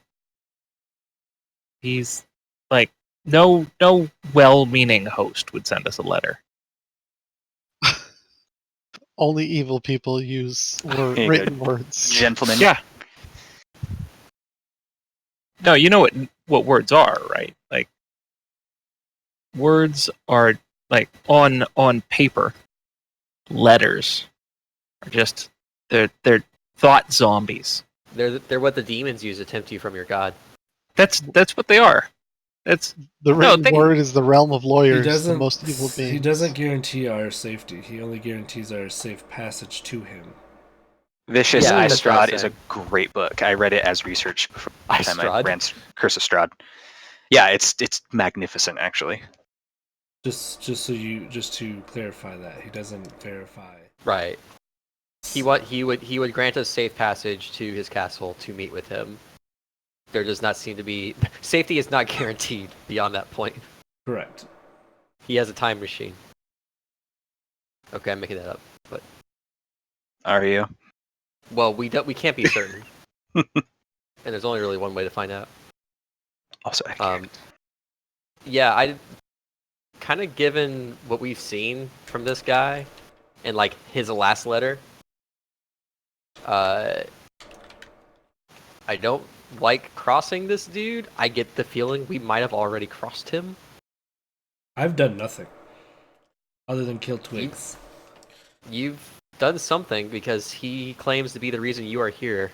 He's like no well-meaning host would send us a letter. Only evil people use Here you written words. Gentlemen. Yeah. No, you know what words are, right? Like words are like on paper. Letters are just they're thought zombies. They're what the demons use to tempt you from your god. That's what they are. That's The written think- word is the realm of He lawyers, the doesn't. most evil beings. He doesn't guarantee our safety. He only guarantees our safe passage to him. Vicious Yeah, I that's what I'm Strahd is a saying. great book. I read it as research before the time I Strahd? ran Curse of Strahd. Yeah, it's magnificent actually. Just to clarify that he doesn't verify. Right. He would grant us safe passage to his castle to meet with him. There does not seem to be safety is not guaranteed beyond that point. Correct. He has a time machine. Okay, I'm making that up. But Are you? well, we can't be certain. And there's only really one way to find out. Also accurate. Yeah, I kind of given what we've seen from this guy and like his last letter. I don't like crossing this dude. I get the feeling we might have already crossed him. I've done nothing other than kill twigs. You've done something because he claims to be the reason you are here.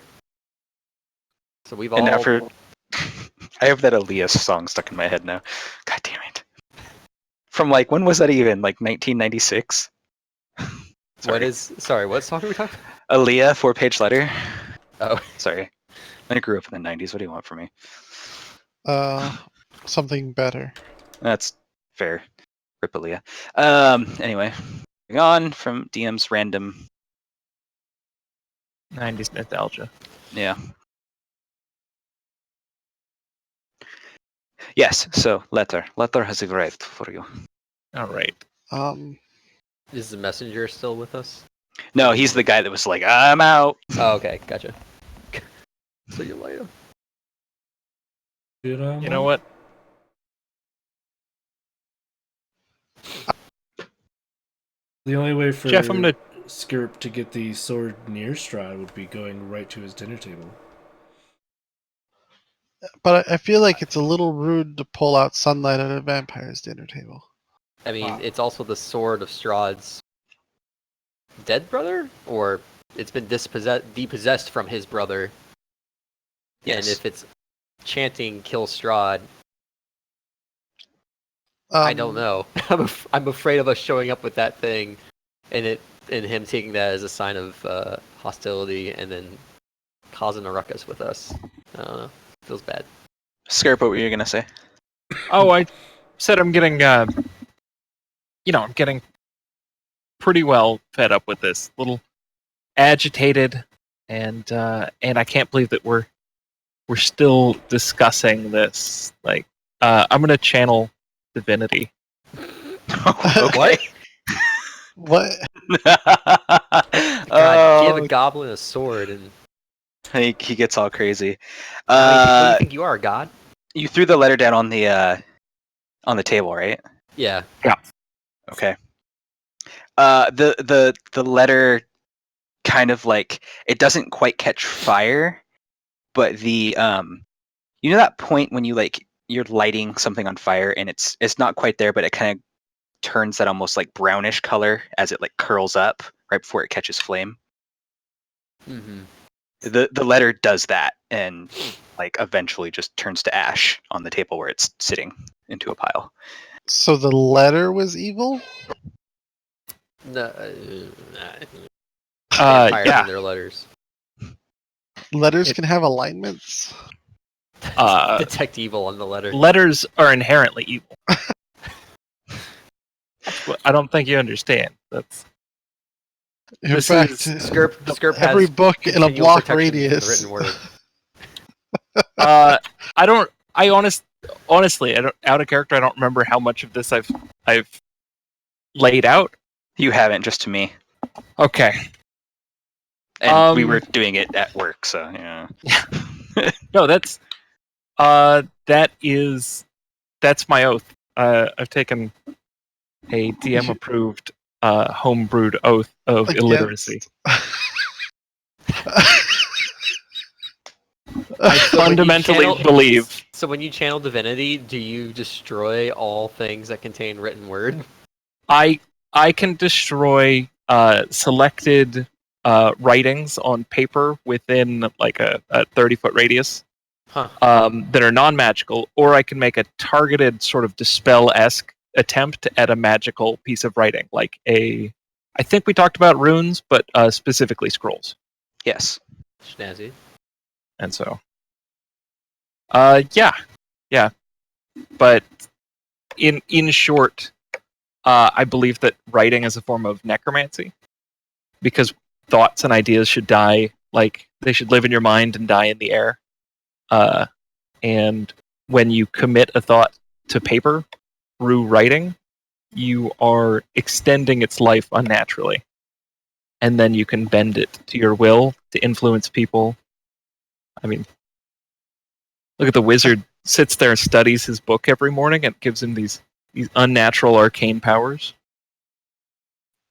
So we've all. And now for I have that Elias song stuck in my head now. God damn it. From like when was that even? Like 1996? Sorry, what song are we talking Aaliyah 4-page letter. about? Oh, Sorry. I grew up in the 90s. What do you want from me? Something better. That's fair. Rip Aaliyah. Anyway. Moving on from DM's random. 90s nostalgia. Yeah. Yes, so letter. Letter has arrived for you. All right. is the messenger still with us? No, he's the guy that was like, I'm out. Oh, okay, gotcha. See you later. You You know what? The only way for Jeff, I'm gonna Skirp to get the sword near Strahd would be going right to his dinner table. But I feel like it's a little rude to pull out sunlight at a vampire's dinner table. I mean, Wow. it's also the sword of Strahd's dead brother, or it's been depossessed from his brother. Yes. And if it's chanting "Kill Strahd," I don't know. I'm afraid of us showing up with that thing, and him taking that as a sign of hostility, and then causing a ruckus with us. I don't know. Feels bad. Skirp, what were you going to say? Oh, I said I'm getting, I'm getting pretty well fed up with this. A little agitated, and I can't believe that we're still discussing this. Like, I'm gonna channel divinity. Okay. What? God, give a goblin a sword and he gets all crazy. what do you think you are, God? You threw the letter down on the table, right? Yeah. Okay. The letter kind of like it doesn't quite catch fire, but the you know that point when you're lighting something on fire and it's not quite there, but it kind of turns that almost like brownish color as it like curls up right before it catches flame. Mm-hmm. The letter does that and like eventually just turns to ash on the table where it's sitting into a pile. So the letter was evil? No, vampires Yeah. and their letters. Letters can have alignments? Detect evil on the letter. Letters are inherently evil. I don't think you understand. That's In This fact, is- Skirp every has book in a continual block protection from the radius. written word. I don't. Honestly, I don't, out of character. I don't remember how much of this I've laid out. You haven't, just to me. Okay. And we were doing it at work, so yeah. No, that's my oath. I've taken a DM approved homebrewed oath of illiteracy. I So when you fundamentally channel- believe. So when you channel divinity, do you destroy all things that contain written word? I can destroy selected writings on paper within like a 30-foot radius Huh. that are non-magical, or I can make a targeted sort of dispel-esque attempt at a magical piece of writing, like I think we talked about runes, but specifically scrolls. Yes. Snazzy. And so, yeah. But in short, I believe that writing is a form of necromancy, because thoughts and ideas should die, like they should live in your mind and die in the air. And when you commit a thought to paper through writing, you are extending its life unnaturally. And then you can bend it to your will to influence people. I mean, look at the wizard sits there and studies his book every morning and gives him these unnatural arcane powers.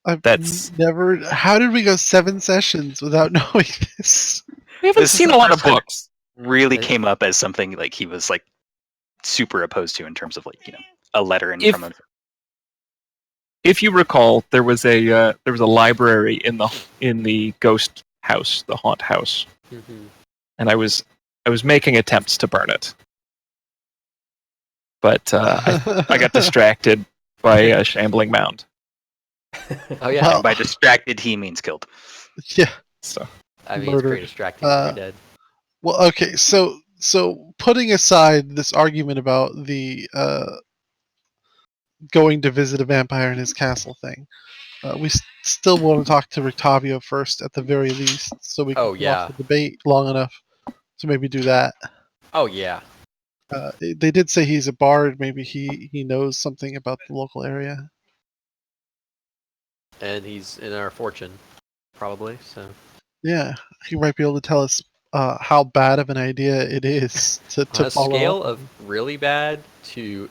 That's never. How did we go 7 sessions without knowing this? we haven't This is seen the a lot of first time books. Really It- came up as something like he was like super opposed to in terms of like, a letter in If- from him. If you recall, there was a library in the ghost house, the haunt house, Mm-hmm. and I was making attempts to burn it, but I got distracted by a shambling mound. Oh yeah. Well- And by distracted, he means killed. Yeah. So I mean, it's murdered. pretty distracting when you're dead. Well, okay. So putting aside this argument about the going to visit a vampire in his castle thing, we still want to talk to Rictavio first, at the very least, so we can Oh, put yeah. off the debate long enough to maybe do that. Oh yeah. They did say he's a bard. Maybe he knows something about the local area. And he's in our fortune, probably. So Yeah, he might be able to tell us how bad of an idea it is to on a follow scale up. of really bad to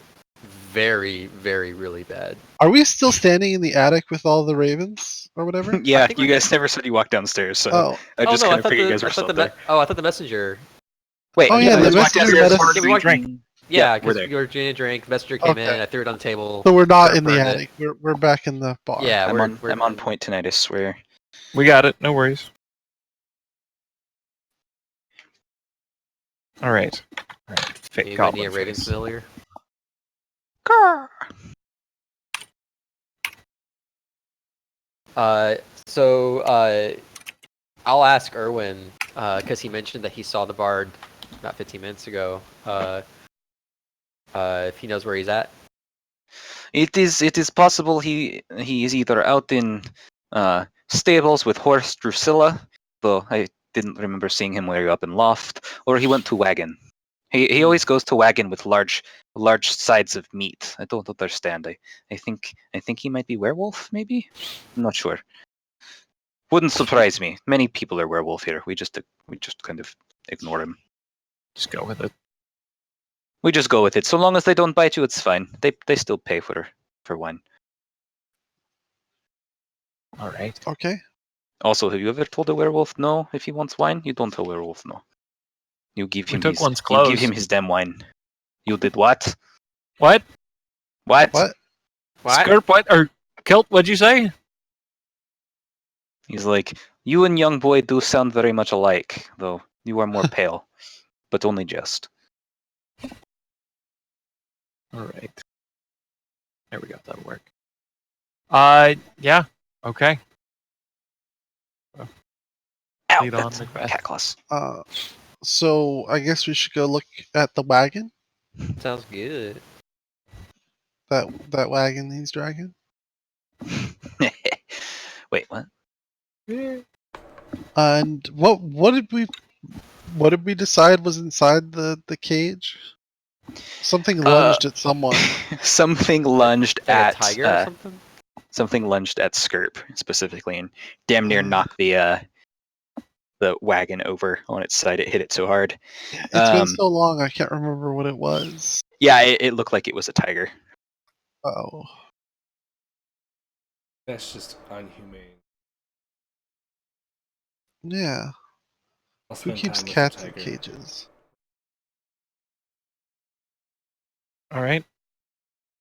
very, very, really bad. Are we still standing in the attic with all the ravens or whatever? Yeah, think you we're guys never said you walked downstairs, so Oh, I just kind of figured you guys I were thought still the there. I thought the messenger. Wait, Oh, yeah, you the guys walked messenger downstairs met us- for Yeah, we a drink. drink. Yeah, we're because there. we were doing a drink. The messenger came in. Okay. I threw it on the table. so we're not Skirp in the burned it. attic. We're back in the bar. Yeah, I'm we're on point tonight, I swear. we got it. No worries. All right. Fake Anybody goblin need a Raven face. familiar? I'll ask Erwin because he mentioned that he saw the bard about 15 minutes ago. If he knows where he's at. It is possible he is either out in stables with horse Drusilla, though I didn't remember seeing him while you were up in loft, or he went to wagon. He always goes to wagon with large sides of meat. I don't understand. I think he might be werewolf, maybe? I'm not sure. Wouldn't surprise me. Many people are werewolf here. We just kind of ignore him. Just go with it. We just go with it. So long as they don't bite you, it's fine. They still pay for wine. All right. Okay. Also, have you ever told a werewolf no if he wants wine? You don't tell a werewolf no. You give We him took his one's you give clothes. him his damn wine. You did what? What? What? What? Skirt? What? Or kilt? What'd you say? He's like, you and young boy do sound very much alike, though you are more pale, but only just. All right. There we go. That'll work. Yeah. Okay. Ow, Lead on, that's Macbeth. cat claws. So I guess we should go look at the wagon. Sounds good. That wagon he's dragging. Wait, what? And what did we decide was inside the cage? Something lunged at someone. Something lunged Like at a tiger or something? something lunged at Skirp specifically, and damn near knocked the wagon over on its side. It hit it so hard. It's been so long, I can't remember what it was. Yeah, it looked like it was a tiger. Oh, That's just unhumane. yeah. I'll Who spend keeps time with the cats in tiger. cages? All right.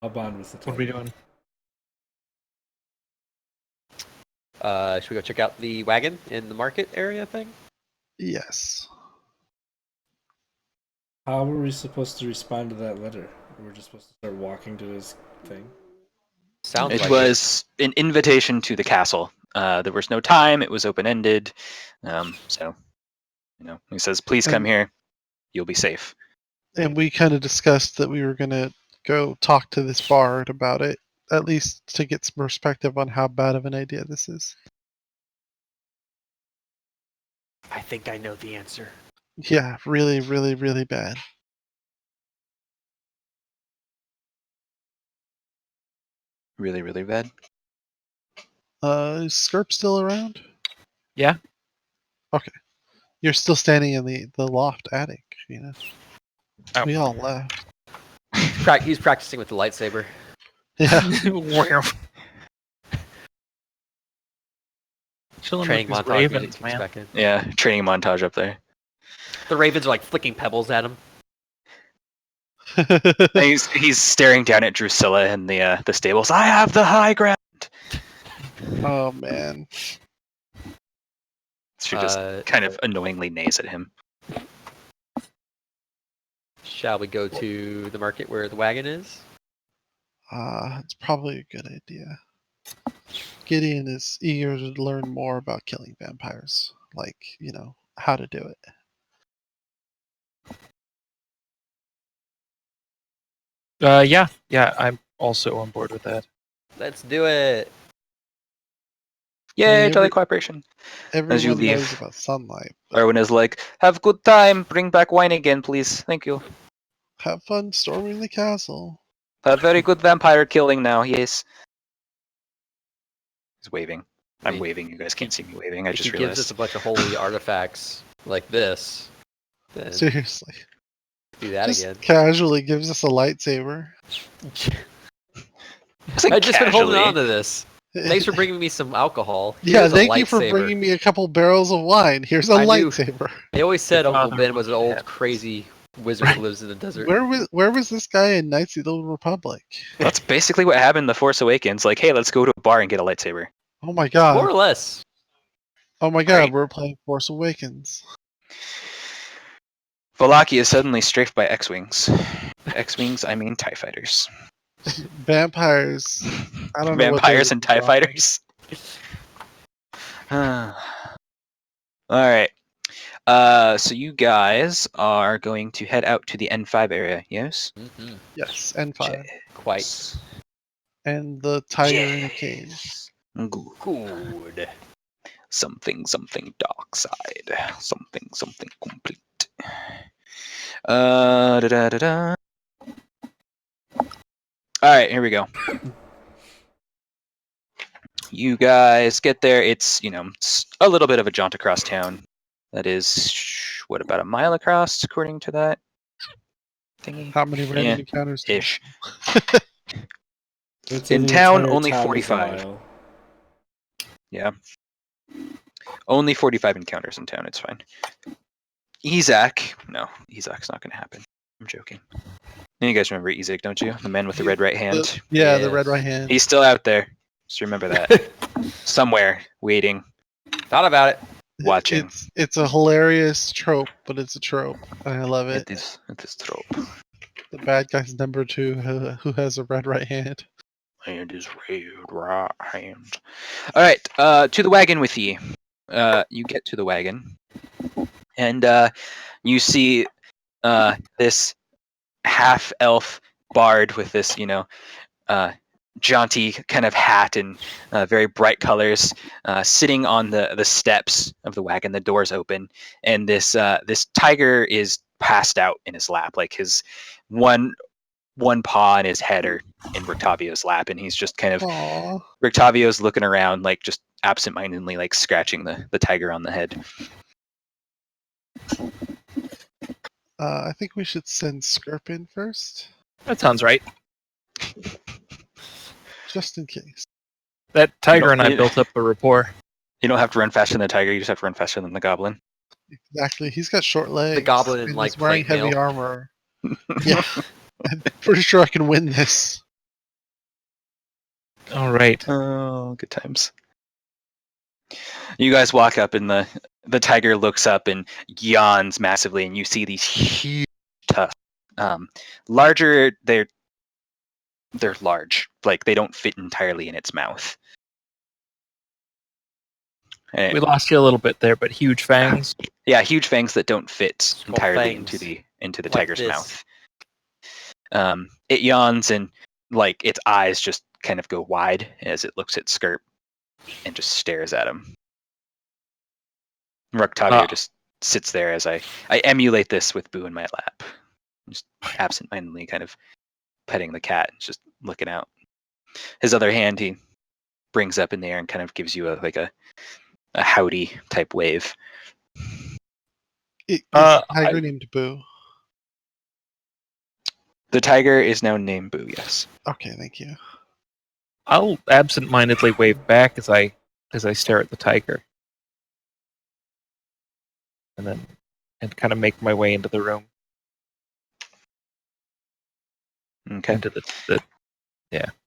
I'll bond with the tiger. What are we doing? Should we go check out the wagon in the market area thing? Yes. How were we supposed to respond to that letter? We're just supposed to start walking to his thing. Sounds It like was an invitation to the castle. There was no time. It was open-ended. So, he says, please come here. You'll be safe. And we kind of discussed that we were going to go talk to this bard about it, at least to get some perspective on how bad of an idea this is. I think I know the answer. Yeah, really, really, really bad. Really, really bad. Is Skirp still around? Yeah. Okay. You're still standing in the loft attic, Oh. We all left. He's practicing with the lightsaber. Yeah. Chilling Training with these montage music ravens, kicks man. back in. Yeah, training montage up there. The ravens are like flicking pebbles at him. And he's staring down at Drusilla in the stables. I have the high ground. Oh man. She just kind of annoyingly neighs at him. Shall we go to the market where the wagon is? It's probably a good idea. Gideon is eager to learn more about killing vampires. Like, how to do it. Yeah, I'm also on board with that. Let's do it. Yay, Every- tele cooperation. Everyone you leave. knows about sunlight. But Erwin is like, have good time. Bring back wine again, please. Thank you. have fun storming the castle. Have very good vampire killing now. Yes. He's waving. I'm waving. You guys can't see me waving. I If just he gives us realized. a bunch of holy artifacts like this, then Seriously. do that Just again. casually gives us a lightsaber. I've just been holding Casually. on to this. Thanks for bringing me some alcohol. Yeah, Here's a thank you for lightsaber. bringing me a couple barrels of wine. Here's a I knew- lightsaber. They always said Your Uncle father Ben was an old dead. crazy wizard who lives in the desert. Where was this guy in Knights of the Old Republic? That's basically what happened in The Force Awakens. Like, hey, let's go to a bar and get a lightsaber. Oh my god. More or less. Oh my god, Right. we're playing Force Awakens. Valaki is suddenly strafed by X-Wings. X-Wings, I mean TIE fighters. Vampires. I don't know what Vampires they and TIE draw. fighters. Alright. So you guys are going to head out to the N5 area, yes? Mm-hmm. Yes, N5. Quite. and the tiger in a cage. Good. Something dark side. Something complete. Da-da-da-da. Alright, here we go. You guys get there. It's, it's a little bit of a jaunt across town. That is, what, about a mile across, according to that thingy? How many random encounters? Ish. I'd say In the town, entire only town is a 45. mile. Yeah. Only 45 encounters in town. It's fine. Ezak. No, Ezak's not going to happen. I'm joking. You guys remember Ezak, don't you? The man with the red right hand. The Yes. red right hand. He's still out there. Just remember that. Somewhere, waiting, Thought about it. watching. It's a hilarious trope, but it's a trope, and I love it. It is trope. The bad guy's number 2 who has a red right hand. And his red right hand. All right, to the wagon with ye. You get to the wagon, and you see this half-elf bard with this, jaunty kind of hat and very bright colors, sitting on the steps of the wagon. The doors open, and this tiger is passed out in his lap, like his one paw and his head are in Rictavio's lap, and he's just kind of Aww. Rictavio's looking around, like just absentmindedly, like scratching the tiger on the head. I think we should send Skirp in first, That sounds right. just in case. That tiger and I you- built up a rapport. You don't have to run faster than the tiger; you just have to run faster than the goblin. Exactly. He's got short legs. goblin in, and like, he's wearing plate heavy mail. armor. Yeah. I'm pretty sure I can win this. All right. Oh, good times. You guys walk up, and the tiger looks up and yawns massively, and you see these huge tusks. Larger, they're large. Like they don't fit entirely in its mouth. And- We lost you a little bit there, but huge fangs. yeah, huge fangs that don't fit Skull entirely fangs. into the Like tiger's this. mouth. It yawns, and like its eyes just kind of go wide as it looks at Skirp and just stares at him. Rictavio just sits there as I emulate this with Boo in my lap, just absentmindedly kind of petting the cat and just looking out. His other hand he brings up in the air and kind of gives you a howdy type wave. Is Uh, a tiger named Boo. The tiger is now named Boo, yes. Okay, thank you. I'll absent-mindedly wave back as I stare at the tiger, and kind of make my way into the room, Okay. into the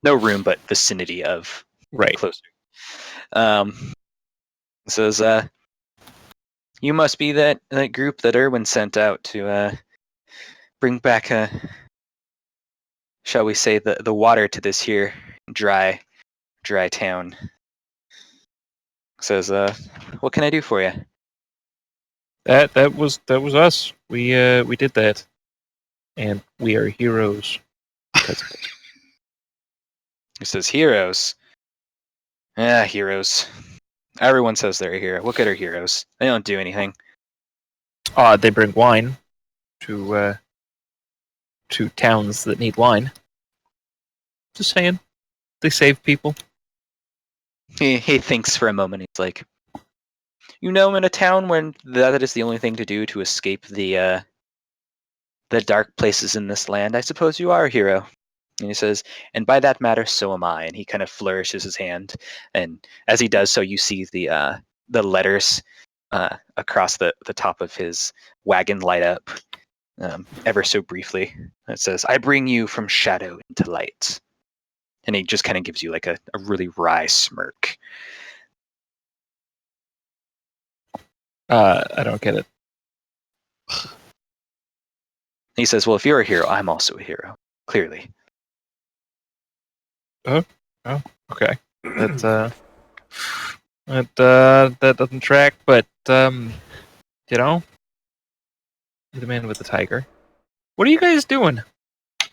No room, but vicinity of right. closer. Says, you must be that group that Erwin sent out to bring back shall we say the water to this here dry town. Says, what can I do for you? That was us. We did that, and we are heroes because of it. He says, heroes. Yeah, heroes. Everyone says they're a hero. What good are heroes? They don't do anything. They bring wine to towns that need wine. Just saying, they save people. He thinks for a moment. He's like, in a town when that is the only thing to do to escape the dark places in this land, I suppose you are a hero. And he says, and by that matter, so am I. And he kind of flourishes his hand, and as he does so, you see the letters across the top of his wagon light up ever so briefly. It says, "I bring you from shadow into light." And he just kind of gives you like a really wry smirk. I don't get it. He says, well, if you're a hero, I'm also a hero. Clearly. Okay, that doesn't track. But you're the man with the tiger. What are you guys doing?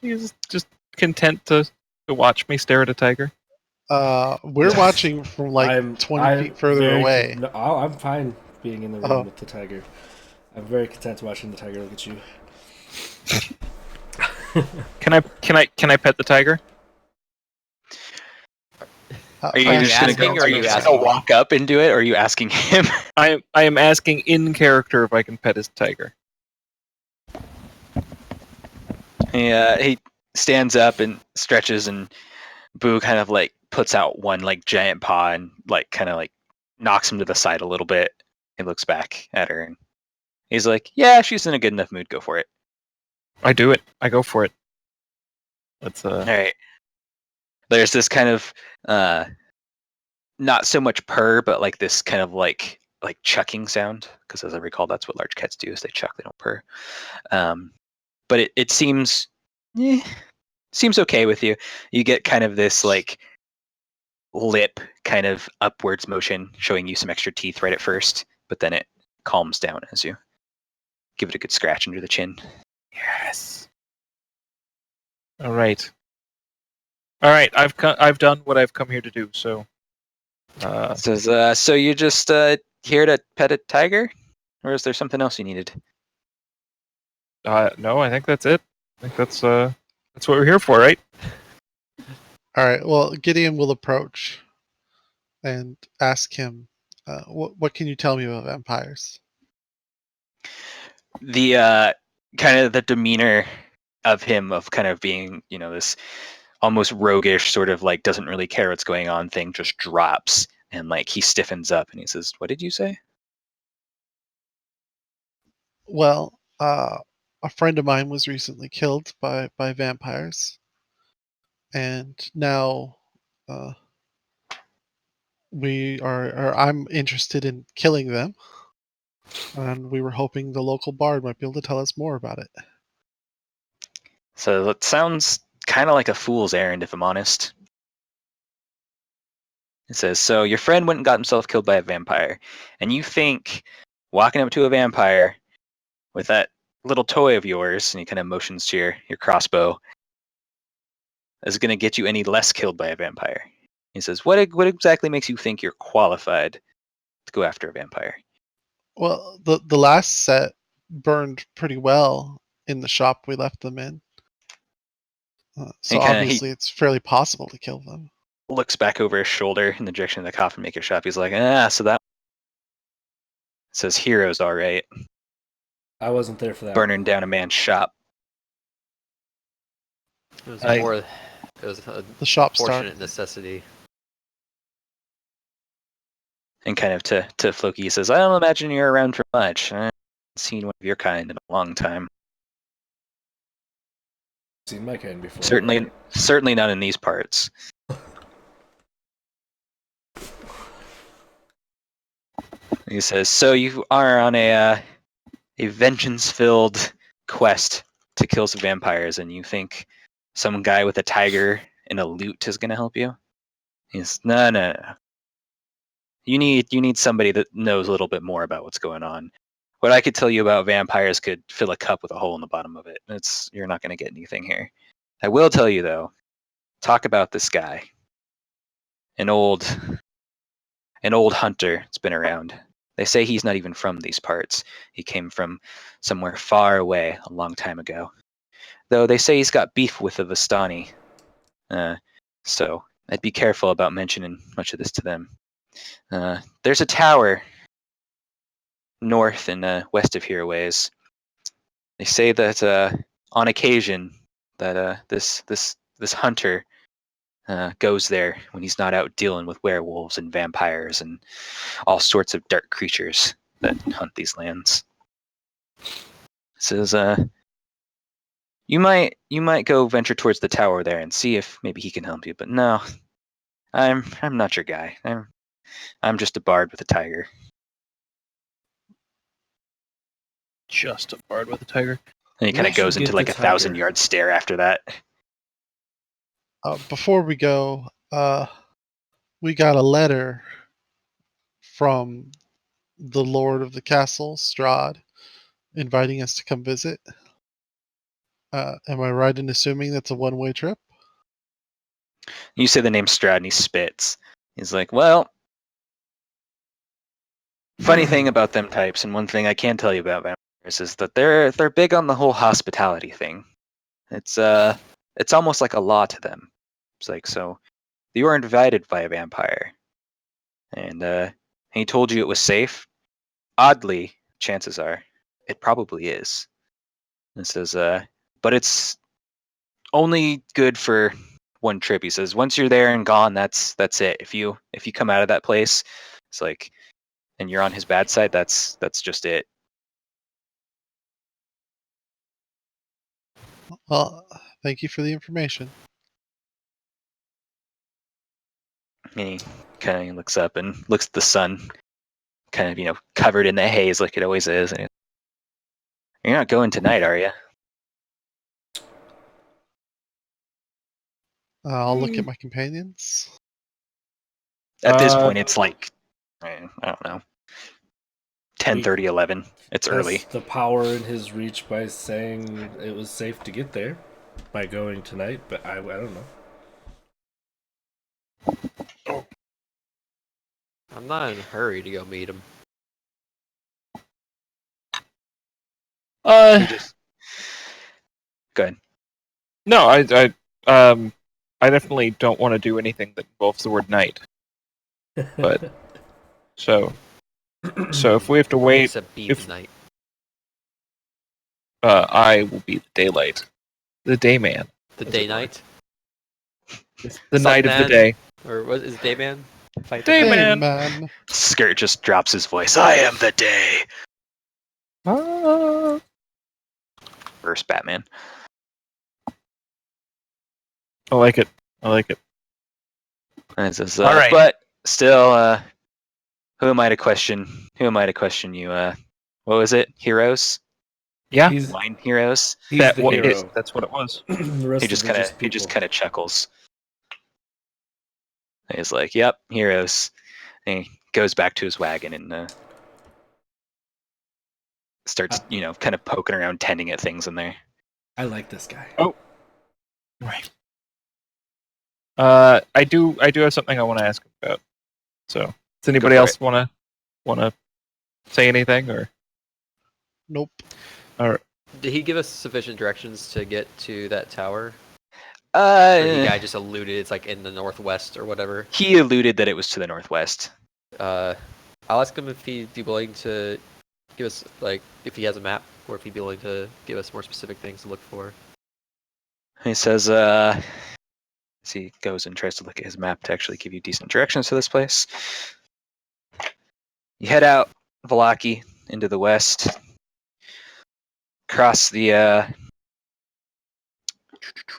You just content to to watch me stare at a tiger? We're watching from like 20 feet further very away. No, I'm fine being in the room Oh. with the tiger. I'm very content watching the tiger look at you. Can I pet the tiger? How Are you fast just can gonna you go? or Are are you you just asking gonna me? walk up and do it, or are you asking him? I am asking in character if I can pet his tiger. He stands up and stretches, and Boo kind of like puts out one like giant paw and like kind of like knocks him to the side a little bit. He looks back at her and he's like, "Yeah, she's in a good enough mood. Go for it." I do it. I go for it. Let's All right. There's this kind of not so much purr, but like this kind of like chucking sound, because as I recall, that's what large cats do: is they chuck, they don't purr. But it seems seems okay with you. You get kind of this like lip kind of upwards motion, showing you some extra teeth right at first, but then it calms down as you give it a good scratch under the chin. Yes. All right. All right. I've done what I've come here to do. So. Says, so you just here to pet a tiger, or is there something else you needed? No, I think that's it. I think that's what we're here for, right? All right. Well, Gideon will approach and ask him, "What can you tell me about vampires?" The kind of the demeanor of him, of kind of being, this almost roguish sort of like doesn't really care what's going on thing, just drops, and like he stiffens up and he says, "What did you say?" Well, a friend of mine was recently killed by vampires, and now I'm interested in killing them, and we were hoping the local bard might be able to tell us more about it. So that sounds kind of like a fool's errand, if I'm honest. It says, so your friend went and got himself killed by a vampire, and you think walking up to a vampire with that little toy of yours, and he kind of motions to your crossbow, is going to get you any less killed by a vampire. He says, what exactly makes you think you're qualified to go after a vampire? Well, the last set burned pretty well in the shop we left them in. So obviously it's fairly possible to kill them. Looks back over his shoulder in the direction of the coffin maker shop. He's like, so that says heroes, all right. I wasn't there for that. Burning down a man's shop. It was I- more. It was a The shop fortunate started. necessity. And kind of to Floki, he says, I don't imagine you're around for much. I haven't seen one of your kind in a long time. Seen my kind before. Certainly not in these parts. He says, so you are on a vengeance-filled quest to kill some vampires, and you think some guy with a tiger and a lute is going to help you? He's no. You need somebody that knows a little bit more about what's going on. What I could tell you about vampires could fill a cup with a hole in the bottom of it. You're not going to get anything here. I will tell you though. Talk about this guy. An old hunter that's been around. They say he's not even from these parts. He came from somewhere far away a long time ago. Though they say he's got beef with the Vistani. So I'd be careful about mentioning much of this to them. There's a tower north and west of here ways. They say that on occasion that this hunter goes there when he's not out dealing with werewolves and vampires and all sorts of dark creatures that hunt these lands. Says, you might go venture towards the tower there and see if maybe he can help you. But no, I'm not your guy. I'm just a bard with a tiger. Just a bard with a tiger. And he kind of Where'd you goes into get like the a 1,000 tiger? yard stare after that. Before we go, we got a letter from the Lord of the Castle, Strahd, inviting us to come visit. Am I right in assuming that's a one-way trip? You say the name Strahd and he spits. He's like, well, funny thing about them types, and one thing I can tell you about vampires is that they're big on the whole hospitality thing. It's almost like a law to them. It's like, so you were invited by a vampire, and he told you it was safe. Oddly, chances are it probably is. It says, but it's only good for one trip. He says, once you're there and gone, that's it. If you come out of that place, it's like, and you're on his bad side, that's just it. Well, thank you for the information. And he kind of looks up and looks at the sun, kind of covered in the haze like it always is. And you're not going tonight, are you? I'll look at my companions. At this point, it's like, I don't know, 10:30, 11. It's Test early. the power in his reach by saying it was safe to get there by going tonight, but I don't know. I'm not in a hurry to go meet him. You just go ahead. No, I definitely don't want to do anything that involves the word night. But so if we have to wait, Except be if- the night. I will be the daylight, the day man, The day night? the night of the day. Or what is day man? Fight Day the- man. man. Skirt just drops his voice. I am the day. Ah. Versus Batman. I like it. I like it. And it says, All right. But still, who am I to question? Who am I to question you? What was it? Heroes? Yeah, He's Wine heroes? the that's hero. what it was. The rest He just of it kind is of people. chuckles. And he's like, "Yep, heroes." And he goes back to his wagon and starts, kind of poking around, tending at things in there. I like this guy. Oh. Right. I do have something I want to ask about. So, does anybody for else want to say anything or? Nope. All right. Did he give us sufficient directions to get to that tower? Or the guy just alluded it's like in the northwest or whatever? He alluded that it was to the northwest. I'll ask him if he'd be willing to give us, like, if he has a map, or if he'd be willing to give us more specific things to look for. He says, as he goes and tries to look at his map to actually give you decent directions to this place. You head out Valaki into the west, cross the,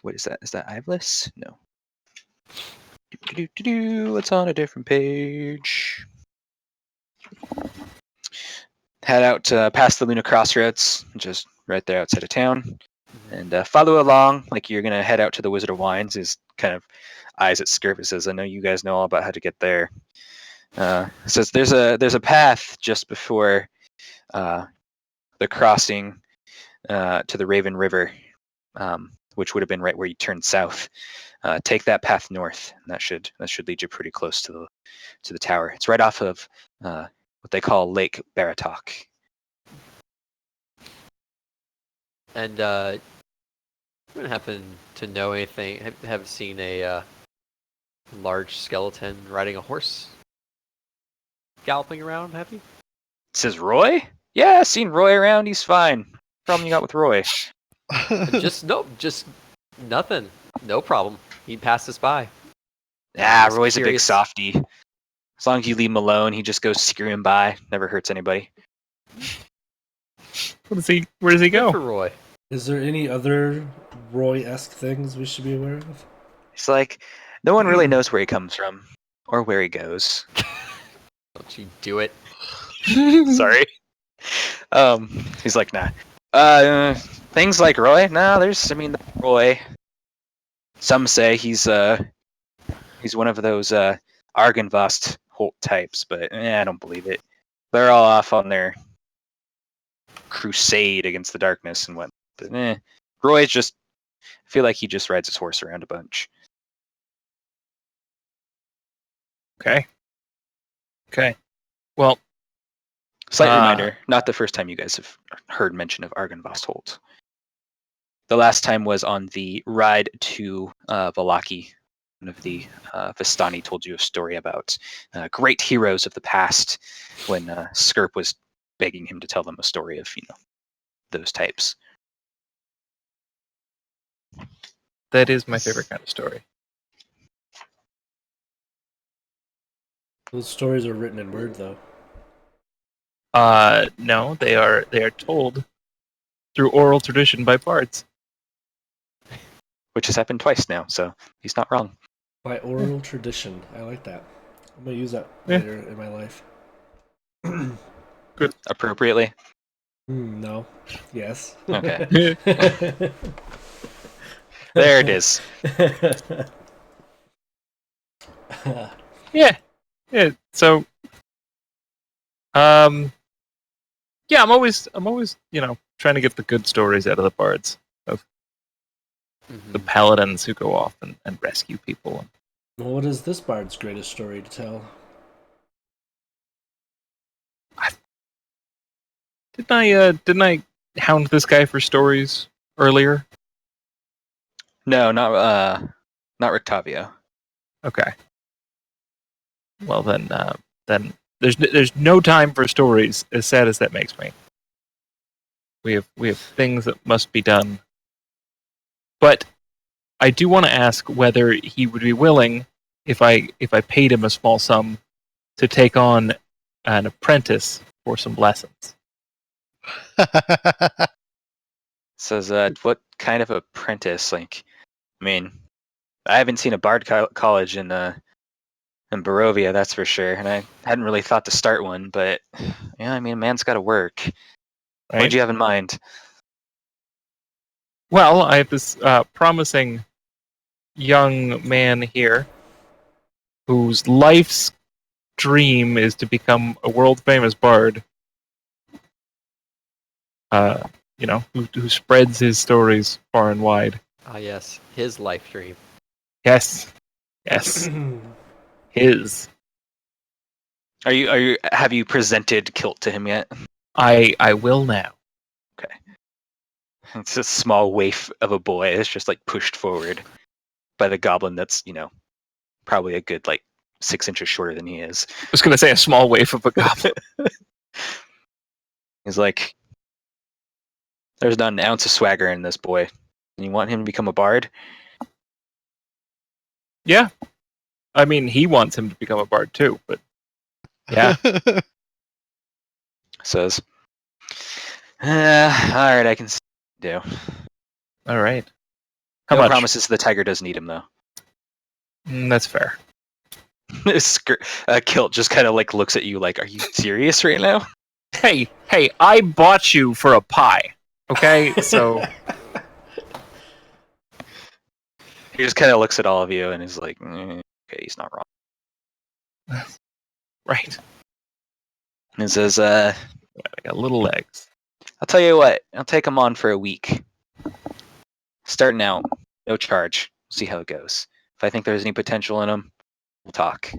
what is that? Is that Ivlis? No. It's on a different page. Head out past the Luna Crossroads, just right there outside of town, and follow along like you're gonna head out to the Wizard of Wines. His kind of eyes at Skirp and says, "I know you guys know all about how to get there." Says there's a path just before the crossing to the Raven River, which would have been right where you turned south. Take that path north, and that should lead you pretty close to the tower. It's right off of what they call Lake Baratok. And you wouldn't happen to know anything, have seen a large skeleton riding a horse galloping around, have you? It says Roy? Yeah, I've seen Roy around. He's fine. Problem you got with Roy? Just nothing. No problem. He passed us by. Ah, Roy's a big curious. softy. As long as you leave him alone, he just goes screwing by. Never hurts anybody. Where does he Good go? for Roy. Is there any other Roy-esque things we should be aware of? It's like no one really knows where he comes from or where he goes. Don't you do it. Sorry. He's like, nah. Things like Roy? No, Roy. Some say he's one of those Argynvost Holt types, but I don't believe it. They're all off on their crusade against the darkness and what. But Roy's just, I feel like he just rides his horse around a bunch. Okay. Okay. Well, Slight reminder, not the first time you guys have heard mention of Argynvostholt. The last time was on the ride to Valaki. One of the Vistani told you a story about great heroes of the past when Skirp was begging him to tell them a story of, those types. that is my favorite kind of story. Those stories are written in Word, though. No, they are told through oral tradition by bards. Which has happened twice now, so he's not wrong. By oral tradition. I like that. I'm going to use that Yeah. later in my life. Good. Appropriately. No. Yes. Okay. There it is. Yeah. Yeah. So, yeah, I'm always, trying to get the good stories out of the bards, the paladins who go off and rescue people. Well, what is this bard's greatest story to tell? Didn't I hound this guy for stories earlier? No, not Rictavio. Okay. Well then there's no time for stories. As sad as that makes me, we have things that must be done. But I do want to ask whether he would be willing, if I paid him a small sum, to take on an apprentice for some lessons. Says, what kind of apprentice? I haven't seen a bard college in Barovia, that's for sure, and I hadn't really thought to start one, but yeah, a man's got to work. Right? What'd you have in mind? Well, I have this promising young man here whose life's dream is to become a world famous bard. Who spreads his stories far and wide. Ah, yes, his life dream. Yes. His. Have you presented Kilt to him yet? I will now. Okay. It's a small waif of a boy. It's just like pushed forward by the goblin that's, probably a good 6 inches shorter than he is. I was gonna say a small waif of a goblin. He's like, there's not an ounce of swagger in this boy. And you want him to become a bard? Yeah. I mean, he wants him to become a bard too, but yeah. Says, alright, I can see what you do. All right. How No much? promises the tiger doesn't eat him, though. That's fair. Kilt just kind of looks at you like, are you serious right now? Hey, I bought you for a pie. Okay, so He just kind of looks at all of you and is like, okay, he's not wrong. right. And says, I got little legs. I'll tell you what, I'll take him on for a week. Starting out, no charge. See how it goes. If I think there's any potential in him, we'll talk.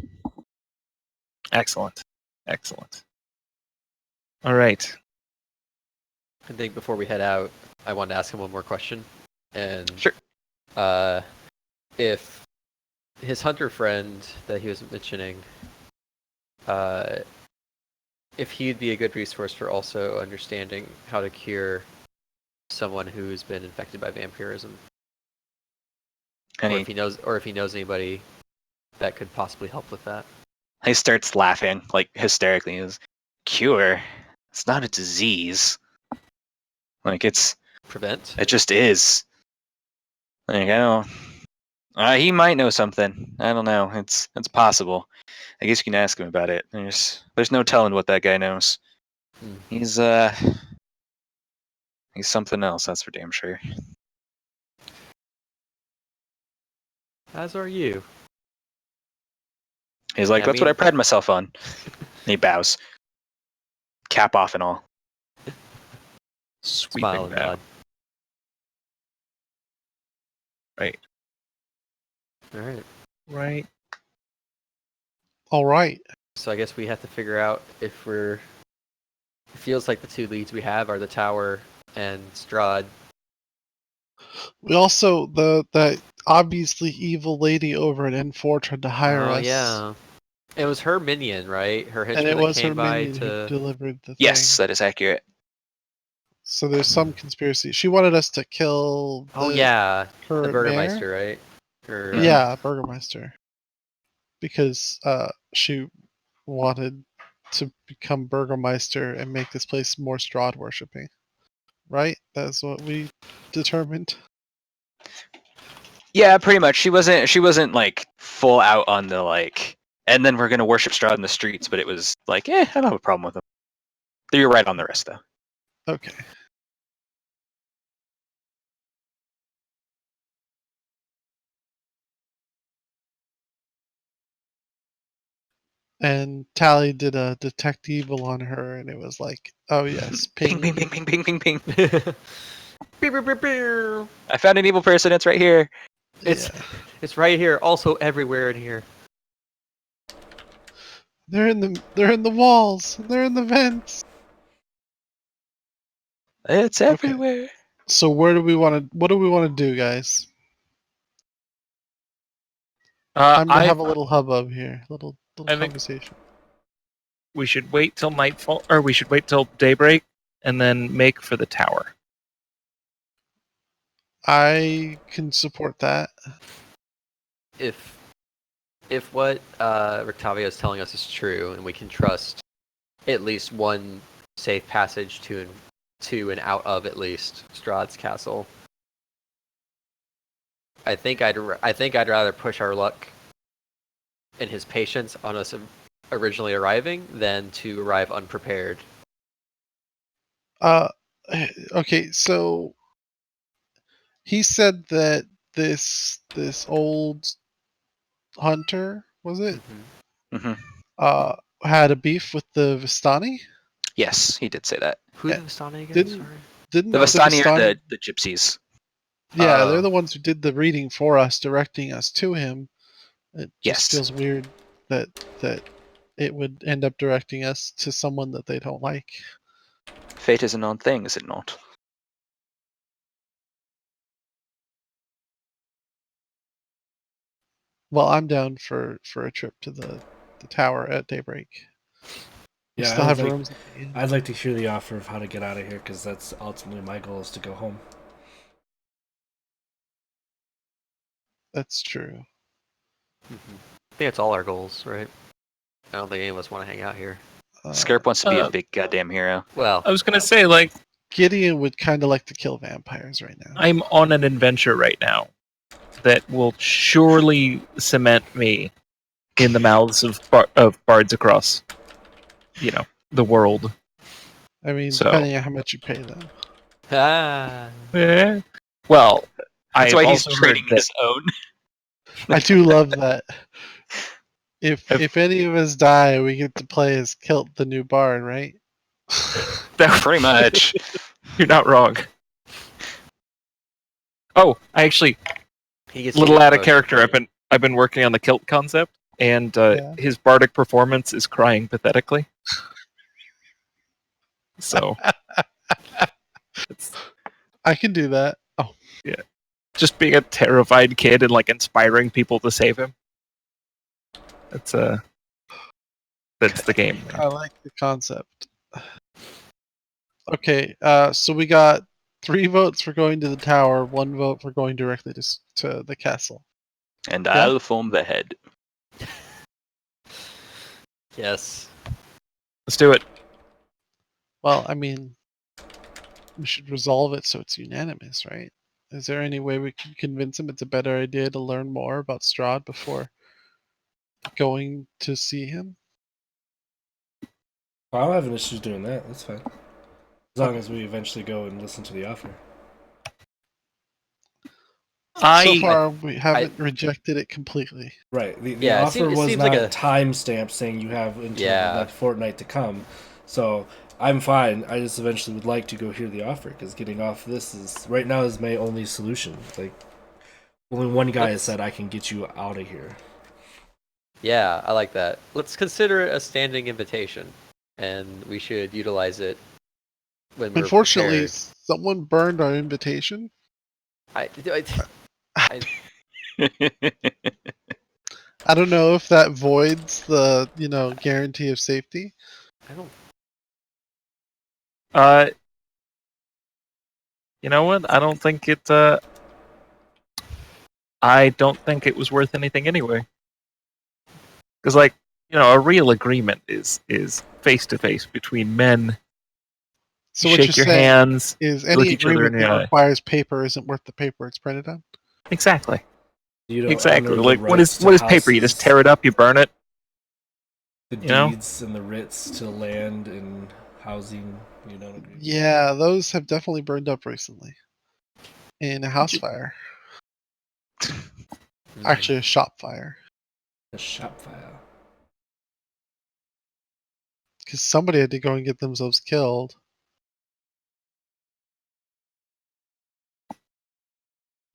Excellent. All right. I think before we head out, I wanted to ask him one more question. And Sure. If his hunter friend that he was mentioning, if he'd be a good resource for also understanding how to cure someone who's been infected by vampirism, or if he knows anybody that could possibly help with that. He starts laughing, hysterically. He goes, cure? It's not a disease. Prevent? It just is. I don't. He might know something. I don't know. It's possible. I guess you can ask him about it. There's no telling what that guy knows. He's something else. That's for damn sure. As are you. He's like, that's what I pride myself on. And he bows, cap off and all. Sweeping Smile and bow. nod. Right. All right. Right. All right. So I guess we have to figure out if we're. It feels like the two leads we have are the tower and Strahd. We also the obviously evil lady over at N4 tried to hire Oh us. yeah, it was her minion, right? Her And henchman it that was came her by minion who to. delivered the Yes, thing. that is accurate. So there's some conspiracy. She wanted us to kill the Oh yeah, the current Burgermeister, mayor. right? Or, Yeah, Burgermeister. Because she wanted to become Burgermeister and make this place more Strahd worshipping. Right? That's what we determined. Yeah, pretty much. She wasn't like full out on the like. And then we're gonna worship Strahd in the streets, but it was like, I don't have a problem with them. You're right on the rest, though. Okay. And Tally did a detect evil on her, and it was like, oh yes, Ping, ping. ping, ping, ping, ping, ping, ping. Beep, beep, beep, beep. I found an evil person. It's right here. It's Yeah. it's right here. Also everywhere in here. They're in the walls. They're in the vents. It's Okay. everywhere. So what do we want to do, guys? Time to have a little hubbub here. Little I think- conversation. We should wait till nightfall, or we should wait till daybreak, and then make for the tower. I can support that. If what Rictavio is telling us is true, and we can trust at least one safe passage to and out of at least Strahd's castle, I think I'd rather push our luck and his patience on us originally arriving than to arrive unprepared. Okay, so he said that this old hunter, was it? hmm Had a beef with the Vistani? Yes, he did say that. Who's Yeah. the Vistani again? Didn't- Sorry. Didn't The Vistani are the gypsies. Yeah, Oh. they're the ones who did the reading for us, directing us to him. It Yes. just feels weird that it would end up directing us to someone that they don't like. Fate is a known thing, is it not? Well, I'm down for a trip to the tower at daybreak. We Yeah, still have rooms. I'd like to hear the offer of how to get out of here, because that's ultimately my goal, is to go home. That's true. I think that's all our goals, right? I don't think any of us want to hang out here. Skirp wants to be a uh, big goddamn hero. Well, I was gonna say, like, Gideon would kind of like to kill vampires right now. I'm on an adventure right now that will surely cement me in the mouths of bards across, the world. I mean, So- depending on how much you pay them. Well, That's I've why he's also trading heard that- his own. I do love that. If If- any of us die, we get to play as Kilt, the new bard, right? Pretty much. You're not wrong. Oh, I actually, he gets little to out of promotion, character. right? I've been working on the kilt concept, and Yeah. his bardic performance is crying pathetically. So, it's I can do that. Oh, just being a terrified kid and like inspiring people to save him. That's the game. I like the concept. Okay, so we got 3 votes for going to the tower, 1 vote for going directly to the castle. And Yeah. I'll form the head. Yes. Let's do it. Well, I mean, we should resolve it so it's unanimous, right? Is there any way we can convince him it's a better idea to learn more about Strahd before going to see him? I don't have an issue doing that. That's fine. As long as we eventually go and listen to the offer. So far, we haven't rejected it completely. Right. The Yeah, it offer seems- it was seems not like a- time-stamped saying you have until Yeah. that fortnight to come. So I'm fine. I just eventually would like to go hear the offer, because getting off this is right now is my only solution. Like, only one guy has said I can get you out of here. Yeah, I like that. Let's consider it a standing invitation, and we should utilize it when we're Unfortunately, prepared. someone burned our invitation. I I don't know if that voids the guarantee of safety. don't. You know what? I don't think it. I don't think it was worth anything anyway. Because, like, a real agreement is face to face between men. So You what shake you're your saying hands, is look any each other in agreement the that eye. requires paper isn't worth the paper it's printed on. Exactly. You don't Exactly. honor the Like, what rights is to paper? You just houses, tear it up, you burn it. the you know? deeds and the writs to land and housing. You don't agree. Yeah, those have definitely burned up recently in a house fire. Actually, a shop fire. A shop file. Because somebody had to go and get themselves killed.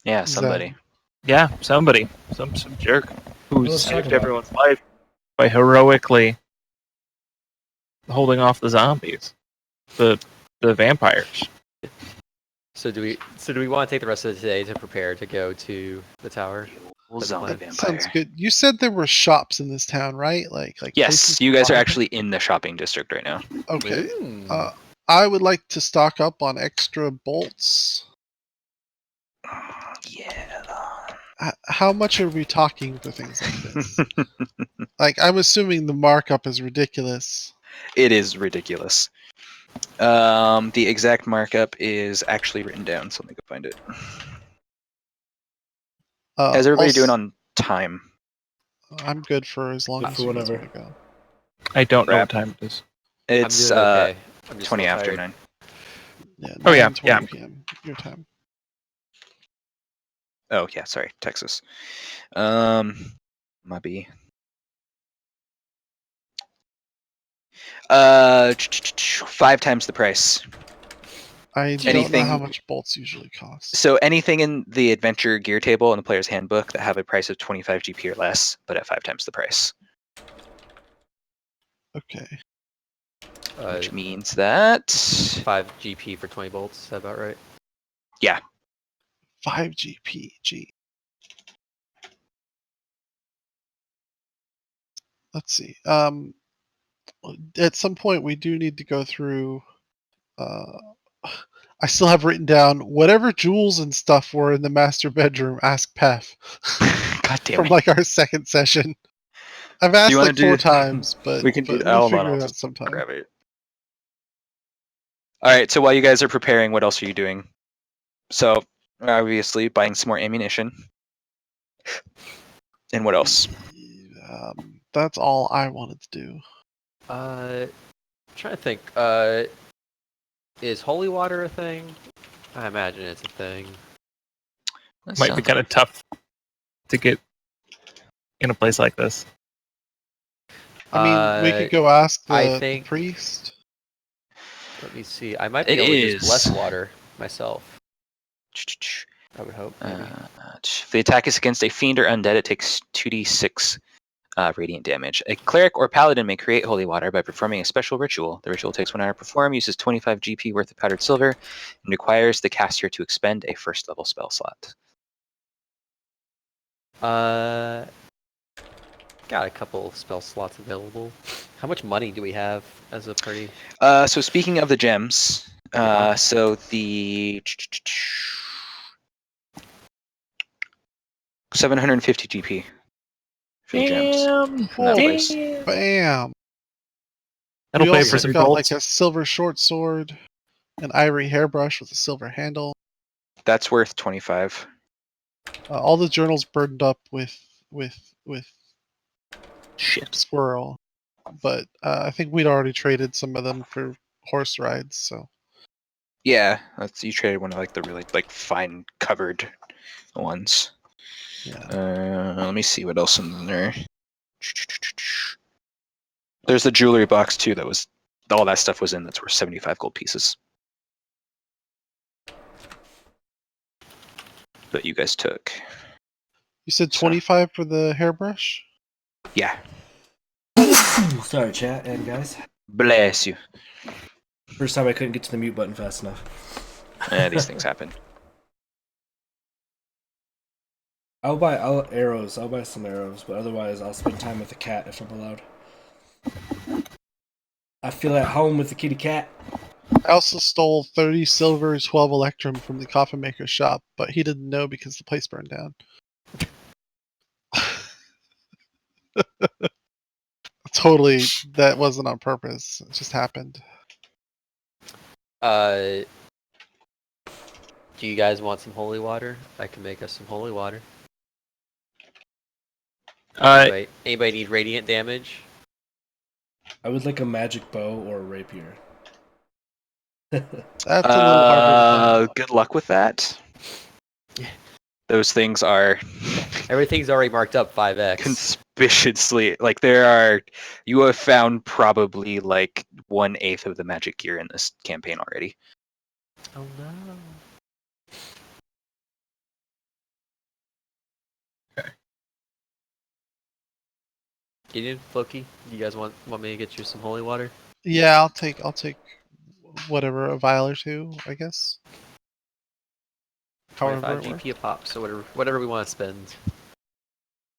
Yeah, somebody. Yeah, somebody, some jerk who Let's talk saved about it. everyone's life by heroically holding off the zombies, the vampires. So do we want to take the rest of the day to prepare to go to the tower? Little That's zombie fine. That vampire. sounds good. You said there were shops in this town, right? Like Yes, places you to guys are buy actually in the shopping district right now. them? Okay. Ooh. I would like to stock up on extra bolts. Yeah. How much are we talking for things like this? Like, I'm assuming the markup is ridiculous. It is ridiculous. The exact markup is actually written down, so let me go find it. How's everybody doing on time? I'm good for as long Good as for you guys whenever. want to go. I don't know Crap. what time it is. It's I'm doing okay. I'm just 20 a little after tired. 9. Yeah, Oh, yeah, 9:20 yeah. p.m. your time. Oh yeah, sorry, Texas. Might be. 5 times the price. I don't know Anything- how much bolts usually cost. So anything in the adventure gear table in the player's handbook that have a price of 25 GP or less, but at 5 times the price, Okay. which means that 5 GP for 20 bolts. Is that about right? 5 GPG. Let's see. At some point we do need to go through. I still have written down whatever jewels and stuff were in the master bedroom. Ask Pef. God damn From it. like our second session. I've asked wanna like 4 do- times, but we can do. we'll Hold on, figure I'll it out just sometime. grab it. All right. So while you guys are preparing, what else are you doing? So obviously buying some more ammunition. And what else? That's all I wanted to do. I'm trying to think. Is holy water a thing? I imagine it's a thing. That Might be sounds- kind of tough to get in a place like this. I mean, we could go ask I the think- priest. Let me see. I might be It able to is. just bless water myself. I would hope. Maybe. If the attack is against a fiend or undead, it takes 2d6 radiant damage. A cleric or paladin may create holy water by performing a special ritual. The ritual takes 1 hour to perform, uses 25 GP worth of powdered silver, and requires the caster to expend a first level spell slot. Got a couple spell slots available. How much money do we have as a party? So speaking of the gems, so the 750 GP for the gems from that place. Bam! That'll we pay also for some got bolts. like a silver short sword, an ivory hairbrush with a silver handle. That's worth 25. All the journals burned up with Shit. squirrel, but I think we'd already traded some of them for horse rides. So Yeah, you traded one of like the really like fine covered ones. yeah, Let me see what else in there. There's the jewelry box too. That was all that stuff was in. That's worth 75 gold pieces. That you guys took. you said So- 25 for the hairbrush. Yeah. Sorry, chat and guys. Bless you. First time I couldn't get to the mute button fast enough. These things happen. I'll buy arrows. I'll buy some arrows, but otherwise I'll spend time with the cat if I'm allowed. I feel at home with the kitty cat. I also stole 30 silver, 12 electrum from the coffin maker's shop, but he didn't know because the place burned down. Totally, that wasn't on purpose. It just happened. Do you guys want some holy water? I can make us some holy water. Anybody need radiant damage? I would like a magic bow or a rapier. That's a little harder. Good luck with that. Those things are Everything's already marked up 5x. conspicuously you have found probably like 1/8 of the magic gear in this campaign already. Oh no. Gideon, Floki, you guys want me to get you some holy water? Yeah, I'll take whatever, a vial or two, I guess. However 25 it GP works. a pop, so whatever we want to spend.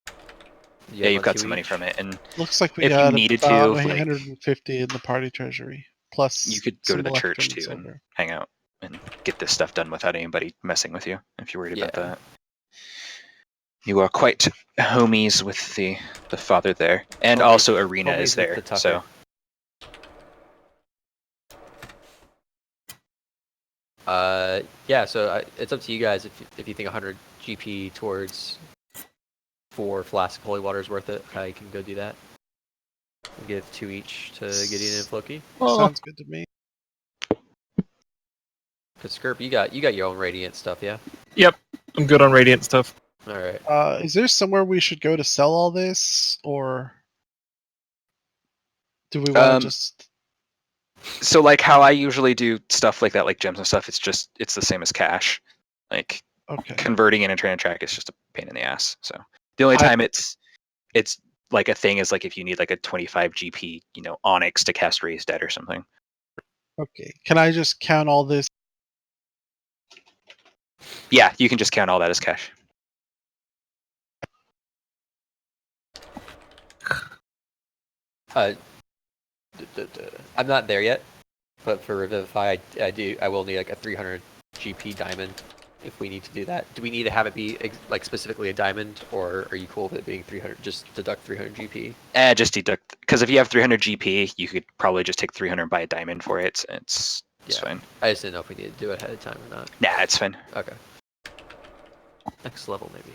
You Yeah, guys you've want got 2 some money each? from it, and Looks like we if you got needed about to, like, 850 in the party treasury, plus you could go some to the church electrum and too and silver. hang out and get this stuff done without anybody messing with you if you're worried about Yeah. that. You are quite homies with the father there, and also Arena Homies is with there. the Tucker. So Yeah, so it's up to you guys if you think 100 GP towards 4 flasks of holy water is worth it. I can go do that. I'll give 2 each to Gideon and Floki. Sounds good to me. Cause Skirp, you got your own radiant stuff, yeah? Yep, I'm good on radiant stuff. All right. Is there somewhere we should go to sell all this, or do we want to just? So like how I usually do stuff like that, like gems and stuff, it's the same as cash. Like Okay. converting in a train track is just a pain in the ass. So the only time it's like a thing is like if you need like a 25 GP, Onyx to cast Raise Dead or something. Okay. Can I just count all this? Yeah, you can just count all that as cash. I'm not there yet, but for Revivify, I will need like a 300 GP diamond if we need to do that. Do we need to have it be like specifically a diamond, or are you cool with it being 300? Just deduct 300 GP. Just deduct, because if you have 300 GP, you could probably just take 300 by a diamond for it. It's fine. I just didn't know if we needed to do it ahead of time or not. Nah, it's fine. Okay. Next level maybe.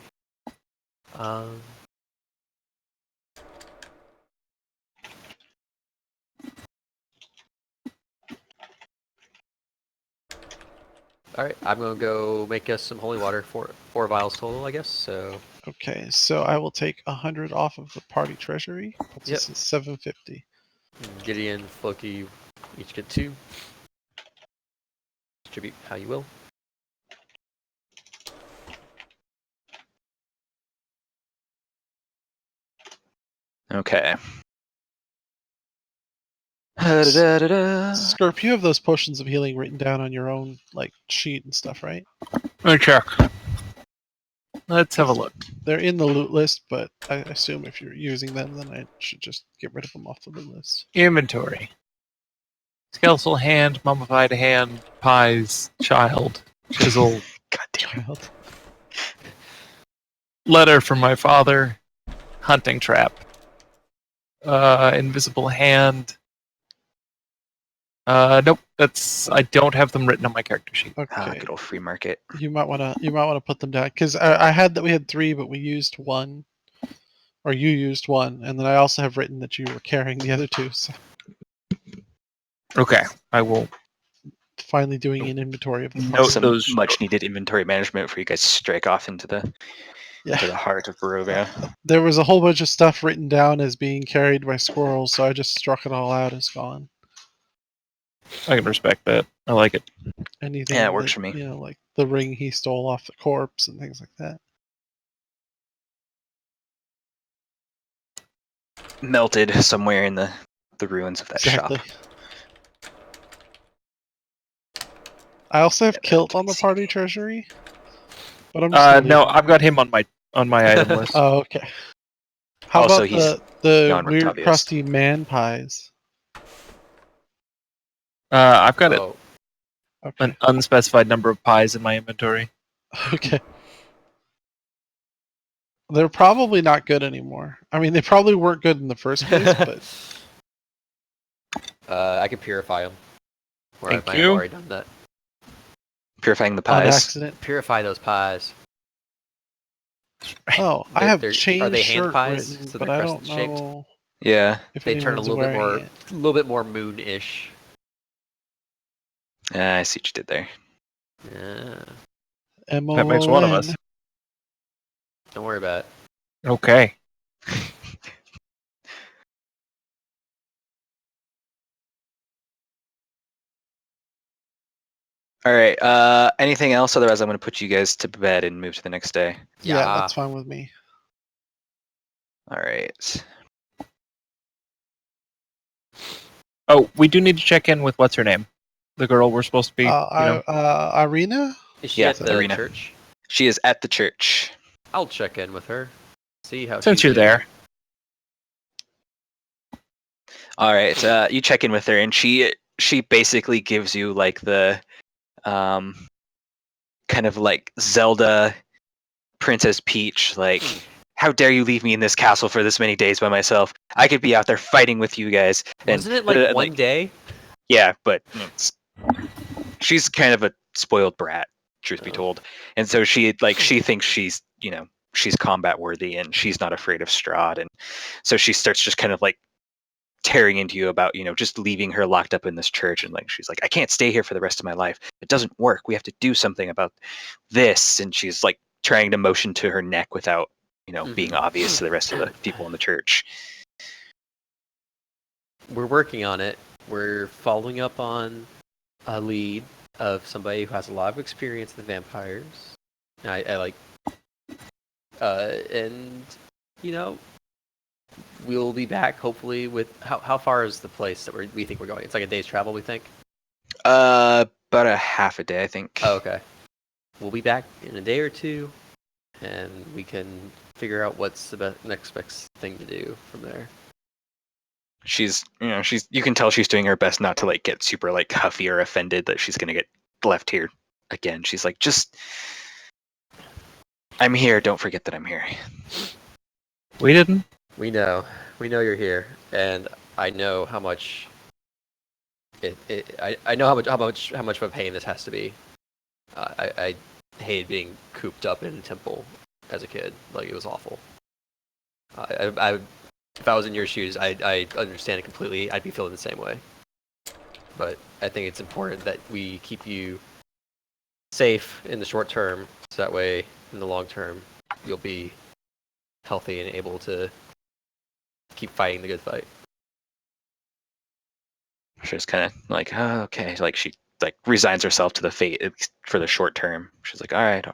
All right, I'm gonna go make us some holy water. Four vials total, I guess. So Okay, so I will take 100 off of the party treasury. This is 750. Gideon, Floki, each get 2. Distribute how you will. Okay. Da-da-da-da-da. Skirp, you have those potions of healing written down on your own like sheet and stuff, right? Let me check. Let's have a look. They're in the loot list, but I assume if you're using them, then I should just get rid of them off the loot list. Inventory. Skeletal hand, mummified hand, pies, child, chisel, God damn it. Child. letter from my father, hunting trap, invisible hand. Nope, I don't have them written on my character sheet. Okay. Good old free market. You might wanna put them down because I had that we had 3, but we used 1, or you used 1, and then I also have written that you were carrying the other 2. So Okay, I will finally doing an inventory of the note Some those. much needed inventory management for you guys to strike off into the heart of Barovia. There was a whole bunch of stuff written down as being carried by squirrels, so I just struck it all out as gone. I can respect that. I like it. Anything Yeah, it works for me. Like the ring he stole off the corpse and things like that. melted somewhere in the ruins of that Exactly. shop. I also have Yeah, Kilt on the see. party treasury, but I'm just gonna leave No, him I've there. got him on my item list. Oh, okay. How Also, about he's the weird non-Octavius. crusty man pies? I've got Oh, Okay. an unspecified number of pies in my inventory. Okay. They're probably not good anymore. I mean, they probably weren't good in the first place, but I can purify them. Or Thank I might have you. already done that. Purifying the on pies. accident. Purify those pies. Oh, I They're- have they're- chain are they hand shirt pies? written, So but they're I don't crescent shaped? know Yeah. if They turn a anyone's little bit wearing more moon-ish. I see what you did there. Yeah. it. That makes one of us. Don't worry about it. Okay. All right. Anything else? Otherwise, I'm going to put you guys to bed and move to the next day. Yeah, Yeah. that's fine with me. All right. Oh, we do need to check in with what's her name, the girl we're supposed to be. Irina? Is she Yeah, at the Arena. church? She is at the church. I'll check in with her. See how Since she's you're doing. there. All right. You check in with her, and she basically gives you like the kind of like Zelda Princess Peach, like, how dare you leave me in this castle for this many days by myself? I could be out there fighting with you guys. And Wasn't it like one day? Yeah, but she's kind of a spoiled brat, truth be Oh. told. And so she thinks she's, she's combat worthy and she's not afraid of Strahd. And so she starts just kind of like tearing into you about, just leaving her locked up in this church. And like, she's like, I can't stay here for the rest of my life. It doesn't work. We have to do something about this. And she's like trying to motion to her neck without, being obvious to the rest of the people in the church. We're working on it. We're following up on a lead of somebody who has a lot of experience with vampires. I like, and we'll be back hopefully with how far is the place that we think we're going? It's like a day's travel, we think. About a half a day, I think. Oh, okay. We'll be back in a day or two, and we can figure out what's the next best thing to do from there. She's you can tell she's doing her best not to like get super like huffy or offended that she's gonna get left here again. She's like, I'm here, don't forget that I'm here. We didn't. We know you're here, and I know how much I know how much of a pain this has to be. I hated being cooped up in a temple as a kid. Like, it was awful. If I was in your shoes, I understand it completely. I'd be feeling the same way. But I think it's important that we keep you safe in the short term, so that way in the long term you'll be healthy and able to keep fighting the good fight. She's kind of like, oh, okay. Like she like resigns herself to the fate at least for the short term. She's like, all right.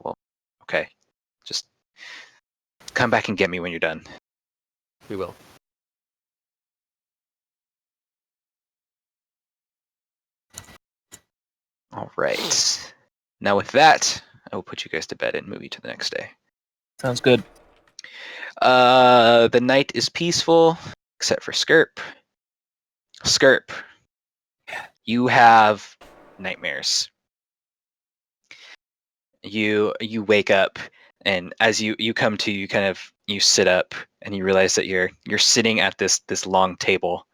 Well, okay. Just come back and get me when you're done. We will. All right. Now with that, I will put you guys to bed and move you to the next day. Sounds good. The night is peaceful, except for Skirp. Skirp, you have nightmares. You wake up, and as you come to, you sit up, and you realize that you're sitting at this long table.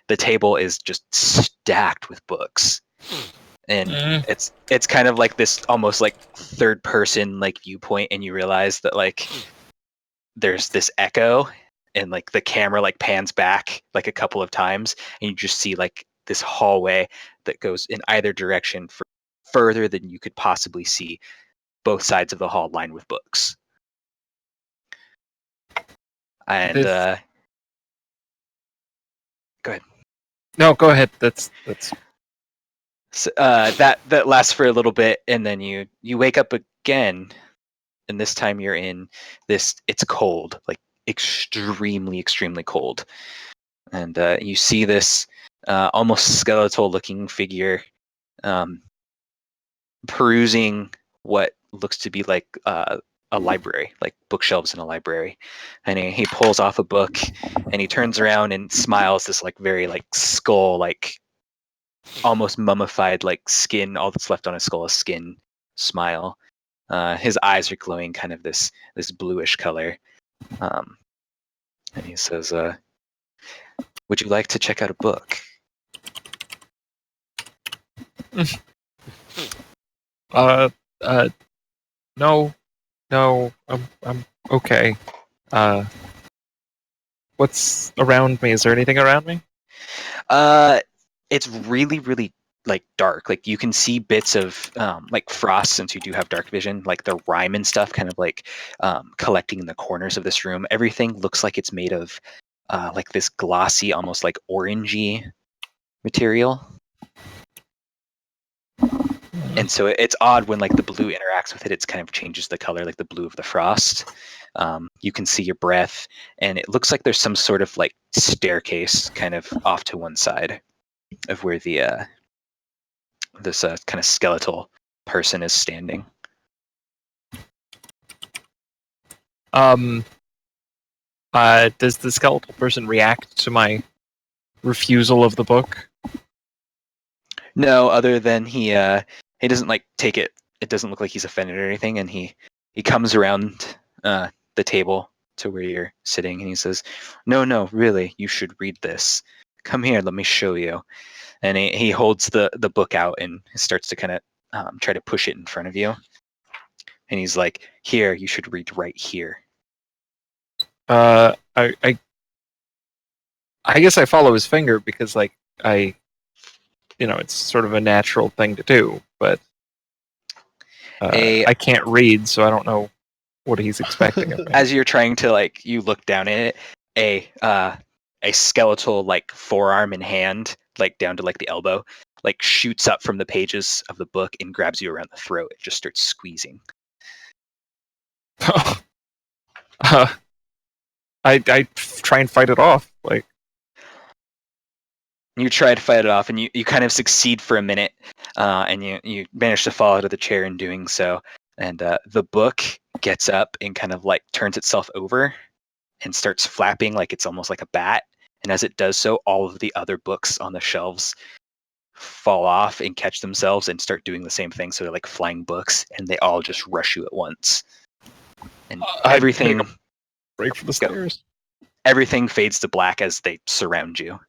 The table is just stacked with books, and it's kind of like this almost like third person like viewpoint, and you realize that like there's this echo, and like the camera like pans back like a couple of times, and you just see like this hallway that goes in either direction for further than you could possibly see, both sides of the hall lined with books. And This- go ahead. No, go ahead. That's So, that lasts for a little bit, and then you wake up again, and this time you're in this. It's cold, like extremely, extremely cold. And you see this almost skeletal-looking figure perusing what looks to be like a library, like bookshelves in a library. And he pulls off a book, and he turns around and smiles, this like very like skull, like almost mummified, like skin. All that's left on his skull is skin smile. His eyes are glowing, kind of this bluish color. And he says, "Would you like to check out a book?" No, I'm okay. What's around me? Is there anything around me? It's really, really like dark. Like you can see bits of like frost, since you do have dark vision, like the rime and stuff, kind of like collecting in the corners of this room. Everything looks like it's made of like this glossy, almost like orangey material. And so it's odd when like the blue interacts with it. It's kind of changes the color, like the blue of the frost. You can see your breath, and it looks like there's some sort of like staircase kind of off to one side of where the this kind of skeletal person is standing. Does the skeletal person react to my refusal of the book? No, other than he doesn't like take it. It doesn't look like he's offended or anything, and he comes around the table to where you're sitting, and he says, "No, really, you should read this. Come here, let me show you." And he holds the book out and starts to kind of try to push it in front of you. And he's like, "Here, you should read right here." I guess I follow his finger because like it's sort of a natural thing to do, but I can't read, so I don't know what he's expecting of me. As you're trying to like, you look down at it, a skeletal like forearm and hand, like down to like the elbow, like shoots up from the pages of the book and grabs you around the throat. It just starts squeezing. I try and fight it off. Like you try to fight it off, and you kind of succeed for a minute, and you manage to fall out of the chair in doing so. And the book gets up and kind of like turns itself over and starts flapping like it's almost like a bat. And as it does so, all of the other books on the shelves fall off and catch themselves and start doing the same thing. So they're like flying books, and they all just rush you at once. And everything break for the stairs. Everything fades to black as they surround you.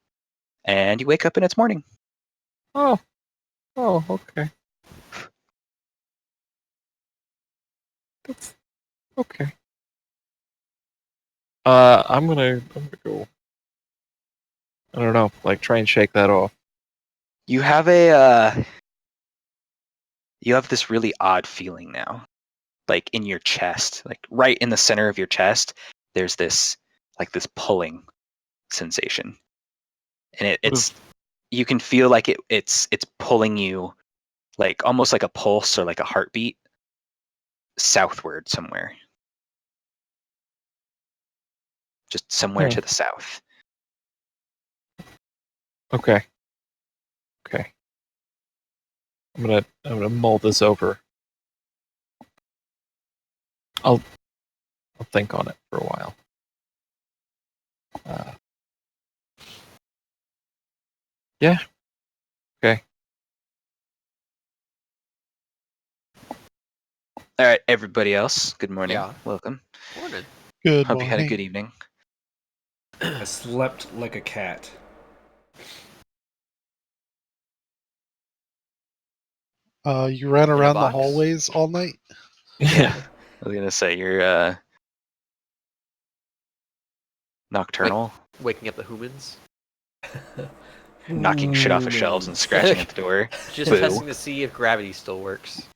And you wake up and it's morning. Oh, okay. That's okay. I'm gonna go. I don't know, like try and shake that off. You have you have this really odd feeling now, like in your chest, like right in the center of your chest. There's this pulling sensation, and it's you can feel like it's pulling you, like almost like a pulse or like a heartbeat, southward somewhere, just somewhere to the south. Okay. I'm gonna mull this over. I'll think on it for a while. Yeah. Okay. All right, everybody else. Good morning. Yeah. Welcome. Morning. Good Hope you had a morning. good evening. I slept like a cat. You ran a around the box? hallways all night? Yeah. I was gonna say you're nocturnal, Waking up the humans. knocking shit off of shelves and scratching at the door. Just Boo. testing to see if gravity still works.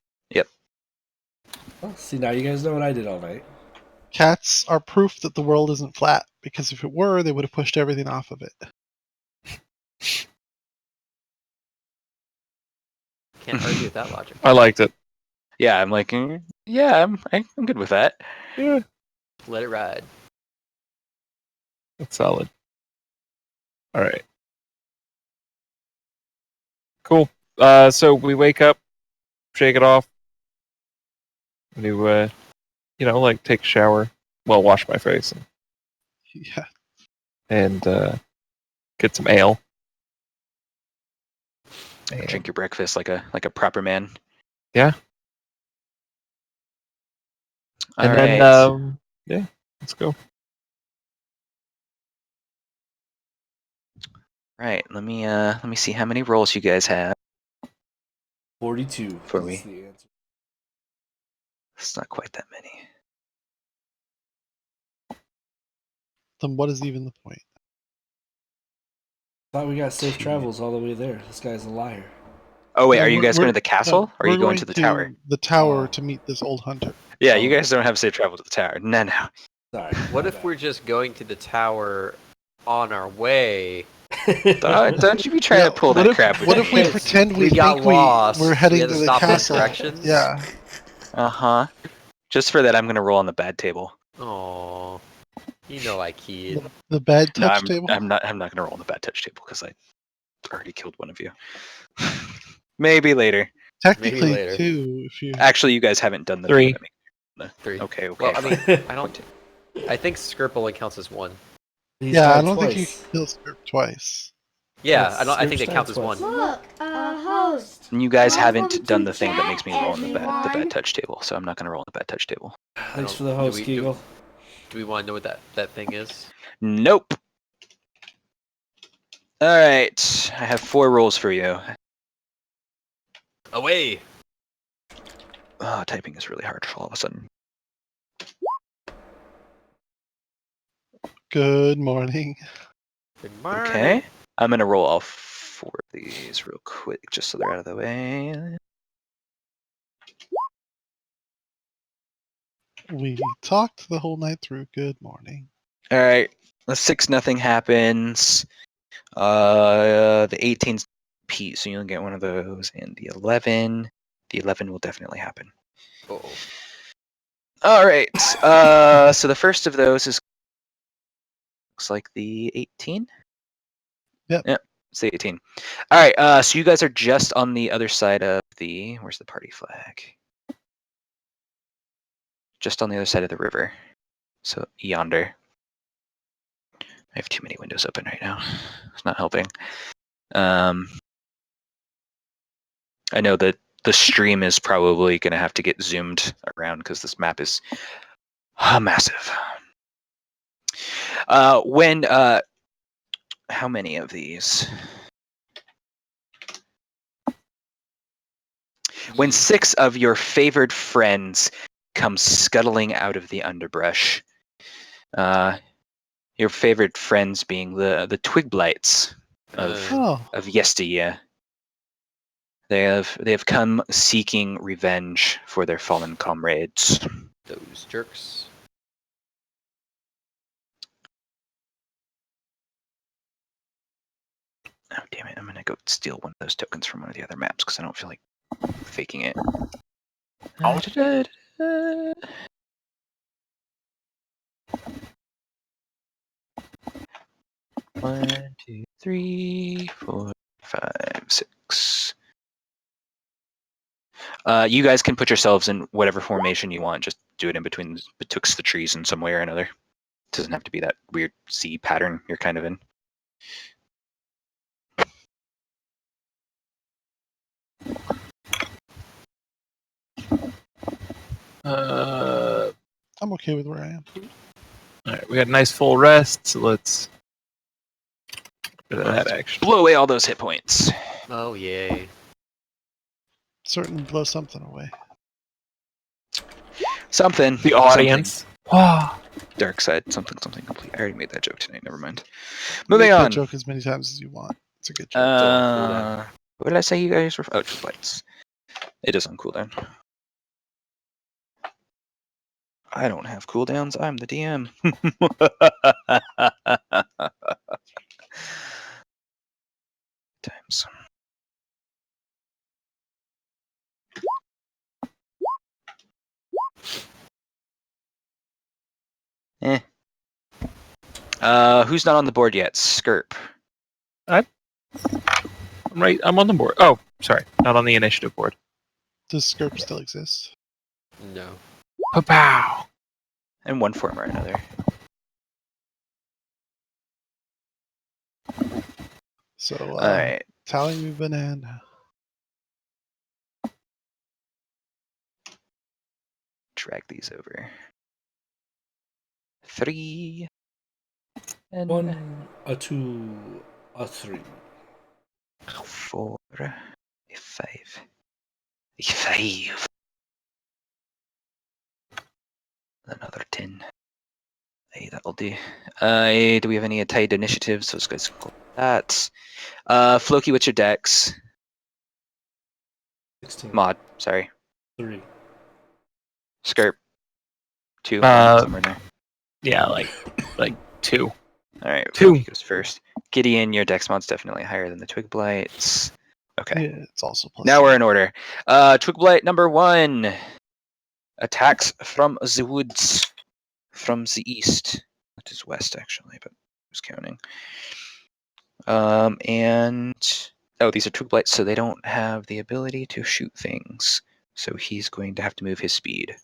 Well, see, now you guys know what I did all night. Cats are proof that the world isn't flat, because if it were, they would have pushed everything off of it. Can't argue with that logic. I liked it. Yeah, I'm like, yeah, I'm good with that. Yeah. Let it ride. That's solid. All right. Cool. So we wake up, shake it off, do like take a shower, well, wash my face, Yeah. and get some ale. And Drink your breakfast like a proper man. Yeah. All then right. yeah, let's go. Right. Let me see how many rolls you guys have. 42 For is me. the answer. It's not quite that many. Then what is even the point? Thought we got safe Two. travels all the way there. This guy's a liar. Oh wait, No, are you guys going to the castle, or are we're you going to the tower? The tower Oh. to meet this old hunter. Yeah, you guys don't have safe travel to the tower. No. Sorry. What my if bad. we're just going to the tower on our way? Don't you be trying to pull that crap with What me. if we pretend we got think lost? we're We heading had to to the stop for castle? directions? Yeah. Uh-huh. Just for that, I'm going to roll on the bad table. Oh, you know I keyed. The bad No, touch table? I'm not going to roll on the bad touch table because I already killed one of you. Maybe later. Technically, later. two. If you Actually, you guys haven't done the 3. thing that 3. Okay. Well, I fine. mean, I think Skirp only counts as 1. He's yeah, I tried don't think you twice. can kill Script twice. Yeah, Yes, I think Skirp's it counts as tried 1. twice. Look, a host. And you guys Welcome haven't done to the thing that makes me chat, roll on the bad everyone. touch table, so I'm not going to roll on the bad touch table. Thanks for the host, Kegel. Do we want to know what that thing is? Nope. All right, I have 4 rolls for you. Away! Oh, typing is really hard all of a sudden. Good morning. Good morning. Okay, I'm going to roll all 4 of these real quick, just so they're out of the way. We talked the whole night through. Good morning. All right, the 6-0 happens. The 18's Pete, so you'll get one of those, and the 11. The 11 will definitely happen. Oh. All right. So the first of those looks like the 18. Yep. It's the 18. All right. So you guys are just on the other side of the. Where's the party flag? Just on the other side of the river. So yonder. I have too many windows open right now. It's not helping. I know that the stream is probably going to have to get zoomed around because this map is massive. How many of these? When 6 of your favored friends come scuttling out of the underbrush, your favorite friends being the twig blights of yesteryear. They have come seeking revenge for their fallen comrades. Those jerks. Oh damn it! I'm gonna go steal one of those tokens from one of the other maps because I don't feel like faking it. One, 2, 3, 4, 5, 6. You guys can put yourselves in whatever formation you want. Just do it in betwixt the trees in some way or another. It doesn't have to be that weird C pattern you're kind of in. I'm okay with where I am. All right, we got a nice full rest, so let's get that action. Blow away all those hit points. Oh yay. Certainly blow something away. Something. The audience. Dark side. Something complete. I already made that joke tonight. Never mind. Moving Make on. that joke as many times as you want. It's a good joke. What did I say you guys were? Oh, just lights. It is on cooldown. I don't have cooldowns. I'm the DM. Times. Who's not on the board yet? Skirp. I'm on the board. Oh, sorry, not on the initiative board. Does Skirp still exist? No. Pow! In one form or another. So, Alright. tally me banana. Drag these over. 3. And 1, a 2, a 3. 4. A 5. A 5. Another 10. Hey, that'll do. Do we have any tied initiatives? Those guys can go that. Floki, what's your dex? 16. Mod, sorry. 3. Skirp. 2. Somewhere in there. Yeah, like 2. Alright, 2. Floki goes first. Gideon, your dex mod's definitely higher than the Twig Blights. Okay. Yeah, it's also plus. Now we're in order. Twig Blight number 1. Attacks from the woods. From the east. That is west, actually, but who's counting? And... Oh, these are Twig Blights, so they don't have the ability to shoot things. So he's going to have to move his speed.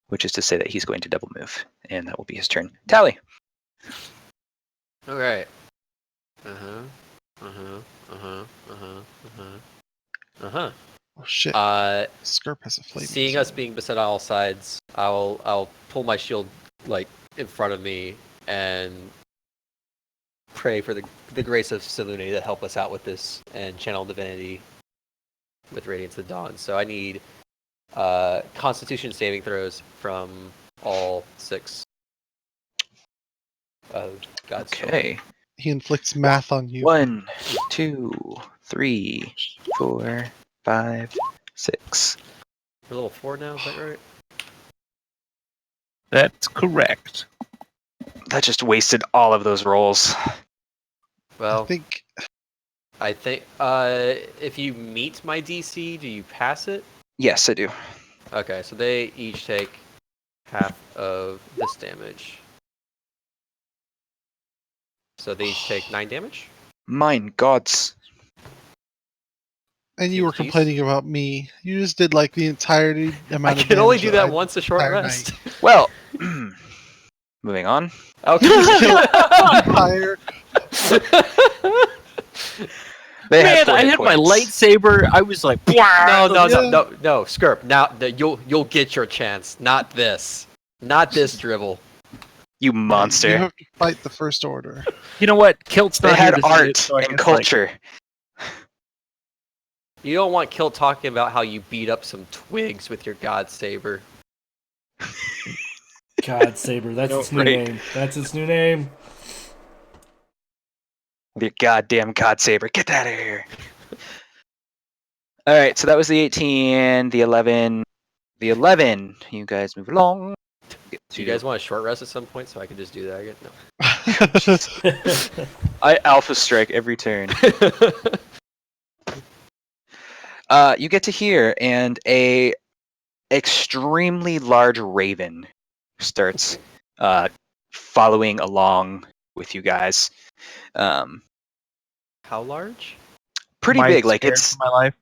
Which is to say that he's going to double move. And that will be his turn. Tally! Okay. Uh-huh. Uh-huh. Uh-huh. Uh-huh. Uh-huh. Uh-huh. Oh shit! Skirp has a flame. Seeing us being beset on all sides, I'll pull my shield like in front of me and pray for the grace of Selûne to help us out with this and channel divinity with Radiance of Dawn. So I need Constitution saving throws from all 6 of God's children. Okay. He inflicts math on you. 1, 2, 3, 4, 5, 6. We're level 4 now, is that right? That's correct. That just wasted all of those rolls. Well, I think if you meet my DC, do you pass it? Yes, I do. Okay, so they each take half of this damage. So they each take 9 damage? Mine gods. And you were Jeez. complaining about me. You just did like the entirety I amount of can only damage do that I- once a short entire rest. Well, moving on. Okay. Entire They Man, four I hit had my points. lightsaber. I was like, no, Yeah. Skirp. Now you'll get your chance. Not this. Not this dribble. You You monster. have to fight the First Order. You know what? Kilt's They not here had to see art it, so I and guess, like, culture. You don't want Kilt talking about how you beat up some twigs with your God Saber. God Saber, that's No, its new right. name. That's its new name. The goddamn God Saber. Get that out of here. Alright, so that was the 18, the 11. The 11. You guys move along. Get Do you to- guys want a short rest at some point so I can just do that again? No. I alpha strike every turn. You get to here, and a extremely large raven starts following along with you guys. How large? Pretty am I big, like scared it's for my life.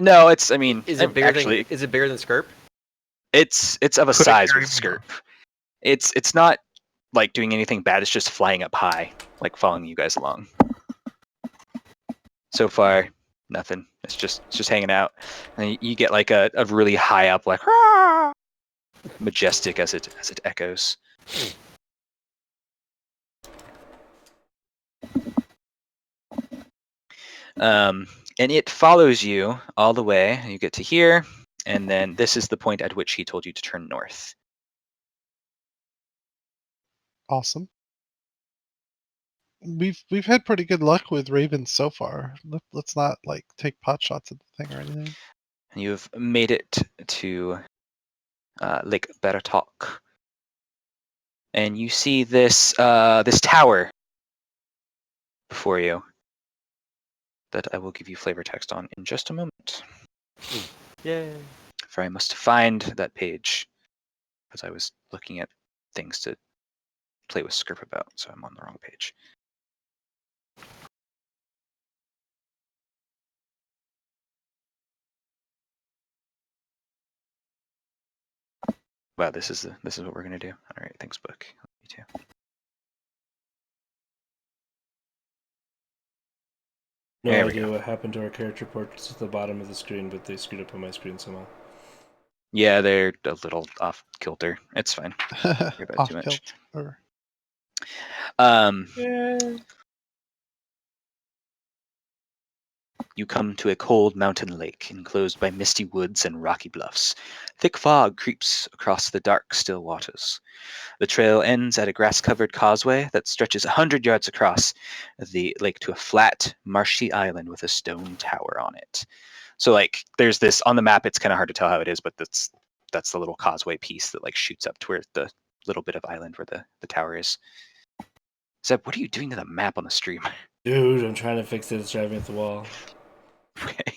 no, it's. I mean, Is it bigger actually, than Skirp? it's of a Could I size carry with him skirt. It's not like doing anything bad. It's just flying up high, like following you guys along. So far, nothing. It's just hanging out, and you get like a really high up, like majestic as it echoes. And it follows you all the way. You get to here, and then this is the point at which he told you to turn north. Awesome. We've had pretty good luck with ravens so far. Let's not like take pot shots at the thing or anything. And you've made it to Lake Baratok. And you see this this tower before you that I will give you flavor text on in just a moment. Yay. For I must find that page because I was looking at things to play with script about, so I'm on the wrong page. Wow, this is what we're gonna do. All right, thanks, book. Me too. No There we idea go. what happened to our character portraits at the bottom of the screen, but they screwed up on my screen somehow. Yeah, they're a little off kilter. It's fine. Don't worry about it Off too much. kilt. Or You come to a cold mountain lake enclosed by misty woods and rocky bluffs. Thick fog creeps across the dark, still waters. The trail ends at a grass-covered causeway that stretches 100 yards across the lake to a flat, marshy island with a stone tower on it. So, like, there's this on the map. It's kind of hard to tell how it is, but that's the little causeway piece that like shoots up to where the little bit of island where the tower is. Zeb, what are you doing to the map on the stream? Dude, I'm trying to fix it. It's driving at the wall. Okay.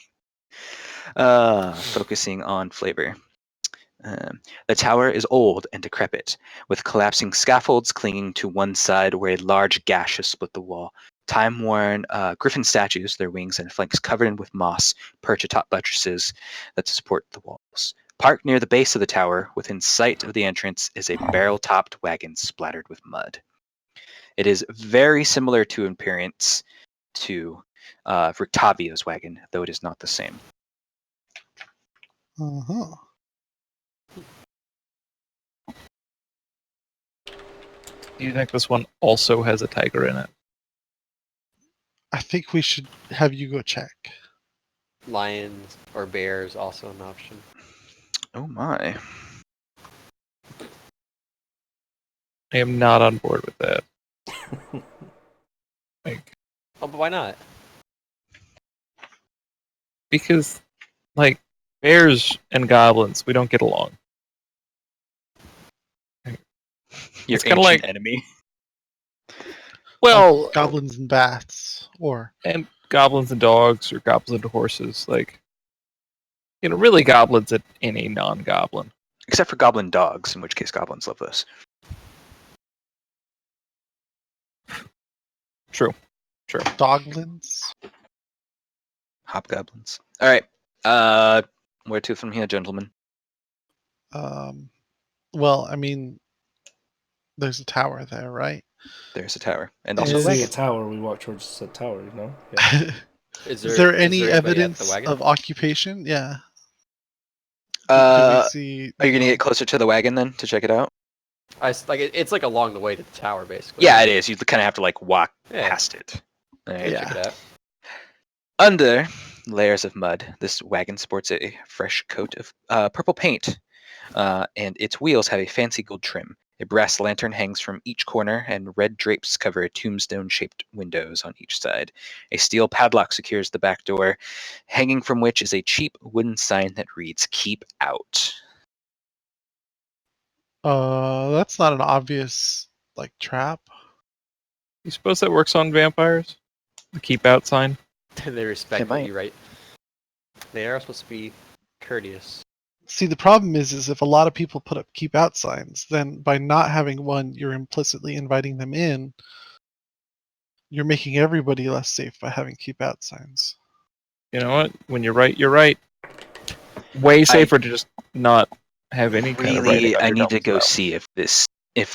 Focusing on flavor. The tower is old and decrepit, with collapsing scaffolds clinging to one side where a large gash has split the wall. Time-worn griffin statues, their wings and flanks covered with moss, perch atop buttresses that support the walls. Parked near the base of the tower, within sight of the entrance, is a barrel-topped wagon splattered with mud. It is very similar to appearance to Rictavio's wagon, though it is not the same. uh-huh. Do you think this one also has a tiger in it? I think we should have you go check. Lions or bears also an option. Oh my. I am not on board with that. Like, Oh, but why not? because, like, bears and goblins, we don't get along. Your It's kinda ancient like- enemy. Well, Goblins and bats, or and goblins and dogs, or goblins and horses. Like, really goblins and any non-goblin. Except for goblin dogs, in which case goblins love those. True. doglins. Hobgoblins. All right. Where to from here, gentlemen? Well, I mean, there's a tower there, right? There's a tower, and Is- also See a a wagon. tower, we walk towards the tower, you know? Yeah. Is there any anybody at the evidence wagon? of occupation? Yeah. Uh, Can we see? Are you gonna get closer to the wagon then to check it out? It's like along the way to the tower, basically. Yeah, it is. You kind of have to like walk Yeah. past it. All right. Yeah. Check it out. Under layers of mud, this wagon sports a fresh coat of purple paint, and its wheels have a fancy gold trim. A brass lantern hangs from each corner, and red drapes cover tombstone-shaped windows on each side. A steel padlock secures the back door, hanging from which is a cheap wooden sign that reads, "Keep out." That's not an obvious like trap. You suppose that works on vampires? The keep out sign? They respect It what might. you write. They are supposed to be courteous. See, the problem is if a lot of people put up keep out signs, then by not having one, you're implicitly inviting them in. You're making everybody less safe by having keep out signs. You know what? When you're right, you're right. Way safer to just not have any kind of writing Really, on I your need to go dumbs see if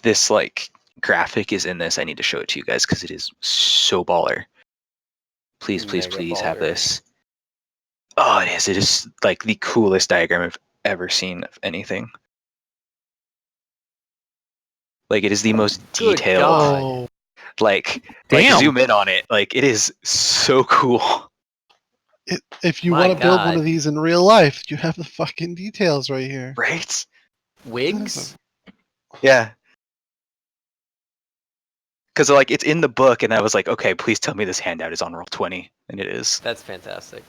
this like graphic is in this. I need to show it to you guys because it is so baller. Please, please, Mega please have baller. this. Oh, it is. It is like the coolest diagram I've ever seen of anything. Like it is the most Good detailed. God. Oh, Like Damn. zoom in on it. Like it is so cool. if you My want to build one God. of these in real life, you have the fucking details right here. Right? Wigs? Yeah. Because like it's in the book, and I was like, okay, please tell me this handout is on Roll20, and it is. That's fantastic.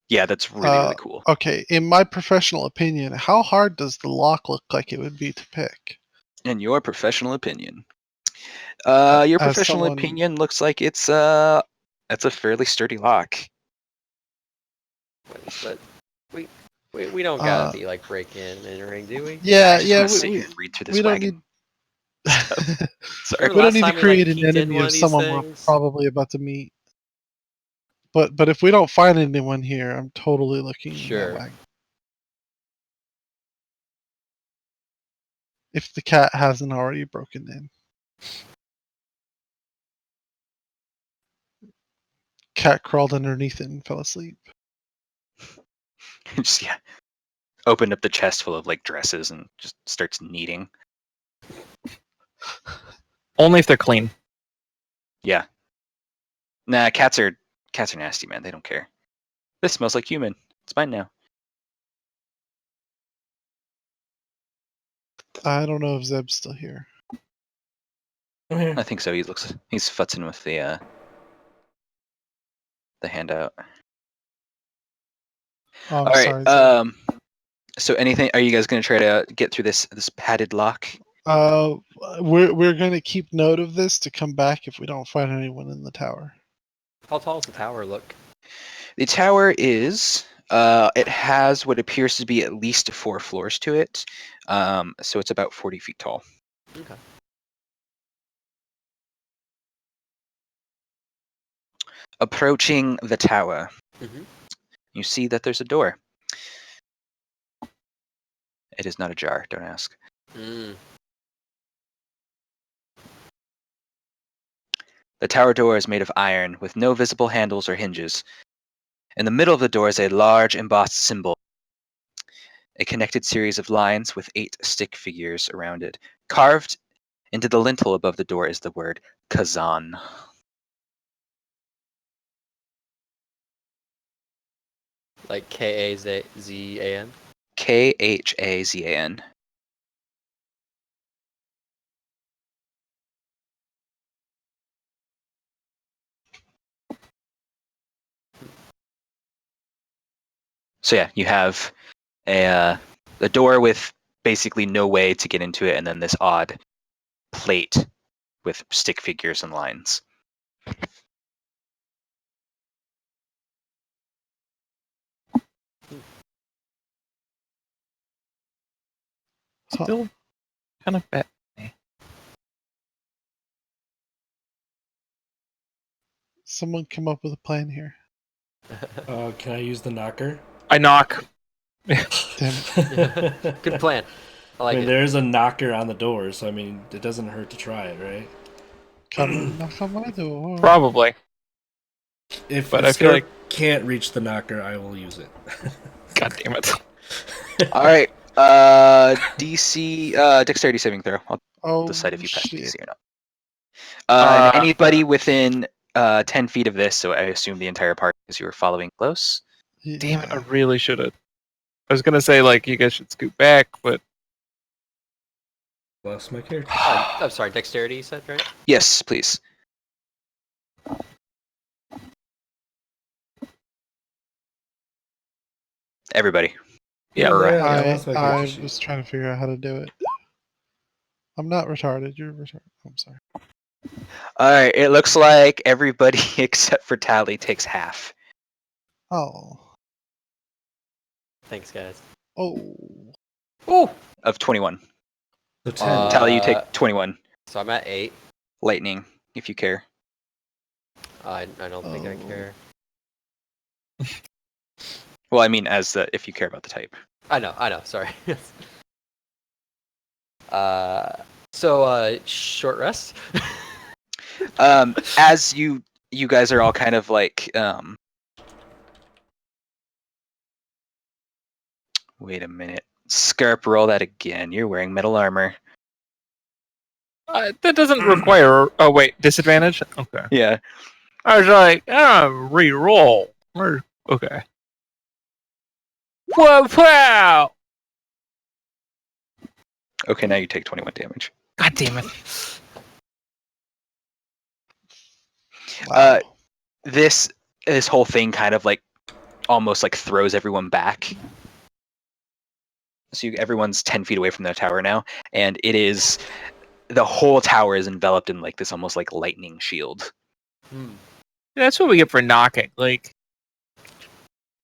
Yeah, that's really really cool. Okay, in my professional opinion, how hard does the lock look like it would be to pick? In your professional opinion, your as professional someone- opinion looks like it's a fairly sturdy lock. What is that? We don't gotta be like breaking and entering, do we? Yeah, I just yeah. wanna sit here and read through this We don't wagon. need. Sorry. Remember We don't last need to time we, create like, an peeked into enemy one of of these someone we're things? probably about to meet. But if we don't find anyone here, I'm totally looking in Sure. that wagon. If the cat hasn't already broken in. Cat crawled underneath it and fell asleep. Just opened up the chest full of like dresses and just starts kneading. Only if they're clean. Yeah. Nah, cats are nasty, man. They don't care. This smells like human. It's mine now. I don't know if Zeb's still here. I'm here. I think so. He's futzing with the handout. Oh, I'm All right. sorry. Zeb. So anything? Are you guys gonna try to get through this padded lock? We're gonna keep note of this to come back if we don't find anyone in the tower. How tall does the tower look? The tower is. It has what appears to be at least 4 floors to it. So it's about 40 feet tall. Okay. Approaching the tower, Mm-hmm. you see that there's a door. It is not ajar. Don't ask. Mm. The tower door is made of iron with no visible handles or hinges. In the middle of the door is a large embossed symbol, a connected series of lines with 8 stick figures around it. Carved into the lintel above the door is the word Kazan. Like Kazan. Khazan. So yeah, you have a door with basically no way to get into it, and then this odd plate with stick figures and lines. Still kind of bad. Someone come up with a plan here. Can I use the knocker? I knock. Damn it. Good plan. I I like mean, it. there's a knocker on the door, so I mean, it doesn't hurt to try it, right? Come and knock on my door. Probably. If But if I feel Scarab like- can't reach the knocker, I will use it. God damn it. All right, DC dexterity saving throw. I'll Oh, decide if you pass shit. DC or not. And anybody within 10 feet of this, so I assume the entire party, because you were following close. Damn it, I Yeah. really should have. I was gonna say like you guys should scoot back, but Lost my character. I'm sorry, dexterity you said, right? Yes, please. Everybody. yeah. I lost my I character sheet. was trying to figure out how to do it. I'm not retarded. You're retarded. I'm sorry. All right, it looks like everybody except for Tally takes half. Oh. Thanks, guys. Oh. Ooh. Of 21. So 10. Tally, you take 21. So I'm at 8. Lightning, if you care. I don't think I Oh. care. Well, I mean, if you care about the type. I know. Sorry. So short rest. As you guys are all kind of like, wait a minute. Scarp, roll that again. You're wearing metal armor. That doesn't require. Oh wait, disadvantage. Okay. Yeah. I was like, re-roll. Okay. Whoa! Wow! Okay, now you take 21 damage. God damn it! Wow. This whole thing kind of like almost like throws everyone back. So everyone's 10 feet away from the tower now, and the whole tower is enveloped in like this almost like lightning shield. Hmm. That's what we get for knocking. Like,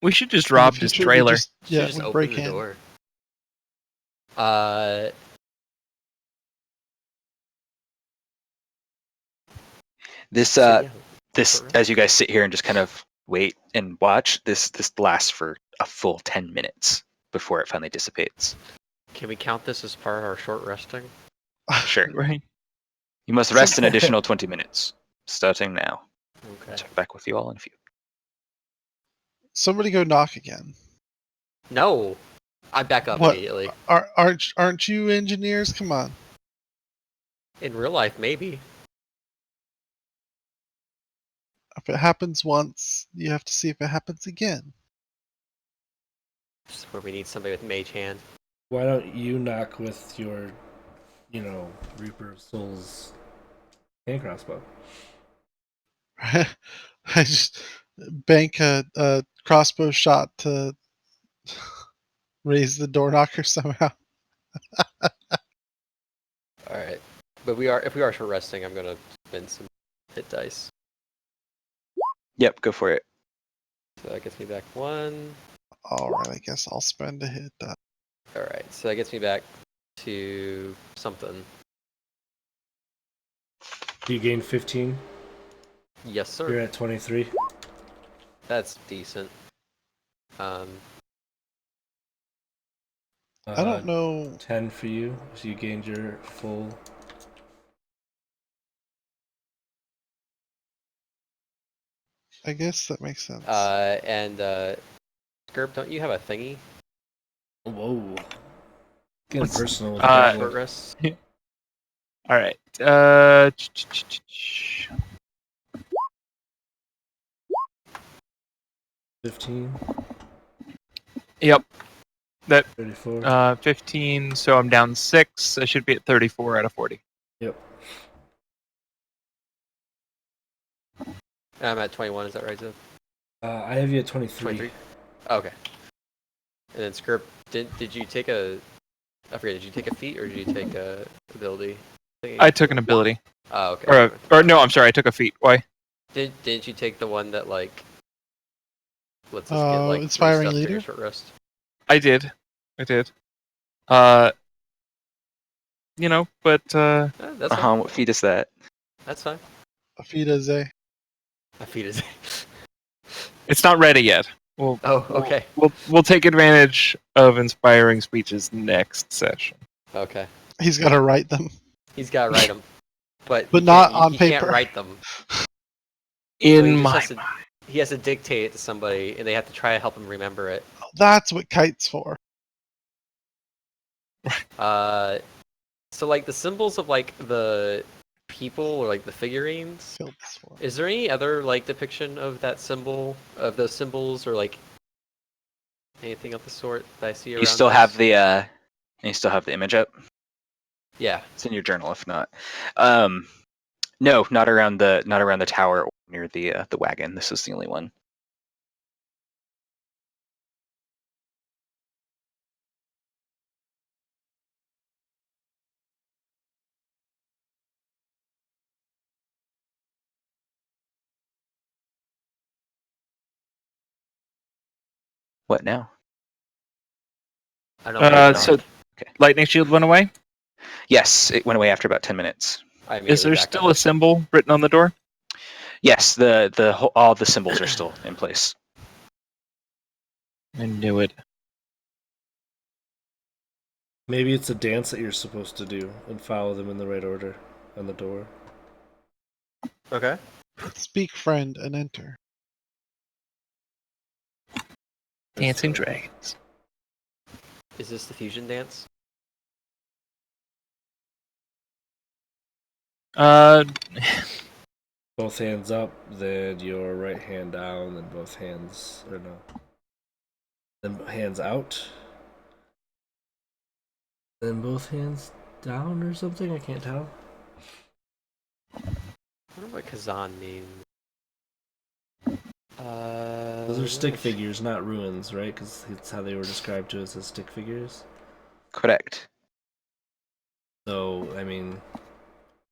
We should just In the rob this future, we trailer. just- Should yeah, just we open break the in. door. This So, yeah, this correct. as you guys sit here and just kind of wait and watch, this lasts for a full 10 minutes before it finally dissipates. Can we count this as part of our short resting? Sure. Right. You must rest an additional 20 minutes, starting now. Okay. Check back with you all in a few. Somebody go knock again. No, I back up What? immediately. Aren't you engineers? Come on. In real life, maybe. If it happens once, you have to see if it happens again. This is where we need somebody with mage hand. Why don't you knock with your, Reaper of Souls hand crossbow? I just bank a crossbow shot to raise the door knocker somehow. All right, but if we are short resting, I'm gonna spend some hit dice. Yep, go for it. So that gets me back 1. Alright, I guess I'll spend a hit die. All right, so that gets me back to something. You gain 15. Yes, sir. You're at 23. That's decent. I don't know. 10 for you, so you gained your full. I guess that makes sense. And Skirp, don't you have a thingy? Whoa. Getting What's- personal with uh, Short people. rest. All right. 15, Yep. 34. 15. So I'm down 6. I should be at 34 out of 40. Yep. I'm at 21. Is that right, Ziv? I have you at 23. 23. Okay. And then Skirp, did you take a? I forget. Did you take a feat or did you take a ability? Thingy? I took an ability. Oh, okay. Or no, I'm sorry. I took a feat. Why? Didn't you take the one that like lets us Oh, get like three Inspiring stuff during Leader? a short rest? I did. But That's fine. What feat is that? That's fine. Afida Zay. A feat is. it's not ready yet. We'll Oh, okay. we'll take advantage of inspiring speeches next session. Okay. He's got to write them. He's got to write them, but But he not can't- on he can't paper. write them. So In he just my has to, he has to dictate it to somebody, and they have to try to help him remember it. That's what Kite's for. So like the symbols of like the people or like the figurines. Filled this for. Is there any other like depiction of that symbol, of those symbols, or like anything of the sort that I see around? You still us? have the image up. Yeah. It's in your journal if not. No, not around the tower or near the wagon. This is the only one. What now? I don't know. So Okay. lightning shield went away. Yes, it went away after about 10 minutes. Is there still a symbol written on the door? Yes, all the symbols are still in place. I knew it. Maybe it's a dance that you're supposed to do and follow them in the right order on the door. Okay. Speak, friend, and enter. Dancing dragons. Is this the fusion dance? Both hands up, then your right hand down, then both hands, or no. Then hands out. Then both hands down or something? I can't tell. I wonder what Kazan means. Those are stick figures, not ruins, right? Because it's how they were described to us as stick figures. Correct. So, I mean,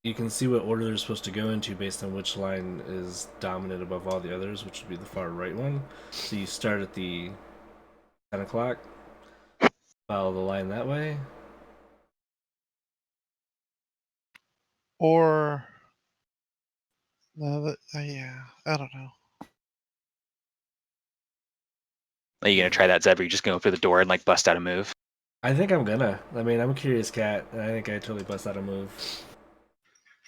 You can see what order they're supposed to go into based on which line is dominant above all the others, which would be the far right one. So you start at the 10 o'clock, follow the line that way. Or no, yeah, I don't know. Are you gonna try that, Zeb? Or are you just going through the door and like bust out a move? I think I'm gonna. I mean, I'm a curious cat, and I think I totally bust out a move.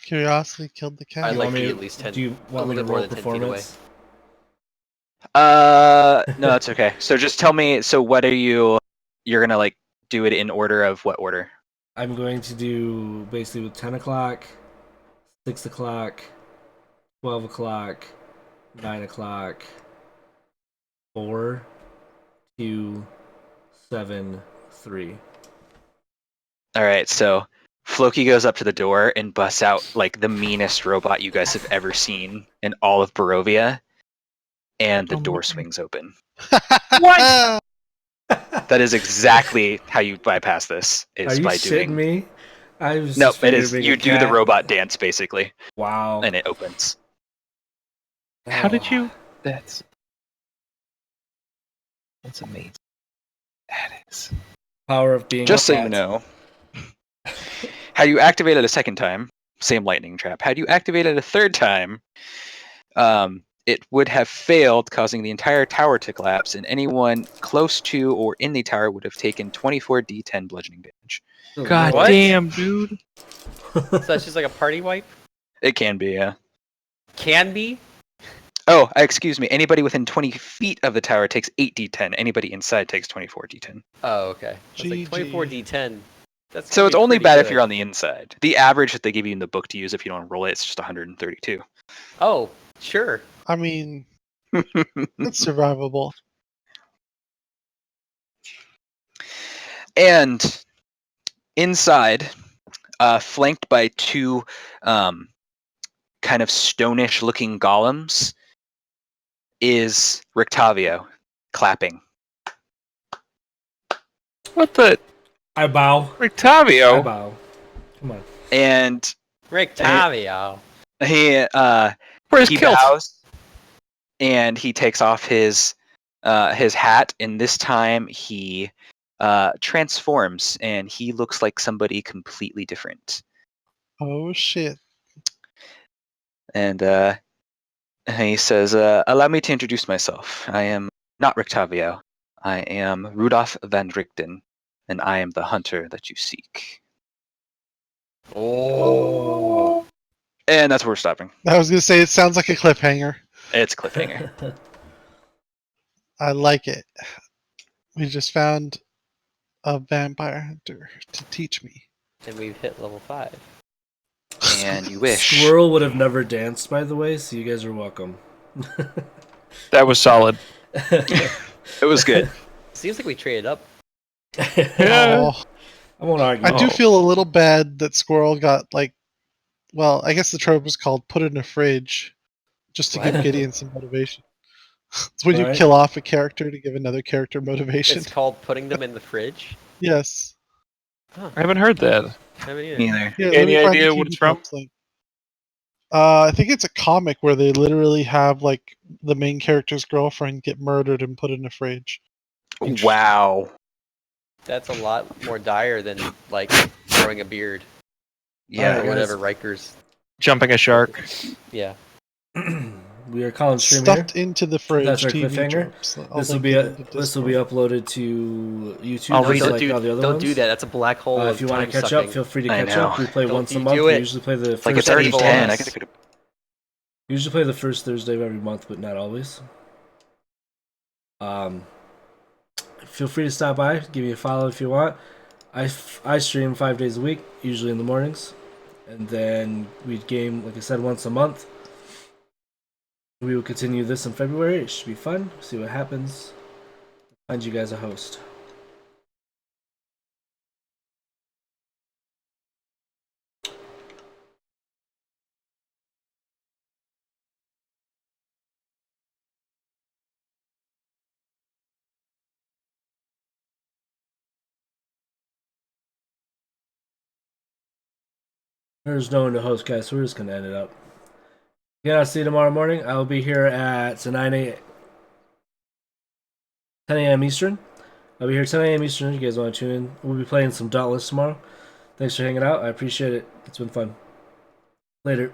Curiosity killed the cat. I'd You like want to me be to- at least 10. Do you want a me to little bit more roll than 10 feet away. performance? No, that's okay. So just tell me. So what are you? You're gonna like do it in order of what order? I'm going to do basically with 10 o'clock, 6 o'clock, 12 o'clock, 9 o'clock, 4, 2, 7, 3. All right. So Floki goes up to the door and busts out like the meanest robot you guys have ever seen in all of Barovia, and the door swings open. What? That is exactly how you bypass this. Are Is you by shitting doing. me? I was No, just it is. being You a do the cat. robot dance basically, Wow. and it opens. How did Oh. you? That's amazing. That is. Power of being Just a so cat. you know, had you activated a second time, same lightning trap. Had you activated a third time, it would have failed, causing the entire tower to collapse, and anyone close to or in the tower would have taken 24 d10 bludgeoning damage. God What? damn, dude. So that's just like a party wipe? It can be, yeah. Can be? Oh, excuse me. Anybody within 20 feet of the tower takes 8 d10. Anybody inside takes 24 d10. Oh, okay. It's like GG. 24 d10. That's So gonna it's be only pretty bad if good. you're on the inside. The average that they give you in the book to use if you don't roll it, it's just 132. Oh, sure. I mean, it's survivable. And inside, flanked by two kind of stonish looking golems, is Rictavio clapping. What the? I bow. I Rictavio? bow. Come on. And Rick Tavio. he Where's he Kilt? bows and he takes off his hat, and this time he transforms and he looks like somebody completely different. Oh shit. And he says, allow me to introduce myself. I am not Rictavio. I am Rudolph van Richten, and I am the hunter that you seek. Oh. And that's where we're stopping. I was gonna say it sounds like a cliffhanger. It's cliffhanger. I like it. We just found a vampire hunter to teach me. And we've hit level 5. And you wish. Squirrel would have never danced, by the way, so you guys are welcome. That was solid. It was good. Seems like we traded up. Yeah. Oh, I won't argue. I do feel a little bad that Squirrel got like, well, I guess the trope was called "put in a fridge," just to give What? Gideon some motivation. It's when you Right. kill off a character to give another character motivation. It's called putting them in the fridge. Yes. Huh. I haven't heard that. I haven't either. Neither. Yeah, Any let me find the idea TV what it's from? Tropes link. I think it's a comic where they literally have like the main character's girlfriend get murdered and put in a fridge. Wow. That's a lot more dire than like growing a beard Yeah. or whatever Riker's. Jumping a shark. Yeah. We are calling stream here. Stuffed into the fridge. That's our TV cliffhanger. tropes. I'll This will link be it in the this will be Discord. uploaded to YouTube, I'll just read it. Don't like do, all the other don't ones. do that. That's a black hole of If you want time to catch sucking. up, feel free to I catch know. up. We play Don't once a you month. do We it. usually play the It's like first it's already evil 10. I us. could Usually play the first Thursday of every month, but not always. Feel free to stop by, give me a follow if you want. I stream 5 days a week, usually in the mornings, and then we game, like I said, once a month. We will continue this in February. It should be fun. See what happens. Find you guys a host. There's no one to host, guys, so we're just gonna end it up. Again, I'll see you tomorrow morning. I will be here at 10 a.m. Eastern. I'll be here 10 a.m. Eastern. If you guys want to tune in, we'll be playing some Dauntless tomorrow. Thanks for hanging out. I appreciate it. It's been fun. Later.